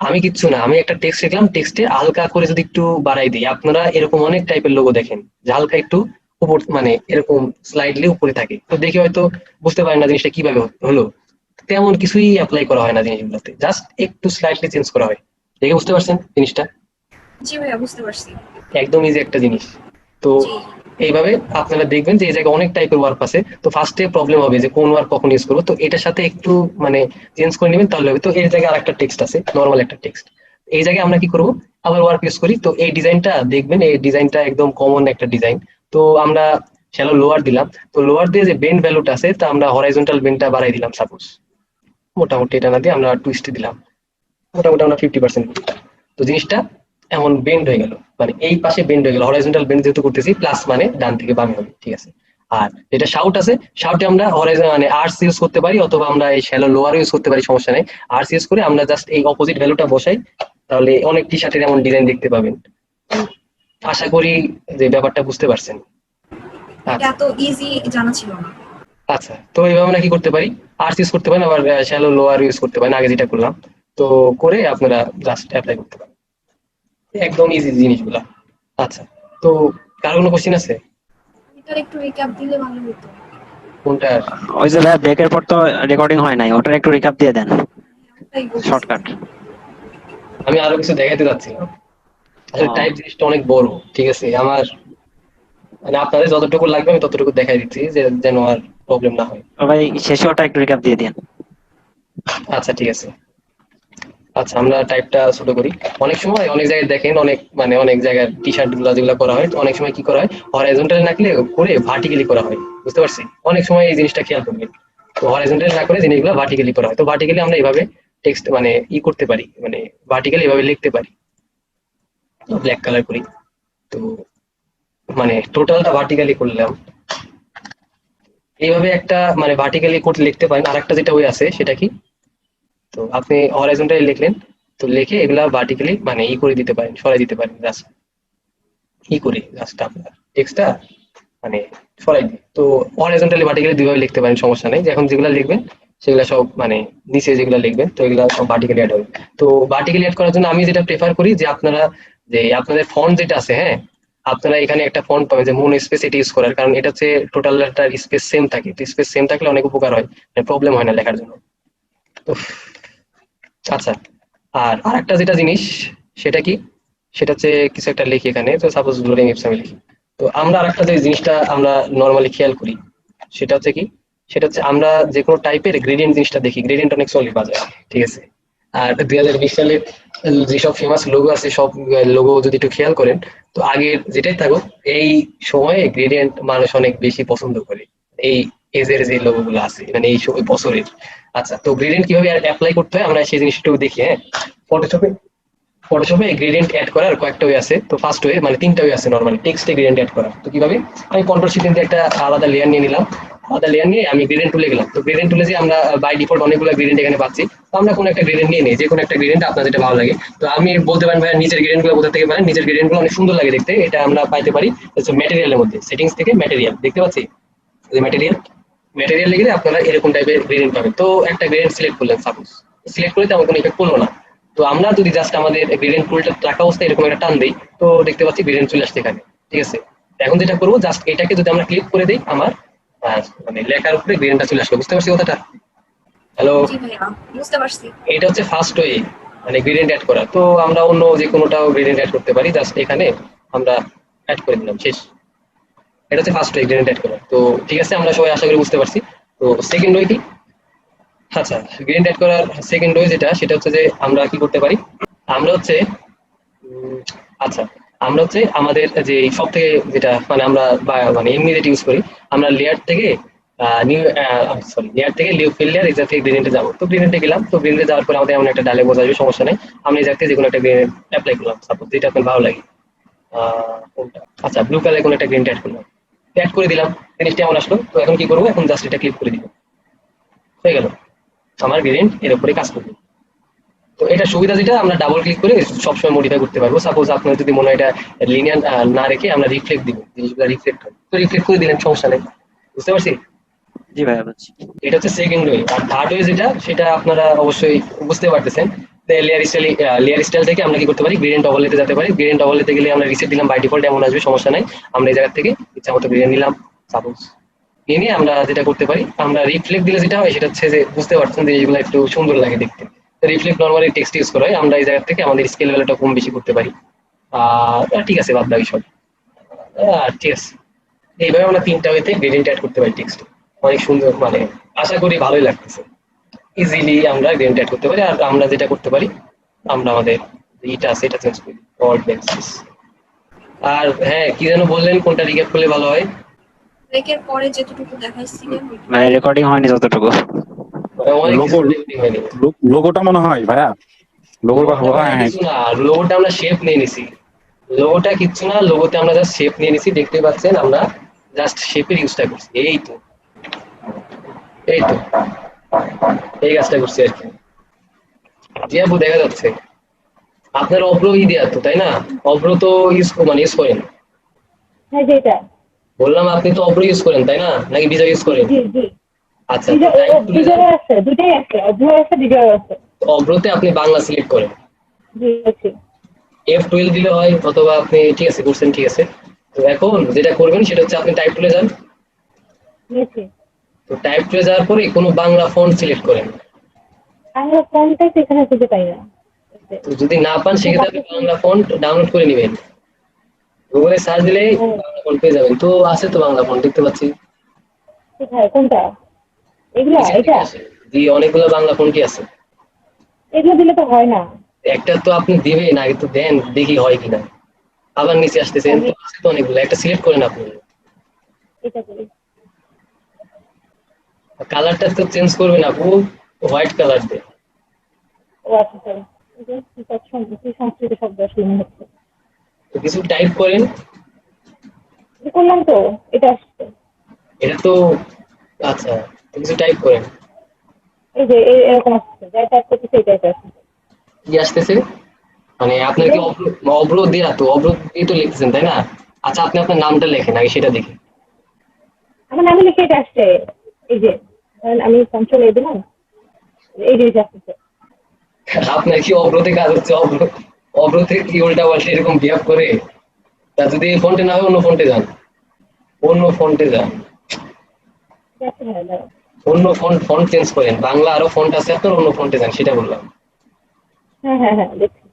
আমি কিচ্ছু না, আমি একটা টেক্সট লিখলাম, টেক্সটে হালকা করে যদি একটু বাড়াই দিই, আপনারা এরকম অনেক টাইপের লোগো দেখেন যে হালকা একটু উপর মানে এরকম স্লাইডলি উপরে থাকে। তো দেখে হয়তো বুঝতে পারেন না জিনিসটা কিভাবে হলো। তেমন কিছুই অ্যাপ্লাই করা হয় না জিনিসগুলোতে, জাস্ট একটু স্লাইডলি চেঞ্জ করা হয়। দেখে বুঝতে পারছেন জিনিসটা? জি ভাইয়া, বুঝতে পারছি। একদম ইজি একটা জিনিস। তো জি। এইভাবে আপনারা দেখবেন যে এই জায়গায় অনেক টাইপের ওয়ার্ক আছে। তো ফার্স্টে প্রবলেম হবে যে কোন ওয়ার্ক কখন ইউজ করবো, তো এটার সাথে একটু মানে চেঞ্জ করে নেবেন তাহলে হবে। তো এর জায়গায় আরেকটা টেক্সট আছে, নর্মাল একটা টেক্সট। এই জায়গায় আমরা কি করব, আবার ওয়ার্ক ইউজ করি। তো এই ডিজাইনটা দেখবেন, এই ডিজাইনটা একদম কমন একটা ডিজাইন। তো আমরা শ্যালো লোয়ার দিলাম। তো লোয়ার দিয়ে যে বেন্ড ভ্যালুটা আছে, তা আমরা হরাইজন্টাল বেন্ডটা বাড়াই দিলাম সাপোজ। মোটামুটি এটা না দিয়ে আমরা টুইস্ট দিলাম, মোটামুটি আমরা 50%। তো জিনিসটা এমন বেন্ড হয়ে গেল, মানে এই পাশে বেন্ড হয়ে গেল, হরাইজন্টাল বেন্ড যেহেতু করতেছি, প্লাস মানে ডান থেকে বামে হবে, ঠিক আছে। আর যেটা শাউট আছে, শাউটে আমরা হরাইজন্টাল মানে আর্টস ইউজ করতে পারি, অথবা আমরা এই শ্যালো লোয়ার ইউজ করতে পারি, সমস্যা নেই। আর্টস ইউজ করে আমরা জাস্ট এই অপোজিট ভ্যালুটা বসাই, তাহলে অনেক টি শার্টের এমন ডিজাইন দেখতে পাবেন। আশা করি যে ব্যাপারটা বুঝতে পারছেন। এটা আচ্ছা এত ইজি জানা ছিল না। আচ্ছা, তো এইভাবে আমরা কি করতে পারি, আর্টস ইউজ করতে পারেন, আবার শ্যালো লোয়ার ইউজ করতে পারেন, আগে যেটা করলাম। তো করে আপনারা জাস্ট অ্যাপ্লাই করতে পারেন, একদম ইজি জিনিসগুলা। আচ্ছা, তো কার কোনো কোশ্চেন আছে? এটার একটু রিক্যাপ দিলে ভালো হতো। কোনটার? ওই যে ভাই ব্রেকের পর তো রেকর্ডিং হয় নাই, ওটার একটু রিক্যাপ দিয়ে দেন, ওটাই বলছি। শর্টকাট। আমি আরো কিছু দেখাইতে চাচ্ছিলাম। আসলে টাইপ জিনিসটা অনেক বড়, ঠিক আছে। আমার মানে আপনাদের যতটুকু লাগবে আমি ততটুকু দেখাই দিচ্ছি, যে যেন আর প্রবলেম না হয়। ভাই শেষে ওটা একটু রিক্যাপ দিয়ে দেন। আচ্ছা ঠিক আছে। আচ্ছা, আমরা টাইপটা ছোট করি। অনেক সময় অনেক জায়গায় দেখেন, অনেক মানে অনেক জায়গায় টি শার্ট গুলা যেগুলো করা হয়, অনেক সময় কি করা হয়, হরাইজন্টাল না করে ভার্টিক্যালি করা হয়, বুঝতে পারছি। অনেক সময় এই জিনিসটা খেয়াল করবেন। তো হরাইজন্টাল না করে জিনিসগুলো ভার্টিক্যালি করা হয়। তো ভার্টিক্যালি আমরা এইভাবে টেক্সট মানে করতে পারি, মানে ভার্টিক্যালি এভাবে লিখতে পারি। ব্ল্যাক কালার করি। তো মানে টোটালটা ভার্টিক্যালি করলাম, এইভাবে একটা মানে ভার্টিক্যালি করতে লিখতে পারেন। আরেকটা যেটা ওই আছে সেটা কি, তো আপনি হরাইজন্টালি লিখলেন, তো লিখে এগুলা ভার্টিক্যালি মানে করে দিতে পারেন, সরাই দিতে পারেন, জাস্ট করে জাস্ট আপনার টেক্সটটা মানে সরাই দিই। তো হরাইজন্টালি ভার্টিক্যালি দুইভাবে লিখতে পারেন, সমস্যা নেই। যে এখন যেগুলা লিখবেন সেগুলা সব মানে নিচে যেগুলা লিখবেন, তো এগুলা সব ভার্টিক্যালি অ্যাড হবে। তো ভার্টিক্যালি অ্যাড করার জন্য আমি যেটা প্রেফার করি, যে আপনারা যে আপনাদের ফন্ট যেটা আছে, হ্যাঁ, আপনারা এখানে একটা ফন্ট পাবেন যে মোনো স্পেস, এটা ইউজ করার কারণ এটা হচ্ছে টোটাল একটা স্পেস সেম থাকে। তো স্পেস সেম থাকলে অনেক উপকার হয়, প্রবলেম হয় না লেখার জন্য। তো আচ্ছা, আর আরেকটা যেটা জিনিস সেটা কি, সেটা হচ্ছে কিছু একটা লিখি এখানে। তো সাপোজ লোডিং এপস আমি লিখি। তো আমরা আরেকটা যে জিনিসটা আমরা নর্মালি খেয়াল করি সেটা হচ্ছে কি, সেটা হচ্ছে আমরা যে কোনো টাইপের গ্রেডিয়েন্ট জিনিসটা দেখি, গ্রেডিয়েন্ট অনেক সলিড বাজায়, ঠিক আছে। আর 2020 সালের যেসব ফেমাস লোগো আছে, সব লোগো যদি একটু খেয়াল করেন, তো আগের যেটাই থাকুক, এই সময়ে গ্রেডিয়েন্ট মানুষ অনেক বেশি পছন্দ করে। এই এজের যে লোগো গুলো আছে মানে এই সময় বছরের। আচ্ছা, তো গ্রেডিয়েন্ট কিভাবে অ্যাপ্লাই করতে হয় আমরা সেই জিনিসটাও দেখি, হ্যাঁ। ফটোশপে ফটোশপে গ্রেডিয়েন্ট অ্যাড করার কয়েকটা ওয়ে আছে। তো ফার্স্ট ওয়ে মানে তিনটা ওয়ে আছে নরমালি টেক্সটে গ্রেডিয়েন্ট অ্যাড করা। তো কিভাবে, আমি কন্ট্রোল শিট দিয়ে একটা আলাদা লেয়ার নিয়ে নিলাম, আলাদা লেয়ার নিয়ে আমি গ্রেডিয়েন্ট টুলে গেলাম। তো গ্রেডিয়েন্ট টুলে যে আমরা বাই ডিফল্ট অনেকগুলো গ্রেডিয়েন্ট এখানে পাচ্ছি, তো আমরা কোনো একটা গ্রেডিয়েন্ট নিয়ে নিই, যে কোনো একটা গ্রেডিয়েন্ট আপনার যেটা ভালো লাগে। তো আমি বলতে পারেন ভাই নিচের গ্রেডিয়েন্ট গুলো কোথা থেকে পারেন, নিচের গ্রেডিয়েন্ট গুলো অনেক সুন্দর লাগে দেখতে, এটা আমরা পাইতে পারি হচ্ছে ম্যাটেরিয়ালের মধ্যে, সেটিংস থেকে ম্যাটেরিয়াল দেখতে পাচ্ছি, যে ম্যাটেরিয়াল লিখলে আপনারা এরকম টাইপের গ্রেডিয়েন্ট পাবেন। তো একটা গ্রেডিয়েন্ট সিলেক্ট করলেন সাপোজ, সিলেক্ট করে তেমন কোনো ইফেক্ট করলো না। তো আমরা যদি জাস্ট আমাদের গ্রেডিয়েন্ট টুলটা রাখা অবস্থায় এরকম একটা টান দেই, তো দেখতে পাচ্ছি গ্রেডিয়েন্ট চলে আসছে এখানে, ঠিক আছে। এখন যেটা করবো, জাস্ট এটাকে যদি আমরা ক্লিক করে দিই, আমার মানে লেখার উপরে গ্রেডিয়েন্টটা চলে আসবে, বুঝতে পারছি কথাটা? হ্যালো, জি ভাইয়া, বুঝতে পারছি। এটা হচ্ছে ফার্স্ট ওয়ে। মানে গ্রেডিয়েন্ট অ্যাড করা, তো আমরা অন্য যে কোনোটাও গ্রেডিয়েন্ট অ্যাড করতে পারি, জাস্ট এখানে আমরা অ্যাড করে দিলাম, শেষ। এটা হচ্ছে ফার্স্ট ওয়ে গ্রেডিয়েন্ট অ্যাড করা। তো ঠিক আছে, আমরা সবাই আশা করি বুঝতে পারছি। তো সেকেন্ড ওয়ে কি? আচ্ছা, গ্রেডিয়েন্ট অ্যাড করার সেকেন্ড ওয়ে যেটা, সেটা হচ্ছে যে আমরা কি করতে পারি, আমরা হচ্ছে আচ্ছা, আমরা হচ্ছে আমাদের যে সব থেকে যেটা মানে আমরা মানে এমনি যেটা ইউজ করি, আমরা লেয়ার থেকে নিউ সরি লেয়ার থেকে লিউ ফিল লেয়ার এক্সাক্ট থেকে গ্রেডিয়েন্টে যাবো। তো গ্রেডিয়েন্টে গেলাম, তো গ্রেডিয়েন্টে যাওয়ার পরে আমাদের এমন একটা ডায়লগ বক্স আসবে, সমস্যা নেই, আমরা এক্সাক্ট থেকে যে কোনো একটা গ্রেডিয়েন্ট অ্যাপ্লাই করলাম, সাপোজ যেটা আপনার ভালো লাগে। কোনটা? আচ্ছা, ব্লু কালার কোনো একটা গ্রেডিয়েন্ট অ্যাড করলাম, অ্যাড করে দিলাম, জিনিসটা এমন আসলো। তো এখন কি করবো, এখন জাস্ট এটা ক্লিক করে দিব, হয়ে গেল, আমার গ্রেডিয়েন্ট এর উপরে কাজ করবে। তো এটা সুবিধা যেটা, আমরা ডাবল ক্লিক করে সবসময় মডিফাই করতে পারবো। সাপোজ আপনার যদি মনে হয় এটা লিনিয়ার না রেখে আমরা রিফ্লেক্ট দিব, জিনিসগুলো রিফ্লেক্ট হয়, তো রিফ্লেক্ট করে দিলেন, সমস্যা নেই। বুঝতে পারছি? জি ভাইয়া বুঝছি। এটা হচ্ছে সেকেন্ড ওয়ে। আর থার্ড ওয়ে যেটা, সেটা আপনারা অবশ্যই বুঝতে পারতেছেন। লেয়ার স্টাইল থেকে আমরা কি করতে পারি, গ্রেডিয়েন্ট ওভারলেতে যেতে পারি। গ্রেডিয়েন্ট ওভারলেতে গেলে আমরা রিসেট দিলাম, বাই ডিফল্ট এমন আসবে, সমস্যা নাই। আমরা এই জায়গা থেকে ইচ্ছা মতো গ্রেডিয়েন্ট নিলাম, সাপোজ নিয়ে আমরা যেটা করতে পারি, আমরা রিফ্লেক্ট দিলে যেটা হয় সেটা হচ্ছে যে, বুঝতে পারছেন যে এইগুলো একটু সুন্দর লাগে দেখতে। রিফ্লেক্ট নরমালি টেক্সট ইউজ করা হয়, আমরা এই জায়গা থেকে আমাদের স্কেল ভ্যালুটা কম বেশি করতে পারি। ঠিক আছে, বাদ বাকি সব ঠিক আছে। এইভাবে আমরা তিনটা ওয়েতে গ্রেডিয়েন্ট অ্যাড করতে পারি টেক্সট, অনেক সুন্দর, মানে আশা করি ভালোই লাগতেছে। ইজিলি আমরা গ্রেডিয়েন্ট অ্যাড করতে পারি। আর আমরা যেটা করতে পারি, আমরা আমাদের এটা আছে এটা চেঞ্জ করি, অল টেক্সট। আর হ্যাঁ, কি যেন বললেন, কোনটা রিক্যাপ করলে ভালো হয়? ব্রেকের পরে যেটুকু দেখাইছিলেন মানে রেকর্ডিং হয়নি যতটুকু। অনেক লোগো কিছু দেখতে হয়নি। লোগোটা মনে হয় ভাইয়া, লোগোর কথা লোগোটা হ্যাঁ হ্যাঁ। কিছু না, লোগোটা আমরা শেপ নিয়ে নিছি। লোগোটা কিচ্ছু না, লোগোতে আমরা জাস্ট শেপ নিয়ে নিছি, দেখতে পাচ্ছেন, আমরা জাস্ট শেপের ইউজটা করছি। এই তো, এই তো, এই কাজটা করছি আর কি। জি আপু, দেখা যাচ্ছে আপনার অব্র দেয়া তো, তাই না? অব্র তো ইউজ করেন। হ্যাঁ যেটা, বললাম আপনি তো অব্র ইউজ করেন, তাই না? নাকি বিজয় ইউজ করেন? জি জি, আচ্ছা, তো টাইপ টুলে যান। বিজয় আছে, দুটাই আছে, অভ্যয় আছে, বিজয় আছে। অব্রতে আপনি বাংলা সিলেক্ট করেন, জি আছে। F12 দিলে হয়, অথবা আপনি ঠিক আছে করছেন, ঠিক আছে। তো এখন যেটা করবেন সেটা হচ্ছে, আপনি টাইপ টুলে যান। নিয়েছি। তো টাইপ টুলে যাওয়ার পরে কোনো বাংলা ফন্ট সিলেক্ট করেন। আমরা কোনটাই এখানে খুঁজে পাই না। তো যদি না পান, সেক্ষেত্রে আপনি বাংলা ফন্ট ডাউনলোড করে নেবেন, গুগলে সার্চ দিলে বাংলা ফন্ট পেয়ে যাবেন। তো আছে তো বাংলা ফন্ট, দেখতে পাচ্ছি। কোথায়, কোনটা? এগুলা, নিচের এটা? দিকে আছে। জি, অনেকগুলো বাংলা ফন্টই আছে। এগুলো দিলে তো হয় না। একটা তো আপনি দিবেন, আগে তো দেন, দেখি হয় কিনা। আবার নিচে আসতেছেন, তো আছে তো অনেকগুলো, একটা সিলেক্ট করেন আপনি। এটা করি। কালারটা তো চেঞ্জ করবেন আপু, হোয়াইট কালার দিয়ে। ও আচ্ছা সরি, সংস্কৃত শব্দ আসলে মনে হচ্ছে। তো কিছু টাইপ করেন। এটা করলাম তো, এটা আসছে। এটা তো আচ্ছা, তো কিছু টাইপ করেন। এই যে এরকম আসছে, যাই টাইপ করতেছে এটাই আসছে। কি আসতেছে? মানে আপনার কি অব্র দেয়া তো, অব্র দিয়ে তো লিখতেছেন, তাই না? আচ্ছা, আপনি আপনার নামটা লেখেন আগে, সেটা দেখি। আমার নামে লিখে এটা আসছে। এই যে ধরেন আমি কন্ট্রোল এ দিলাম, এই জিনিস আসতেছে। আপনার কি অব্রতে কাজ হচ্ছে? অব্র থেকে কি উল্টা পাল্টা এরকম বিহেভ করে? তা যদি এই ফন্টে না হয়, অন্য ফন্টে যান, অন্য ফন্টে যান, যাচ্ছে না, দাঁড়াও। অন্য ফন্ট চেঞ্জ করেন। বাংলা আরো ফন্ট আছে আপনার, অন্য ফন্টে যান, সেটা বললাম। হ্যাঁ হ্যাঁ হ্যাঁ, দেখছি।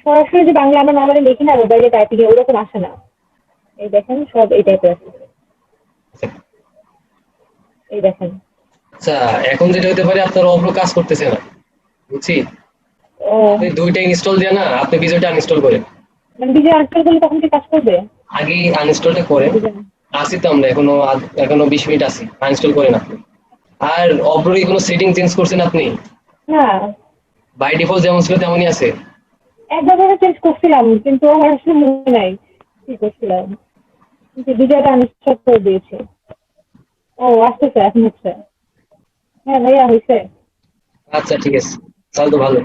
সরাসরি যে বাংলা আমরা নর্মালি লিখি না মোবাইলে টাইপিং এ, ওরকম আসে না। এই দেখেন সব এই টাইপের আসছে। এই দেখেন। আচ্ছা, এখন যেটা হতে পারে, আপনার অব্র কাজ করতেছে না, বুঝছি। ও, আপনি দুইটা ইনস্টল দিয়ে না, আপনি বিজয়টা আনইনস্টল করেন। মানে বিজয় আনস্টল করলে তখন কি কাজ করবে? আগে আনইনস্টলটা করেন। আসি তো আমরা, এখনো 20 মিনিট আছি, আনইনস্টল করেন আপনি। আর অব্রোর কোনো সেটিং চেঞ্জ করছেন আপনি? না, বাই ডিফল্ট যেমন ছিল তেমনই আছে। একবার চেঞ্জ করছিলাম, কিন্তু আমার আসলে মনে নাই কি করছিলাম। কিন্তু বিজয়টা আনইনস্টল করে দিয়েছে। ও আসতেছে, এখন হচ্ছে। হ্যাঁ ভাইয়া, হয়েছে। আচ্ছা, ঠিক আছে, তাহলে তো ভালো।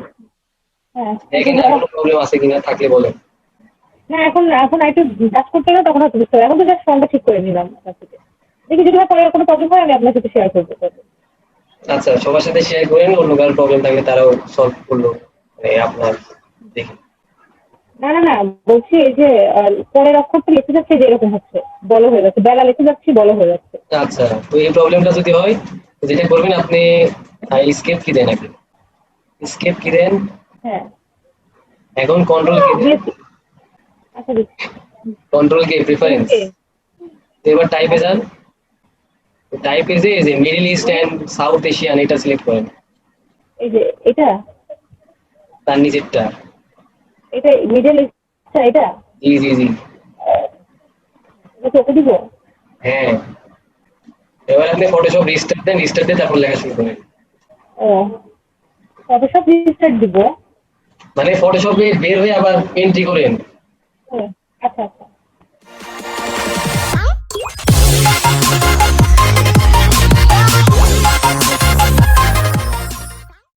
হ্যাঁ, দেখেন না কোনো প্রবলেম আছে কিনা, থাকলে বলেন। না এখন এখন একটু কাজ করতে গেলে তখন হয়তো বুঝতে হবে। এখন তো জাস্ট ফোনটা ঠিক করে নিলাম আপনার থেকে। দেখি যদি পরে কোনো প্রবলেম হয়, আমি আপনার সাথে শেয়ার করবো। আচ্ছা, সবার সাথে শেয়ার করেন, অন্য কারো প্রবলেম থাকলে তারাও সলভ করলো, আপনার দেখি। না না না, বলছি এই যে পরের অক্ষরটা লিখে যাচ্ছে, যে এরকম হচ্ছে, বড় হয়ে যাচ্ছে, বেলা লিখে যাচ্ছি, বড় হয়ে যাচ্ছে। আচ্ছা, তো এই প্রবলেমটা যদি হয়, তো যেটা করবেন আপনি, স্কেপ কি দেন আগে, স্কেপ কি দেন, হ্যাঁ এখন কন্ট্রোল কে দিয়েছি। আচ্ছা দিচ্ছি। কন্ট্রোল কে প্রিফারেন্স, Okay. এবার টাইপে যান, টাইপে যে Middle East and South Asian এটা সিলেক্ট করেন, এই যে এটা তার নিচেরটা। এটা মিডল ইস্ট, এটা জি জি জি, এটা ওকে দিব। হ্যাঁ। এবার আপনি ফটোশপ রিস্টার্ট দেন, রিস্টার্ট দিয়ে তারপর লেখা শুরু করেন। ও ফটোশপ রিস্টার্ট দিব। মানে ফটোশপে বের হয়ে আবার এন্ট্রি করেন। ও, আচ্ছা আচ্ছা